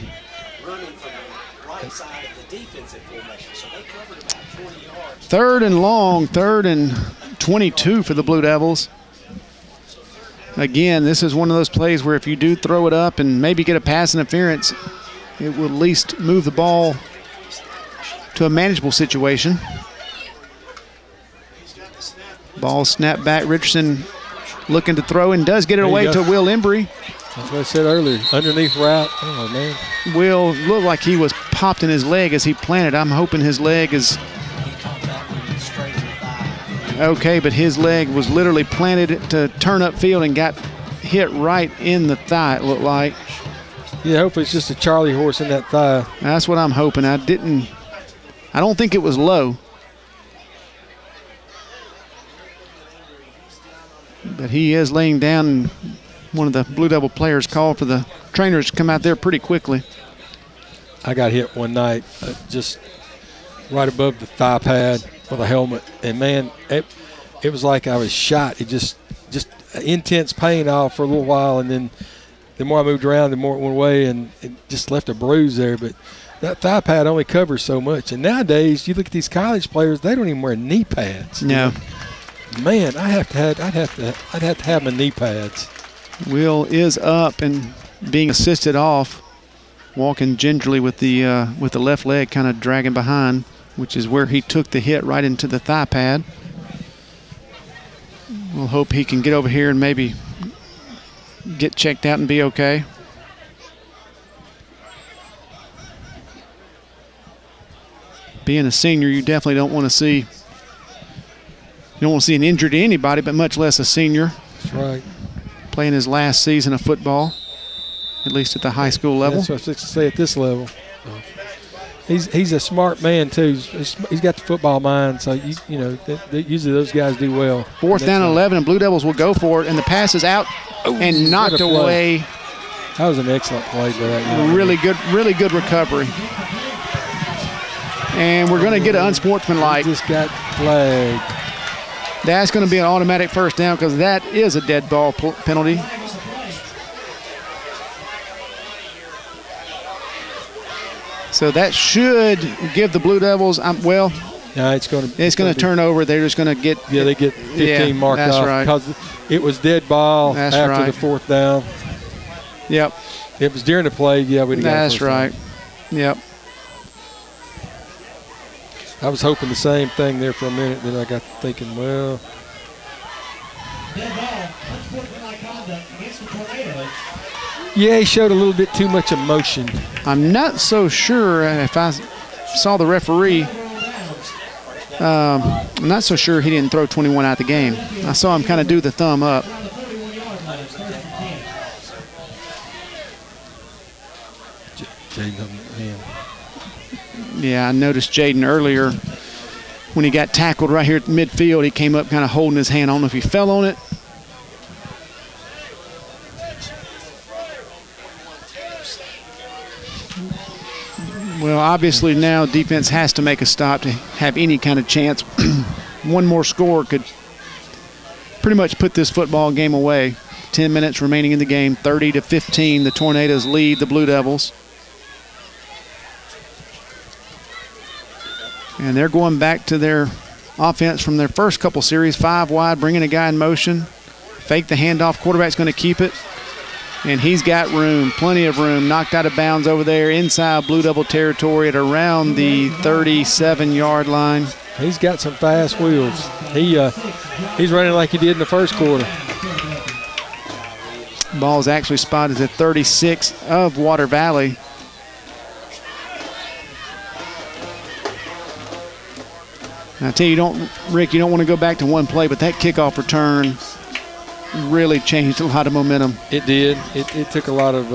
third and long, third and 22 for the Blue Devils. Again, this is one of those plays where if you do throw it up and maybe get a pass interference, it will at least move the ball to a manageable situation. Ball snapped back. Richardson looking to throw and does get it away to Will Embry. That's what I said earlier. Underneath route. Oh, man. Will looked like he was popped in his leg as he planted. I'm hoping his leg is okay, but his leg was literally planted to turn upfield and got hit right in the thigh, it looked like. Yeah, hopefully it's just a Charlie horse in that thigh. That's what I'm hoping. I don't think it was low. But he is laying down. One of the Blue Devil players called for the trainers to come out there pretty quickly. I got hit one night just right above the thigh pad with a helmet, and man, it was like I was shot. It just intense pain off for a little while, and then the more I moved around, the more it went away, and it just left a bruise there. But that thigh pad only covers so much. And nowadays, you look at these college players; they don't even wear knee pads. No. Man, I'd have to have my knee pads. Will is up and being assisted off, walking gingerly with the left leg kind of dragging behind, which is where he took the hit right into the thigh pad. We'll hope he can get over here and maybe get checked out and be okay. Being a senior, you definitely don't want to see an injury to anybody, but much less a senior. That's right. Playing his last season of football, at least at the high school level. That's what I was to say at this level. He's a smart man too. He's got the football mind, so usually those guys do well. Fourth down and 11, and Blue Devils will go for it, and the pass is out and knocked away. That was an excellent play by that. Really good recovery. And we're going to get an unsportsmanlike. Just got flagged. That's going to be an automatic first down because that is a dead ball penalty. So that should give the Blue Devils, no, it's going to turn over. They're just going to get. Yeah, they get 15 marked that's off right. because it was dead ball after the fourth down. Yep. It was during the play. Yeah, we'd have got That's right. Down. Yep. I was hoping the same thing there for a minute. Then I got thinking, well. Yeah, he showed a little bit too much emotion. I'm not so sure if I saw the referee. I'm not so sure he didn't throw 21 out of the game. I saw him kind of do the thumb up. Yeah, I noticed Jaden earlier when he got tackled right here at midfield. He came up kind of holding his hand. I don't know if he fell on it. Well, obviously now defense has to make a stop to have any kind of chance. One more score could pretty much put this football game away. 10 minutes remaining in the game, 30-15. The Tornadoes lead the Blue Devils. And they're going back to their offense from their first couple series, 5 wide, bringing a guy in motion. Fake the handoff. Quarterback's going to keep it. And he's got room, plenty of room. Knocked out of bounds over there inside Blue Devil territory at around the 37-yard line. He's got some fast wheels. He's running like he did in the first quarter. Ball is actually spotted at 36 of Water Valley. And I tell you, Rick, you don't want to go back to one play, but that kickoff return really changed a lot of momentum. It did. It took a lot of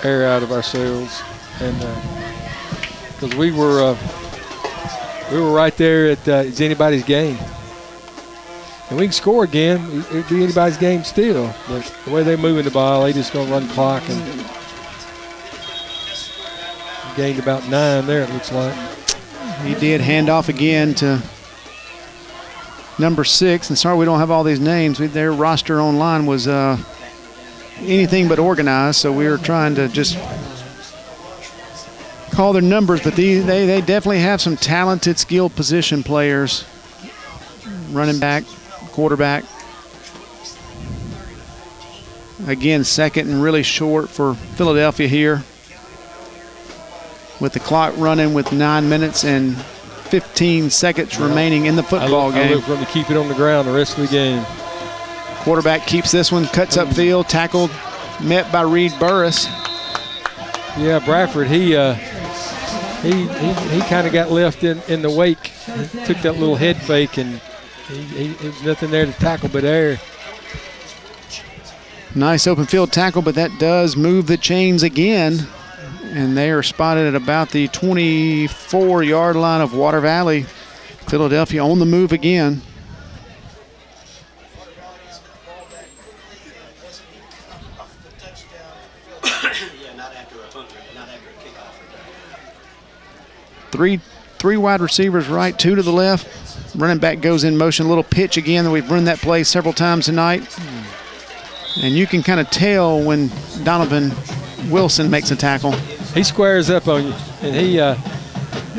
air out of ourselves, and because we were right there at it's anybody's game, and we can score again. It'd be anybody's game still. But the way they're moving the ball, they just gonna run the clock and gained about 9 there. It looks like he did hand off again to number 6, and sorry we don't have all these names. Their roster online was anything but organized, so we were trying to just call their numbers, but they definitely have some talented, skilled position players. Running back, quarterback. Again, second and really short for Philadelphia here, with the clock running with 9 minutes and 15 seconds remaining in the football game. I look for them to keep it on the ground the rest of the game. Quarterback keeps this one, cuts upfield, tackled, met by Reed Burris. Yeah, Bradford, he kind of got left in the wake. He took that little head fake, and there's nothing there to tackle but air. Nice open field tackle, but that does move the chains again. And they are spotted at about the 24-yard line of Water Valley. Philadelphia on the move again. Three wide receivers right, 2 to the left. Running back goes in motion, a little pitch again. We've run that play several times tonight. And you can kind of tell when Donovan Wilson makes a tackle. He squares up on you, and he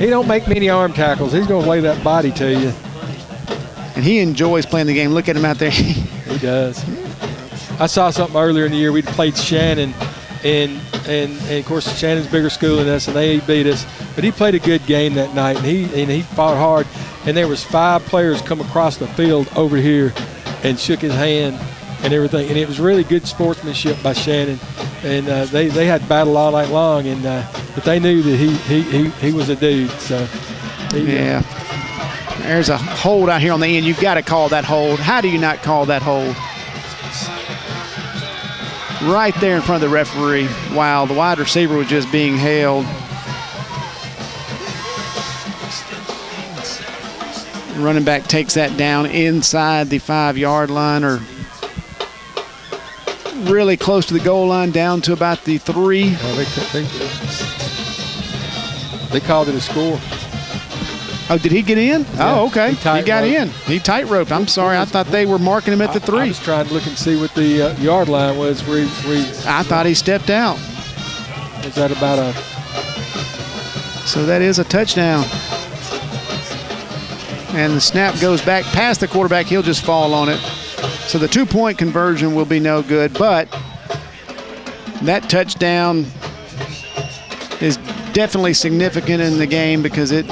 don't make many arm tackles. He's going to lay that body to you. And he enjoys playing the game. Look at him out there. He does. I saw something earlier in the year. We played Shannon, and of course Shannon's a bigger school than us, and they beat us. But he played a good game that night, and he fought hard. And there was 5 players come across the field over here and shook his hand and everything. And it was really good sportsmanship by Shannon. And they had battle all night long, and but they knew that he was a dude. So yeah, there's a hold out here on the end. You've got to call that hold. How do you not call that hold? Right there in front of the referee. Wow, the wide receiver was just being held. Running back takes that down inside the 5-yard line, or really close to the goal line, down to about the 3. They called it a score. Oh, did he get in? Yeah, oh, okay. He got in. He tight-roped. I'm sorry. I thought they were marking him at the 3. I was trying to look and see what the yard line was. I thought he stepped out. Is that about a... So that is a touchdown. And the snap goes back past the quarterback. He'll just fall on it. So the 2-point conversion will be no good, but that touchdown is definitely significant in the game because it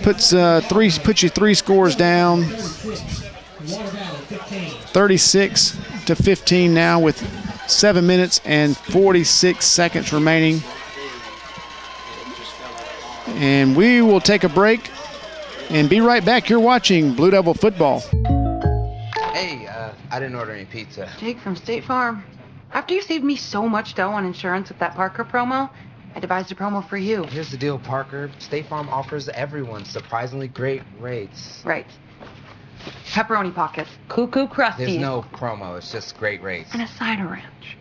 puts you 3 scores down. 36-15 now with 7 minutes and 46 seconds remaining. And we will take a break and be right back. You're watching Blue Devil football. Hey, I didn't order any pizza. Jake from State Farm. After you saved me so much dough on insurance with that Parker promo, I devised a promo for you. Here's the deal, Parker. State Farm offers everyone surprisingly great rates. Right. Pepperoni pockets, cuckoo crusties. There's no promo, it's just great rates. And a cider ranch.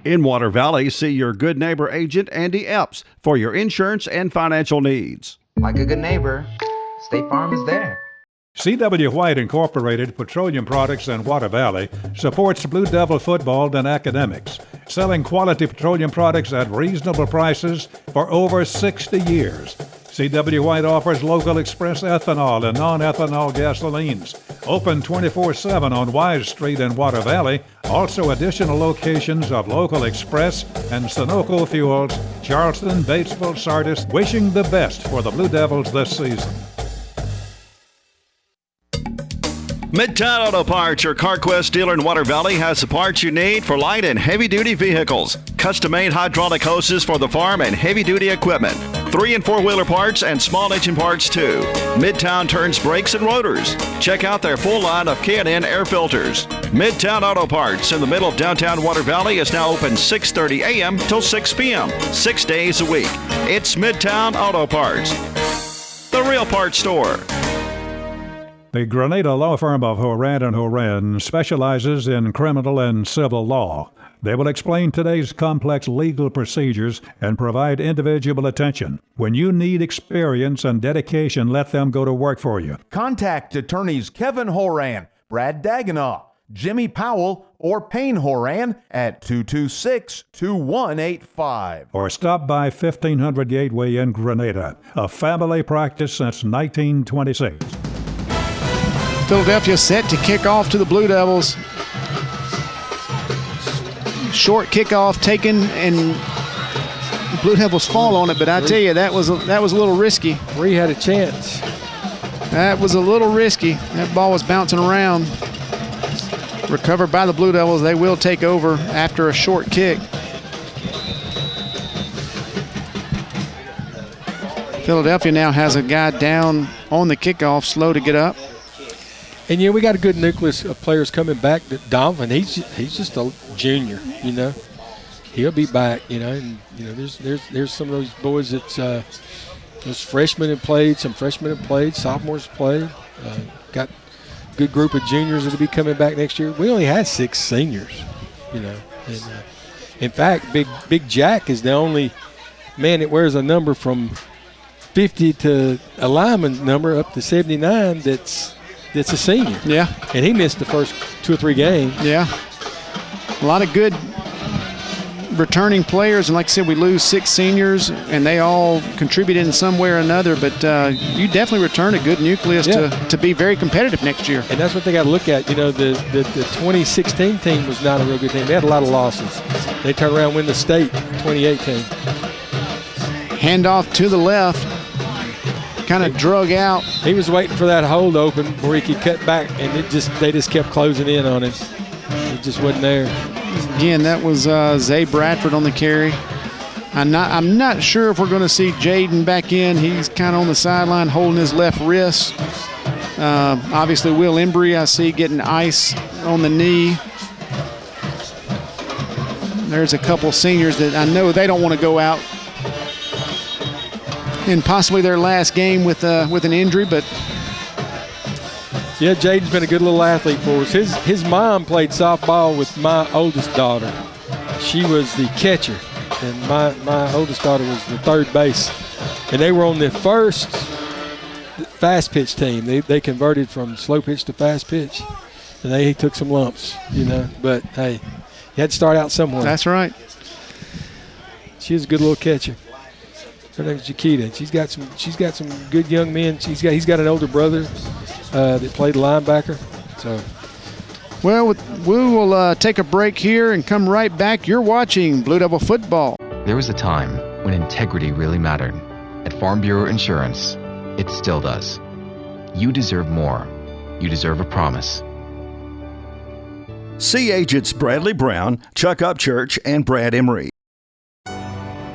In Water Valley, see your good neighbor agent, Andy Epps, for your insurance and financial needs. Like a good neighbor, State Farm is there. C.W. White Incorporated Petroleum Products in Water Valley supports Blue Devil football and academics, selling quality petroleum products at reasonable prices for over 60 years. C.W. White offers local express ethanol and non-ethanol gasolines. Open 24/7 on Wise Street in Water Valley. Also additional locations of local express and Sunoco fuels, Charleston, Batesville, Sardis, wishing the best for the Blue Devils this season. Midtown Auto Parts, your CarQuest dealer in Water Valley, has the parts you need for light and heavy-duty vehicles. Custom-made hydraulic hoses for the farm and heavy-duty equipment. 3- and 4-wheeler parts and small engine parts, too. Midtown turns brakes and rotors. Check out their full line of K&N air filters. Midtown Auto Parts in the middle of downtown Water Valley is now open 6:30 a.m. till 6 p.m., 6 days a week. It's Midtown Auto Parts, the real parts store. The Grenada law firm of Horan & Horan specializes in criminal and civil law. They will explain today's complex legal procedures and provide individual attention. When you need experience and dedication, let them go to work for you. Contact attorneys Kevin Horan, Brad Dagenau, Jimmy Powell, or Payne Horan at 226-2185. Or stop by 1500 Gateway in Grenada, a family practice since 1926. Philadelphia set to kick off to the Blue Devils. Short kickoff taken, and the Blue Devils fall on it, but I tell you, that was a little risky. Bree had a chance. That was a little risky. That ball was bouncing around. Recovered by the Blue Devils. They will take over after a short kick. Philadelphia now has a guy down on the kickoff, slow to get up. And yeah, we got a good nucleus of players coming back. Donovan, he's just a junior, you know. He'll be back, you know. And you know, there's some of those boys that those freshmen have played, some freshmen have played, sophomores have played. Got a good group of juniors that'll be coming back next year. We only had 6 seniors, you know. And in fact, Big Jack is the only man that wears a number from 50 to a lineman's number up to 79 that's a senior. Yeah. And he missed the first 2 or 3 games. Yeah. A lot of good returning players. And like I said, we lose 6 seniors, and they all contributed in some way or another. But you definitely return a good nucleus to be very competitive next year. And that's what they got to look at. You know, the 2016 team was not a real good team. They had a lot of losses. They turned around and win the state 2018. Handoff to the left. Kind of drug out. He was waiting for that hole to open where he could cut back, and they just kept closing in on him. It just wasn't there. Again, that was Zay Bradford on the carry. I'm not sure if we're going to see Jaden back in. He's kind of on the sideline holding his left wrist. Obviously, Will Embry, I see, getting ice on the knee. There's a couple seniors that I know they don't want to go out in possibly their last game with an injury, but yeah, Jaden's been a good little athlete for us. His mom played softball with my oldest daughter. She was the catcher, and my oldest daughter was the third base. And they were on the first fast pitch team. They converted from slow pitch to fast pitch, and they took some lumps, you know. But hey, you had to start out somewhere. That's right. She was a good little catcher. Her name's Jaquita. She's got some good young men. He's got an older brother that played linebacker. So, well, we will take a break here and come right back. You're watching Blue Devil football. There was a time when integrity really mattered. At Farm Bureau Insurance, it still does. You deserve more. You deserve a promise. See agents Bradley Brown, Chuck Upchurch, and Brad Emery.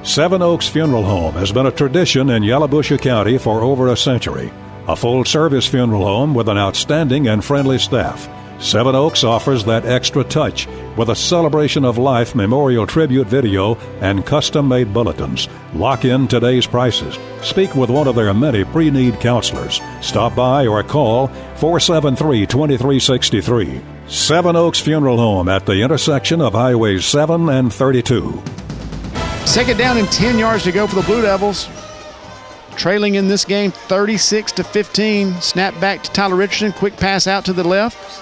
Seven Oaks Funeral Home has been a tradition in Yalobusha County for over a century. A full-service funeral home with an outstanding and friendly staff. Seven Oaks offers that extra touch with a Celebration of Life memorial tribute video and custom-made bulletins. Lock in today's prices. Speak with one of their many pre-need counselors. Stop by or call 473-2363. Seven Oaks Funeral Home at the intersection of Highways 7 and 32. Second down and 10 yards to go for the Blue Devils. Trailing in this game 36-15. Snap back to Tyler Richardson. Quick pass out to the left.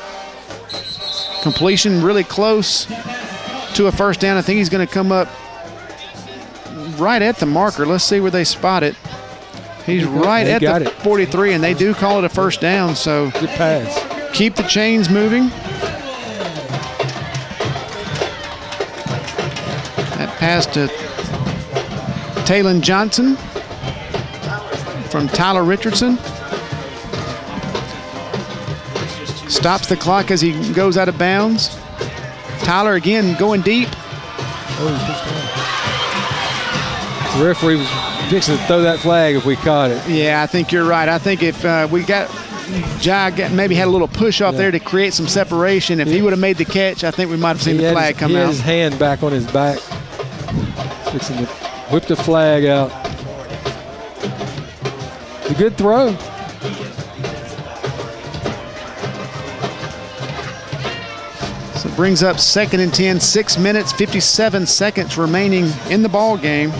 Completion really close to a first down. I think he's going to come up right at the marker. Let's see where they spot it. He's right at the 43, and they do call it a first down. So good pass. Keep the chains moving. That pass to Taylon Johnson from Tyler Richardson. Stops the clock as he goes out of bounds. Tyler again going deep. The referee was fixing to throw that flag if we caught it. Yeah, I think you're right. I think if we got Jai maybe had a little push off there to create some separation. If he would have made the catch, I think we might have seen the flag come out. He had his hand back on his back, fixing to whip the flag out. A good throw. So it brings up 2nd and 10, 6 minutes, 57 seconds remaining in the ball game.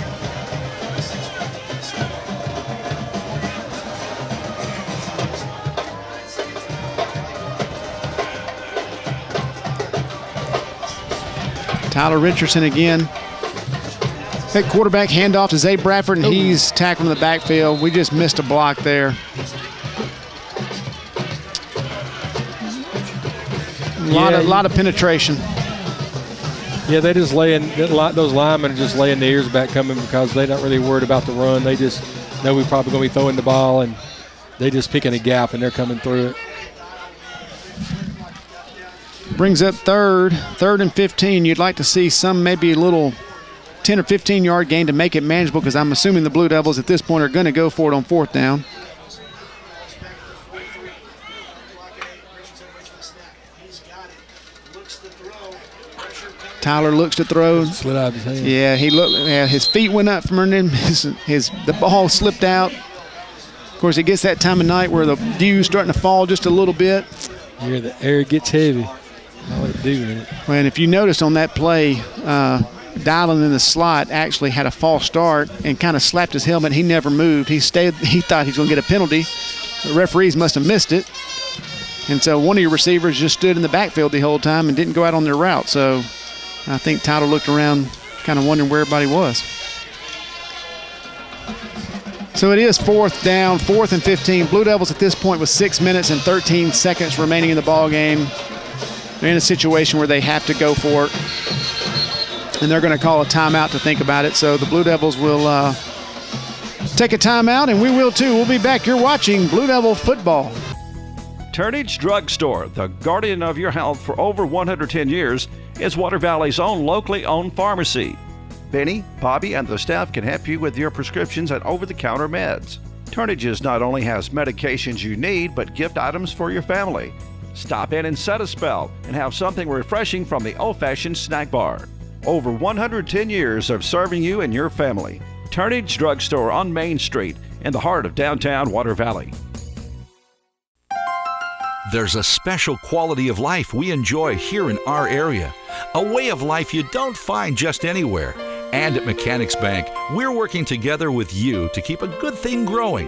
Tyler Richardson again. That quarterback handoff to Zay Bradford, and he's tackled in the backfield. We just missed a block there. A lot of penetration. Yeah, they just those linemen are just laying the ears back coming because they're not really worried about the run. They just know we're probably going to be throwing the ball, and they just picking a gap, and they're coming through it. Brings up third and 15. You'd like to see some maybe a little 10 or 15 yard gain to make it manageable, because I'm assuming the Blue Devils at this point are going to go for it on 4th down. Tyler looks to throw. Slid out of his hand. Yeah, his feet went up from underneath him. The ball slipped out. Of course, it gets that time of night where the dew's starting to fall just a little bit. Yeah, the air gets heavy. All it do in it. Well, and if you noticed on that play, Dylan in the slot actually had a false start and kind of slapped his helmet. He never moved. He stayed. He thought he was going to get a penalty. The referees must have missed it. And so one of your receivers just stood in the backfield the whole time and didn't go out on their route. So I think Tyler looked around kind of wondering where everybody was. So it is 4th down, 4th and 15. Blue Devils at this point with 6 minutes and 13 seconds remaining in the ball game. They're in a situation where they have to go for it. And they're going to call a timeout to think about it. So the Blue Devils will take a timeout, and we will too. We'll be back. You're watching Blue Devil football. Turnage Drug Store, the guardian of your health for over 110 years, is Water Valley's own locally owned pharmacy. Benny, Bobby, and the staff can help you with your prescriptions and over-the-counter meds. Turnages not only has medications you need, but gift items for your family. Stop in and set a spell and have something refreshing from the old-fashioned snack bar. Over 110 years of serving you and your family. Turnage Drug Store on Main Street in the heart of downtown Water Valley. There's a special quality of life we enjoy here in our area. A way of life you don't find just anywhere. And at Mechanics Bank, we're working together with you to keep a good thing growing.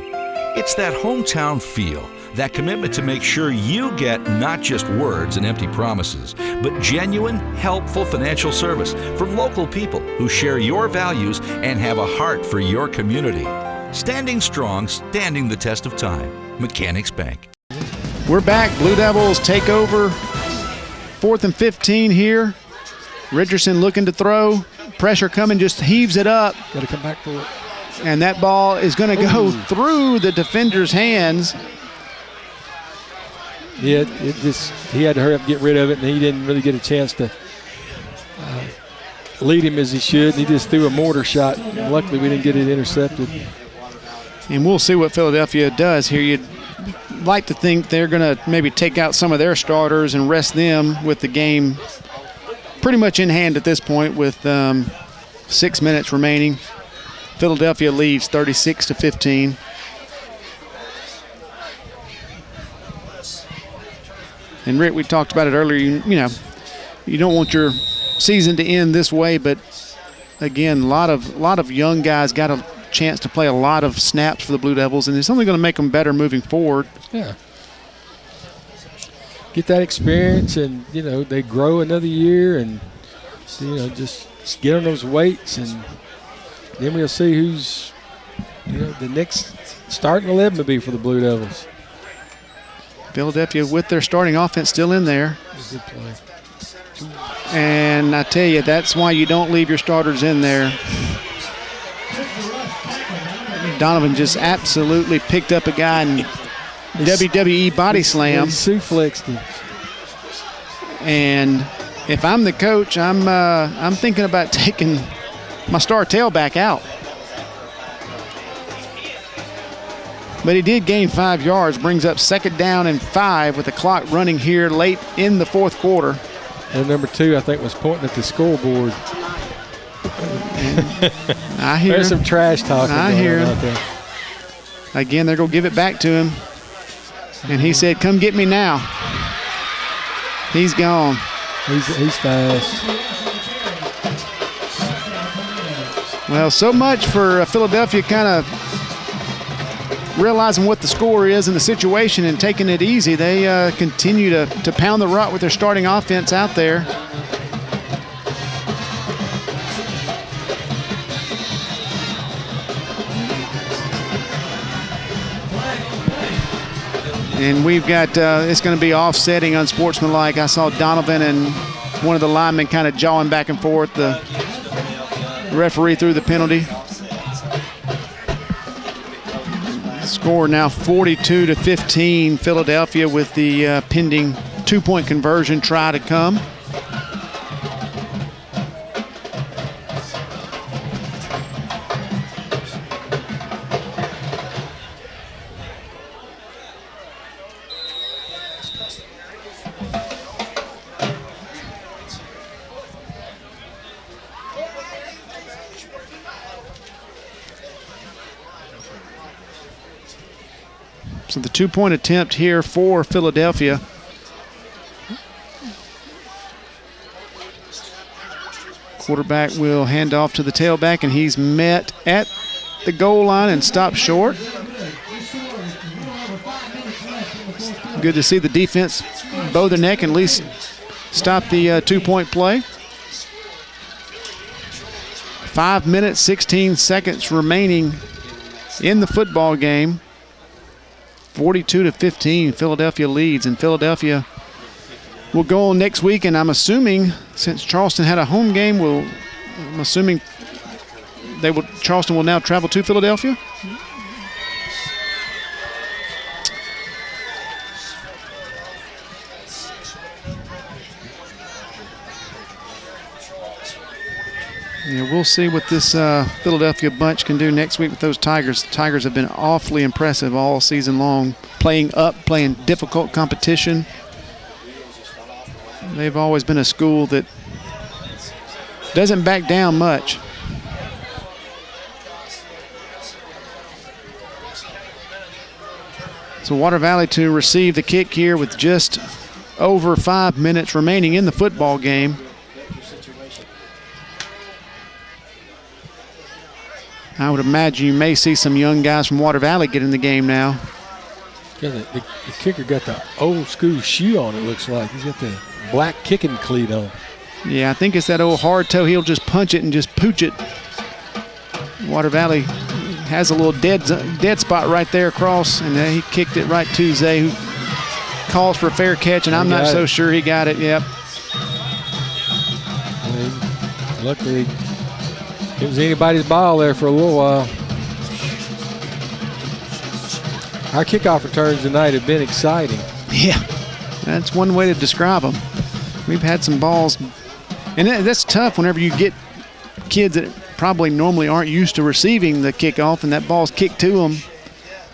It's that hometown feel, that commitment to make sure you get not just words and empty promises, but genuine, helpful financial service from local people who share your values and have a heart for your community. Standing strong, standing the test of time. Mechanics Bank. We're back. Blue Devils take over. 4th and 15 here. Richardson looking to throw. Pressure coming, just heaves it up. Got to come back for it. And that ball is going to go through the defender's hands. Yeah, he had to hurry up and get rid of it, and he didn't really get a chance to lead him as he should. He just threw a mortar shot. Luckily, we didn't get it intercepted. And we'll see what Philadelphia does here. like to think they're going to maybe take out some of their starters and rest them with the game pretty much in hand at this point with 6 minutes remaining. Philadelphia leads 36-15. And Rick, we talked about it earlier. You don't want your season to end this way, but again, a lot of young guys got a chance to play a lot of snaps for the Blue Devils, and it's only going to make them better moving forward. Yeah. Get that experience, and they grow another year, and just get on those weights, and then we'll see who's the next starting 11 to be for the Blue Devils. Philadelphia with their starting offense still in there. Good play. And I tell you, that's why you don't leave your starters in there. Donovan just absolutely picked up a guy and WWE body slam. He suplexed him. And if I'm the coach, I'm thinking about taking my star tailback out. But he did gain 5 yards, brings up 2nd down and 5 with the clock running here late in the 4th quarter. And number 2, I think, was pointing at the scoreboard. I hear There's some trash talking. I hear him. Out there. Again, they're going to give it back to him. And he said, "Come get me now." He's gone. He's fast. Well, so much for Philadelphia kind of realizing what the score is and the situation and taking it easy. They continue to pound the rock with their starting offense out there. And we've got, it's going to be offsetting, unsportsmanlike. I saw Donovan and one of the linemen kind of jawing back and forth. The referee threw the penalty. Score now 42-15, Philadelphia, with the pending 2-point conversion try to come. So the 2-point attempt here for Philadelphia. Quarterback will hand off to the tailback, and he's met at the goal line and stopped short. Good to see the defense bow their neck and at least stop the 2-point play. 5 minutes, 16 seconds remaining in the football game. 42-15, Philadelphia leads, and Philadelphia will go on next week. And I'm assuming, since Charleston had a home game, I'm assuming Charleston will now travel to Philadelphia. Yeah, we'll see what this Philadelphia bunch can do next week with those Tigers. The Tigers have been awfully impressive all season long, playing difficult competition. They've always been a school that doesn't back down much. So Water Valley to receive the kick here with just over 5 minutes remaining in the football game. I would imagine you may see some young guys from Water Valley get in the game now. Yeah, the kicker got the old school shoe on, it looks like. He's got the black kicking cleat on. Yeah, I think it's that old hard toe. He'll just punch it and just pooch it. Water Valley has a little dead spot right there across, and he kicked it right to Zay, who calls for a fair catch, and I'm not so sure he got it. Yep. Luckily, it was anybody's ball there for a little while. Our kickoff returns tonight have been exciting. Yeah, that's one way to describe them. We've had some balls, and that's tough whenever you get kids that probably normally aren't used to receiving the kickoff, and that ball's kicked to them.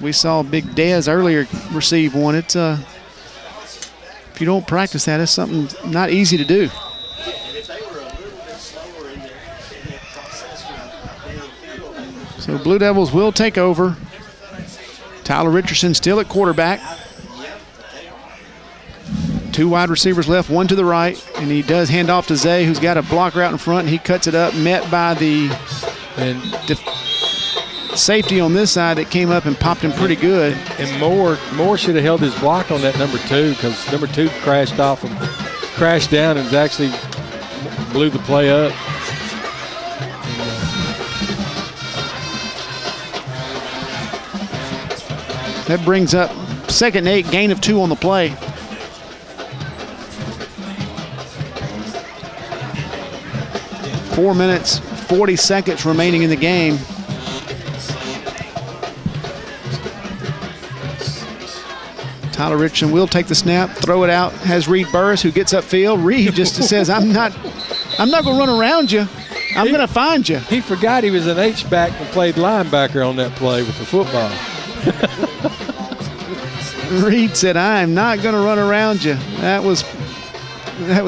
We saw Big Dez earlier receive one. It's if you don't practice that, it's something not easy to do. So Blue Devils will take over. Tyler Richardson still at quarterback. 2 wide receivers left, 1 to the right, and he does hand off to Zay, who's got a blocker out in front, and he cuts it up, met by the safety on this side that came up and popped him pretty good. And Moore should have held his block on that number 2, because number 2 crashed off and crashed down and actually blew the play up. That brings up 2nd and 8, gain of 2 on the play. Four minutes, 40 seconds remaining in the game. Tyler Richardson will take the snap, throw it out, has Reed Burris, who gets upfield. Reed just says, I'm not going to run around you. I'm going to find you. He forgot he was an H-back and played linebacker on that play with the football. Reed said, I am not going to run around you. That was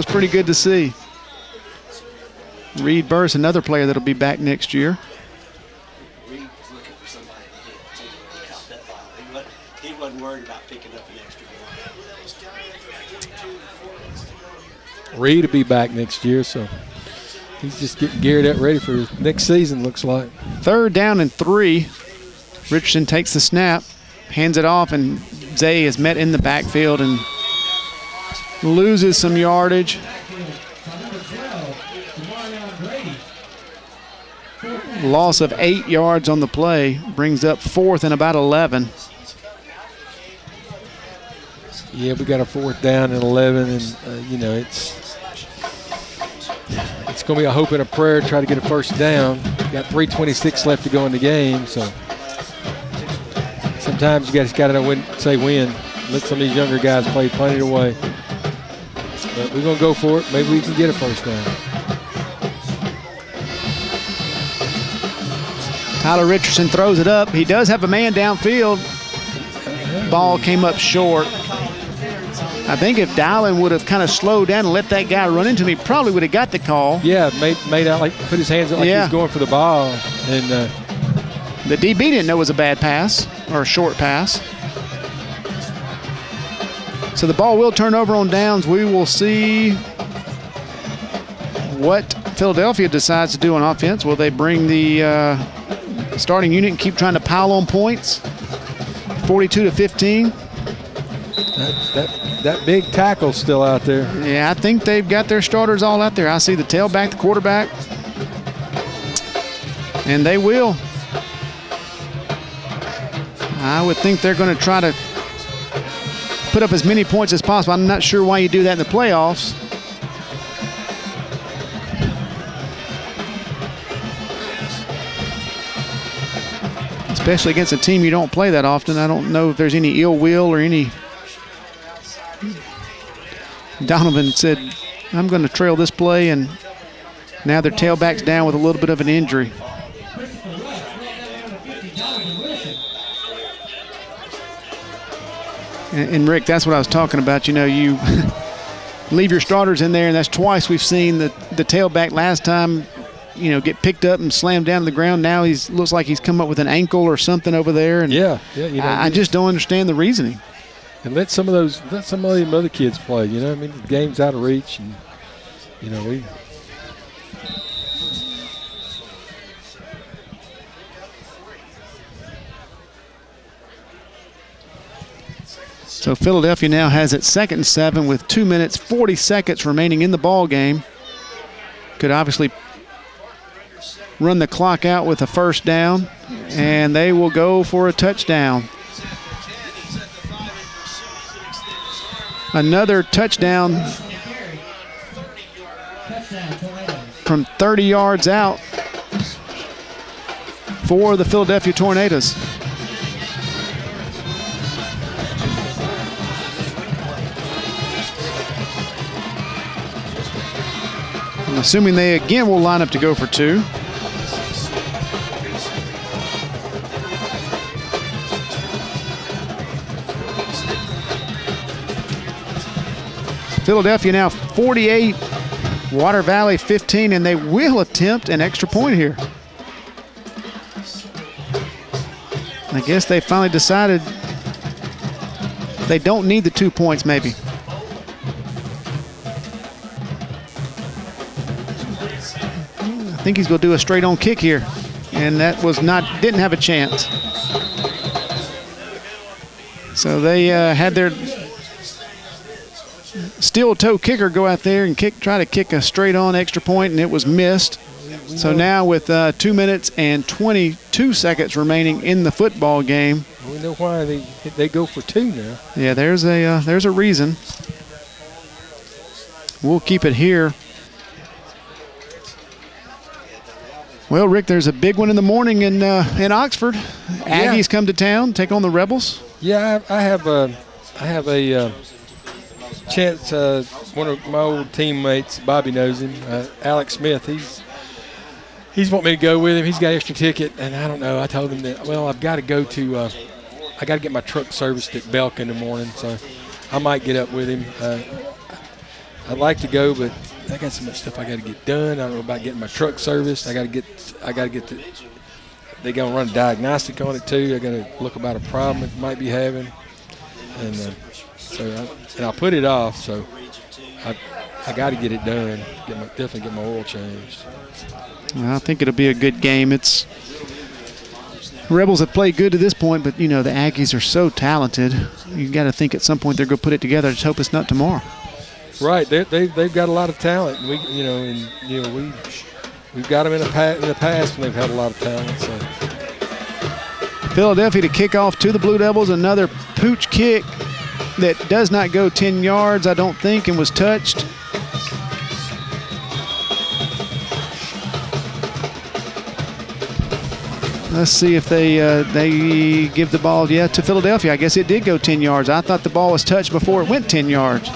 pretty good to see. Reed Burris, another player that'll be back next year. Reed was looking for somebody to pick out that ball. He wasn't worried about picking up an extra ball. Reed will be back next year, so he's just getting geared up, ready for next season, looks like. 3rd down and 3. Richardson takes the snap, hands it off, and Zay is met in the backfield and loses some yardage. Loss of 8 yards on the play brings up 4th and about 11. Yeah, we got a 4th down and 11, and it's going to be a hope and a prayer to try to get a 1st down. Got 3:26 left to go in the game, so sometimes you guys got to win. Let some of these younger guys play plenty away. But we're going to go for it. Maybe we can get a 1st down. Tyler Richardson throws it up. He does have a man downfield. Ball came up short. I think if Dowling would have kind of slowed down and let that guy run into me, probably would have got the call. Yeah, made out like put his hands up like he was going for the ball. And the DB didn't know it was a bad pass or a short pass. So the ball will turn over on downs. We will see what Philadelphia decides to do on offense. Will they bring the starting unit and keep trying to pile on points? 42-15. That big tackle's still out there. Yeah, I think they've got their starters all out there. I see the tailback, the quarterback, and they will. I would think they're going to try to put up as many points as possible. I'm not sure why you do that in the playoffs. Especially against a team you don't play that often. I don't know if there's any ill will or any. Donovan said, I'm going to trail this play, and now their tailback's down with a little bit of an injury. And Rick, that's what I was talking about. You know, you leave your starters in there, and that's twice we've seen the tailback last time, you know, get picked up and slammed down to the ground. Now he looks like he's come up with an ankle or something over there. And yeah. I just don't understand the reasoning. And let some of them other kids play. You know, I mean, the game's out of reach, and you know we. So Philadelphia now has it 2nd and 7 with 2 minutes 40 seconds remaining in the ball game. Could obviously run the clock out with a 1st down, and they will go for a touchdown. Another touchdown from 30 yards out for the Philadelphia Tornadoes. I'm assuming they again will line up to go for 2. Philadelphia now 48, Water Valley 15, and they will attempt an extra point here. I guess they finally decided they don't need the 2 points maybe. I think he's going to do a straight on kick here, and that didn't have a chance. So they had their steel toe kicker go out there and try to kick a straight on extra point, and it was missed. So now with 2 minutes and 22 seconds remaining in the football game. We know why they go for 2 now. Yeah, there's a reason. We'll keep it here. Well, Rick, there's a big one in the morning in Oxford. Aggies come to town, take on the Rebels. Yeah, I have a chance. One of my old teammates, Bobby knows him, Alex Smith. He's wanting me to go with him. He's got an extra ticket, and I don't know. I told him that, well, I've got to go to I got to get my truck serviced at Belk in the morning, so I might get up with him. I'd like to go, but I got so much stuff I got to get done. I don't know about getting my truck serviced. I got to get they're gonna run a diagnostic on it too. They're gonna look about a problem it might be having, and so I'll put it off. So I got to get it done. Definitely get my oil changed. Well, I think it'll be a good game. Rebels have played good to this point, but the Aggies are so talented. You got to think at some point they're going to put it together. Just hope it's not tomorrow. Right, they've got a lot of talent. We've got them in the past when they've had a lot of talent. So. Philadelphia to kick off to the Blue Devils. Another pooch kick that does not go 10 yards, I don't think, and was touched. Let's see if they give the ball, to Philadelphia. I guess it did go 10 yards. I thought the ball was touched before it went 10 yards.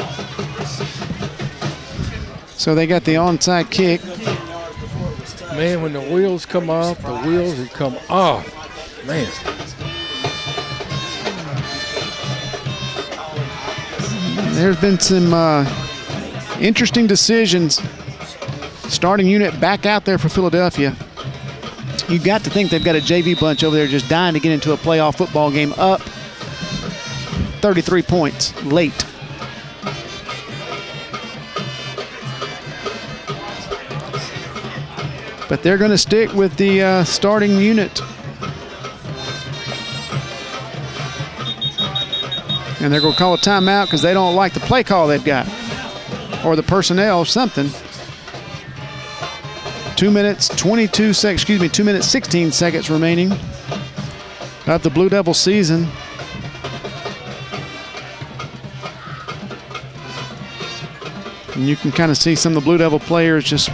So they got the onside kick. Man, when the wheels come off, the wheels have come off. Man. There's been some interesting decisions. Starting unit back out there for Philadelphia. You got to think they've got a JV bunch over there just dying to get into a playoff football game, up 33 points late. But they're going to stick with the starting unit. And they're going to call a timeout because they don't like the play call they've got, or the personnel, something. 2 minutes 2 minutes 16 seconds remaining of the Blue Devil season. And you can kind of see some of the Blue Devil players, just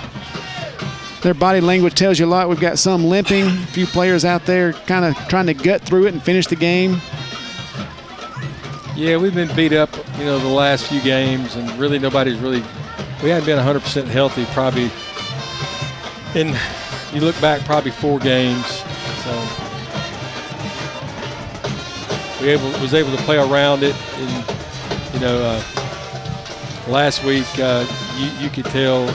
their body language tells you a lot. We've got some limping, a few players out there kind of trying to gut through it and finish the game. Yeah, we've been beat up, the last few games, and really we haven't been 100% healthy probably. And you look back, probably 4 games. So was able to play around it. And last week you could tell,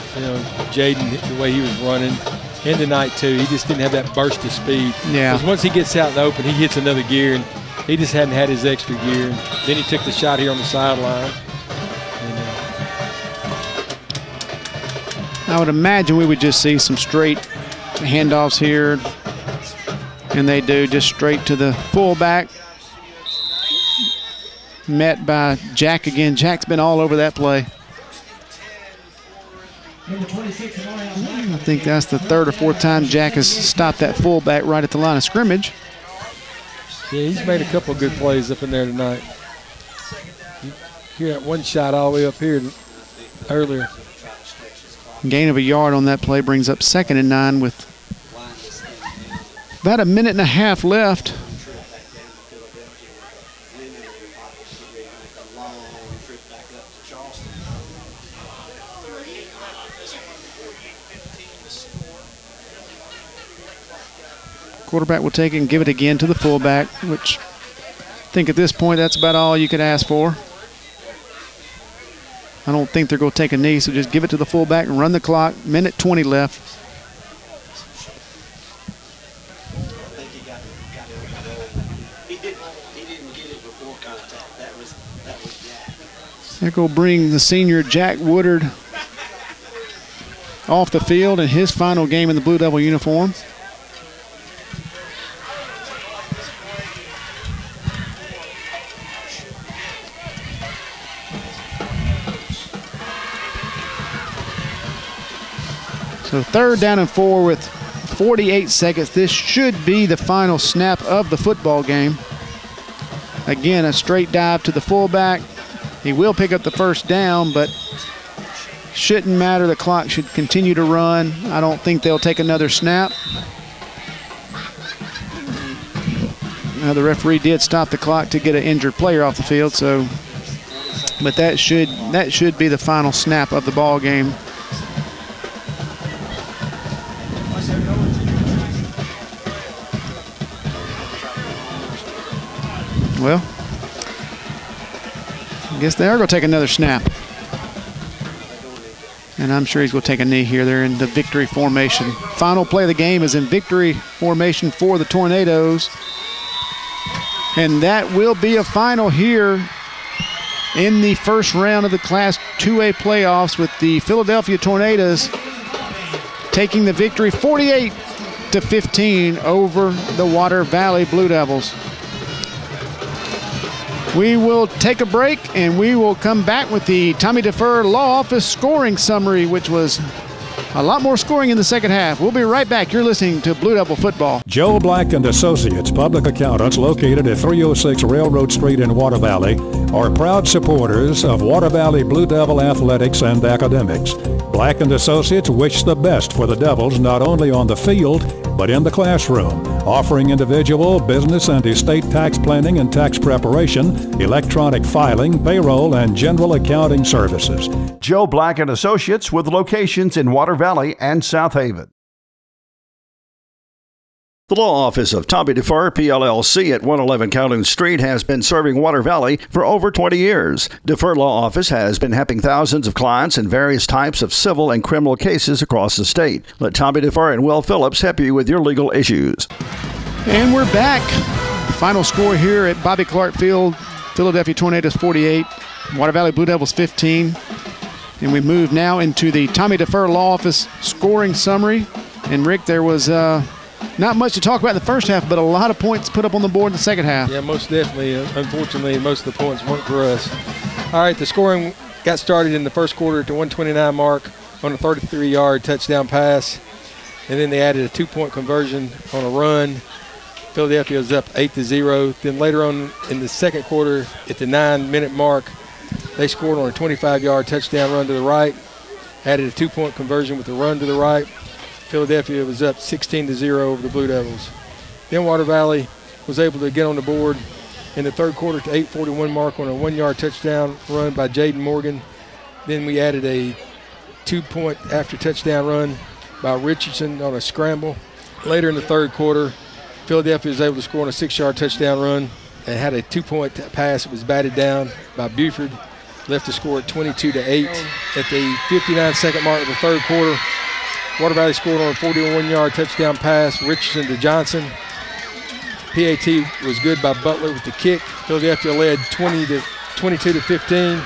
Jaden, the way he was running, and tonight too. He just didn't have that burst of speed. Yeah. Because once he gets out in the open, he hits another gear, and he just hadn't had his extra gear. And then he took the shot here on the sideline. I would imagine we would just see some straight handoffs here, and they do, just straight to the fullback. Met by Jack again. Jack's been all over that play. I think that's the 3rd or 4th time Jack has stopped that fullback right at the line of scrimmage. Yeah, he's made a couple of good plays up in there tonight. He had one shot all the way up here earlier. Gain of a yard on that play brings up 2nd and 9 with about a minute and a half left. Quarterback will take it and give it again to the fullback, which I think at this point that's about all you could ask for. I don't think they're going to take a knee, so just give it to the fullback and run the clock. Minute 20 left. I think he got it on the roll. He didn't get it before contact. That was Jack. They're going to bring the senior Jack Woodard off the field in his final game in the Blue Devil uniform. So 3rd down and 4 with 48 seconds. This should be the final snap of the football game. Again, a straight dive to the fullback. He will pick up the first down, but shouldn't matter. The clock should continue to run. I don't think they'll take another snap. Now the referee did stop the clock to get an injured player off the field, so but that should be the final snap of the ball game. Well, I guess they are going to take another snap. And I'm sure he's going to take a knee here. They're in the victory formation. Final play of the game is in victory formation for the Tornadoes. And that will be a final here in the first round of the Class 2A playoffs, with the Philadelphia Tornadoes taking the victory 48-15 over the Water Valley Blue Devils. We will take a break, and we will come back with the Tommy Defer Law Office scoring summary, which was a lot more scoring in the second half. We'll be right back. You're listening to Blue Devil Football. Joe Black and Associates, public accountants located at 306 Railroad Street in Water Valley, are proud supporters of Water Valley Blue Devil athletics and academics. Black and Associates wish the best for the Devils, not only on the field, but in the classroom, offering individual, business, and estate tax planning and tax preparation, electronic filing, payroll, and general accounting services. Joe Black and Associates, with locations in Water Valley and South Haven. The law office of Tommy Defer, PLLC at 111 Calhoun Street has been serving Water Valley for over 20 years. Defer Law Office has been helping thousands of clients in various types of civil and criminal cases across the state. Let Tommy Defer and Will Phillips help you with your legal issues. And we're back. Final score here at Bobby Clark Field, Philadelphia Tornadoes 48, Water Valley Blue Devils 15. And we move now into the Tommy Defer Law Office scoring summary. And Rick, there was not much to talk about in the first half, but a lot of points put up on the board in the second half. Yeah, most definitely. Unfortunately, most of the points weren't for us. All right, the scoring got started in the first quarter at the 129 mark on a 33-yard touchdown pass, and then they added a 2-point conversion on a run. Philadelphia was up 8-0. Then later on in the second quarter at the 9-minute mark, they scored on a 25-yard touchdown run to the right, added a 2-point conversion with a run to the right. Philadelphia was up 16-0 over the Blue Devils. Then Water Valley was able to get on the board in the third quarter to 8:41 mark on a 1-yard touchdown run by Jaden Morgan. Then we added a 2-point after touchdown run by Richardson on a scramble. Later in the third quarter, Philadelphia was able to score on a 6-yard touchdown run and had a 2-point pass that was batted down by Buford. Left the score at 22-8. At the 59-second mark of the third quarter, Water Valley scored on a 41-yard touchdown pass, Richardson to Johnson. PAT was good by Butler with the kick. Philadelphia led 22-15.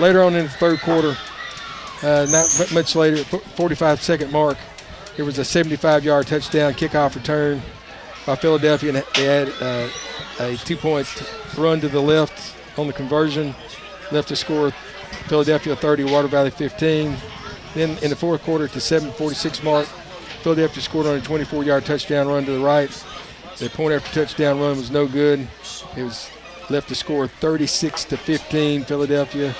Later on in the third quarter, not much later, 45-second mark, there was a 75-yard touchdown kickoff return by Philadelphia, and they had a 2-point run to the left on the conversion. Left the score Philadelphia 30, Water Valley 15. Then in the fourth quarter at the 7:46 mark, Philadelphia scored on a 24-yard touchdown run to the right. The point after touchdown run was no good. It was left the score 36-15 Philadelphia.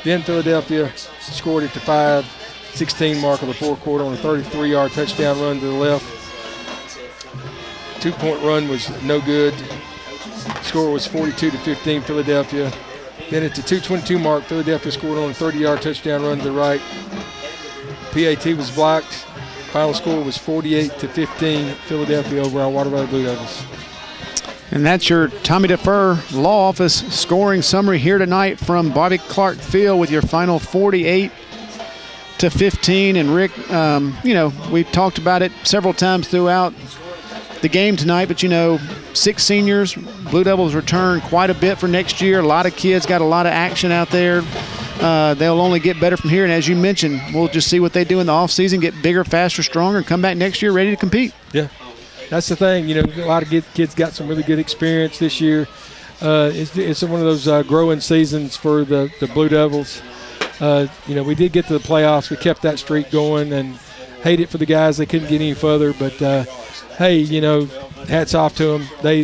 Then Philadelphia scored at the 5:16 mark of the fourth quarter on a 33-yard touchdown run to the left. 2-point run was no good. Score was 42-15 Philadelphia. Then at the 2:22 mark, Philadelphia scored on a 30-yard touchdown run to the right. PAT was blocked. Final score was 48-15 Philadelphia over our Water Valley Blue Devils. And that's your Tommy Defer Law Office scoring summary here tonight from Bobby Clark Field with your final 48-15. And Rick, we talked about it several times throughout the game tonight, but 6 seniors, Blue Devils return quite a bit for next year. A lot of kids got a lot of action out there. They'll only get better from here. And as you mentioned, we'll just see what they do in the offseason, get bigger, faster, stronger, and come back next year ready to compete. Yeah. That's the thing, a lot of kids got some really good experience this year. It's one of those growing seasons for the Blue Devils. We did get to the playoffs. We kept that streak going, and hate it for the guys. They couldn't get any further. But, hey, hats off to them. They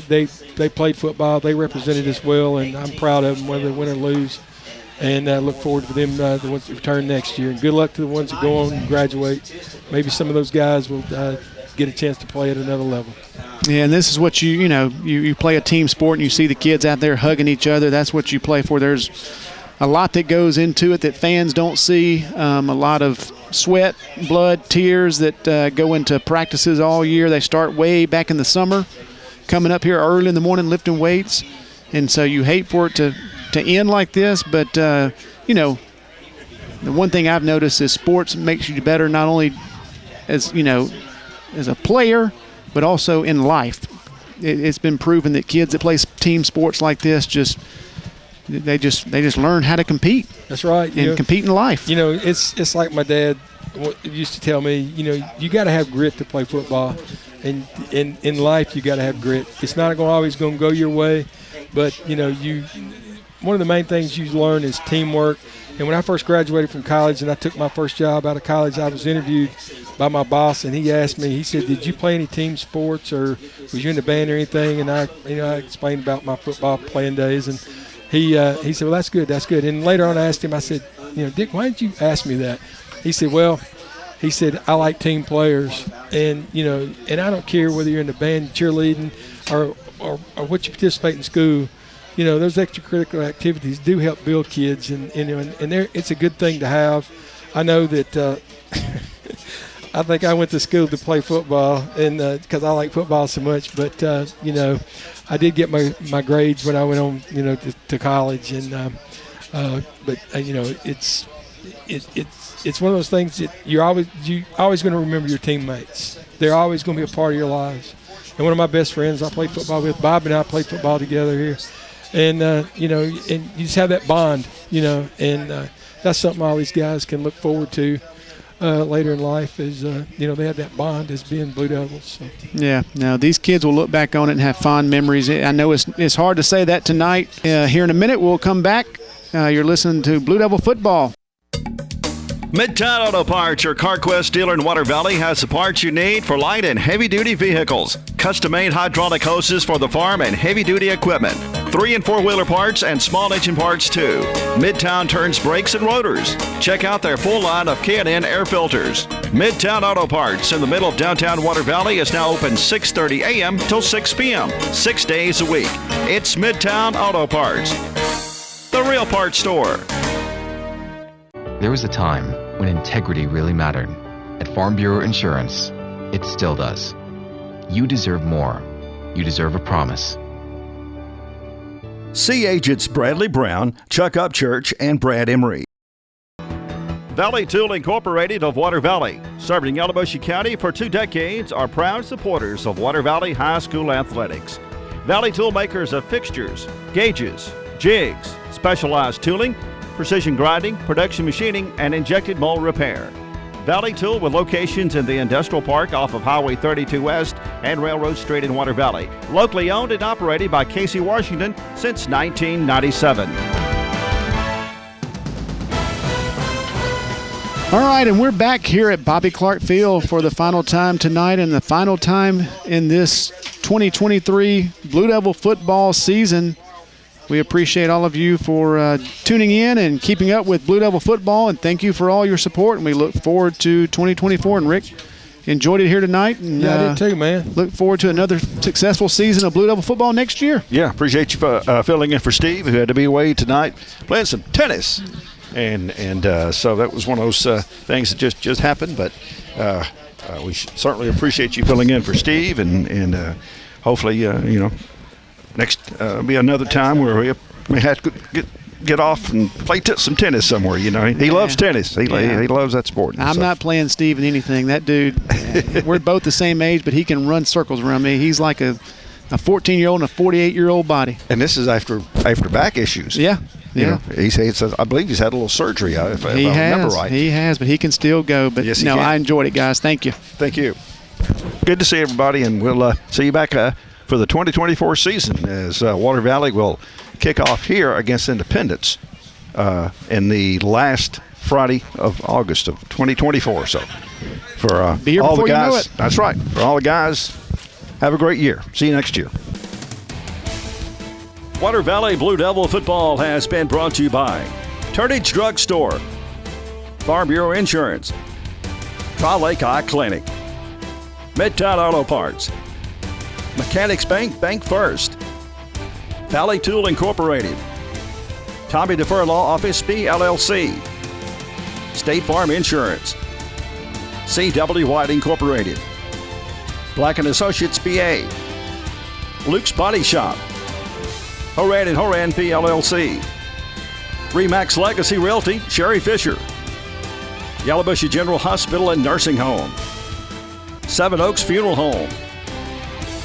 played football. They represented us well, and I'm proud of them, whether they win or lose. And look forward to them, the ones that return next year. And good luck to the ones that go on and graduate. Maybe some of those guys will get a chance to play at another level. Yeah, and this is what you play a team sport and you see the kids out there hugging each other. That's what you play for. There's a lot that goes into it that fans don't see, a lot of sweat, blood, tears that go into practices all year. They start way back in the summer, coming up here early in the morning lifting weights, and so you hate for it to end like this, but the one thing I've noticed is sports makes you better not only as a player, but also in life. It's been proven that kids that play team sports like this they just learn how to compete. That's right. And compete in life. It's like my dad used to tell me, you got to have grit to play football, and in life you got to have grit. It's not always going to go your way, but one of the main things you learn is teamwork. And when I first graduated from college and I took my first job out of college, I was interviewed by my boss, and he asked me, he said, did you play any team sports, or was you in the band or anything? And I explained about my football playing days, and he said, well, that's good. And later on I asked him, I said, Dick, why did you ask me that? He said, I like team players, and and I don't care whether you're in the band, cheerleading, or what you participate in school. Those extracurricular activities do help build kids, and it's a good thing to have. I know that I think I went to school to play football, and because I like football so much. But I did get my grades when I went on to college, and it's one of those things that you're always going to remember your teammates. They're always going to be a part of your lives. And one of my best friends I played football with, Bob, and I played football together here. And, and you just have that bond, and that's something all these guys can look forward to later in life is, they have that bond as being Blue Devils. So. Yeah. Now, these kids will look back on it and have fond memories. I know it's hard to say that tonight. Here in a minute, we'll come back. You're listening to Blue Devil Football. Midtown Auto Parts, your CarQuest dealer in Water Valley, has the parts you need for light and heavy-duty vehicles. Custom-made hydraulic hoses for the farm and heavy-duty equipment. 3- and 4-wheeler parts and small engine parts, too. Midtown turns brakes and rotors. Check out their full line of K&N air filters. Midtown Auto Parts in the middle of downtown Water Valley is now open 6:30 a.m. till 6 p.m., 6 days a week. It's Midtown Auto Parts, the real parts store. There was a time when integrity really mattered. At Farm Bureau Insurance, it still does. You deserve more. You deserve a promise. See agents Bradley Brown, Chuck Upchurch, and Brad Emery. Valley Tool Incorporated of Water Valley, serving Yalobusha County for 2 decades, are proud supporters of Water Valley High School athletics. Valley Tool makers of fixtures, gauges, jigs, specialized tooling, precision grinding, production machining, and injected mold repair. Valley Tool with locations in the Industrial Park off of Highway 32 West and Railroad Street in Water Valley. Locally owned and operated by Casey Washington since 1997. All right, and we're back here at Bobby Clark Field for the final time tonight and the final time in this 2023 Blue Devil football season. We appreciate all of you for tuning in and keeping up with Blue Devil football, and thank you for all your support, and we look forward to 2024. And Rick, enjoyed it here tonight. And, yeah, I did too, man. Look forward to another successful season of Blue Devil football next year. Yeah, appreciate you filling in for Steve, who had to be away tonight playing some tennis. And so that was one of those things that just happened, but we certainly appreciate you filling in for Steve, and hopefully, Next be another time where we may have to get off and play some tennis somewhere. You know, he loves tennis. He loves that sport. I'm not playing Steve in anything. That dude, we're both the same age, but he can run circles around me. He's like a 14-year-old and a 48-year-old body. And this is after back issues. Yeah. You know, I believe he's had a little surgery, if I remember right. He has, but he can still go. But yes, no, I enjoyed it, guys. Thank you. Thank you. Good to see everybody, and we'll see you back for the 2024 season as Water Valley will kick off here against Independence in the last Friday of August of 2024. So for all the guys, that's right. For all the guys, have a great year. See you next year. Water Valley Blue Devil football has been brought to you by Turnage Drug Store, Farm Bureau Insurance, Tri-Lake Eye Clinic, Midtown Auto Parts, Mechanics Bank, Bank First, Valley Tool Incorporated, Tommy Defer Law Office B LLC, State Farm Insurance, C.W. White Incorporated, Black & Associates BA, Luke's Body Shop, Horan & Horan PLLC, Remax Legacy Realty, Sherry Fisher, Yalobusha General Hospital and Nursing Home, Seven Oaks Funeral Home,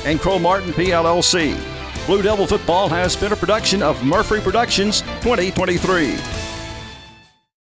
and Crow Martin PLLC. Blue Devil Football has been a production of Murphy Productions 2023.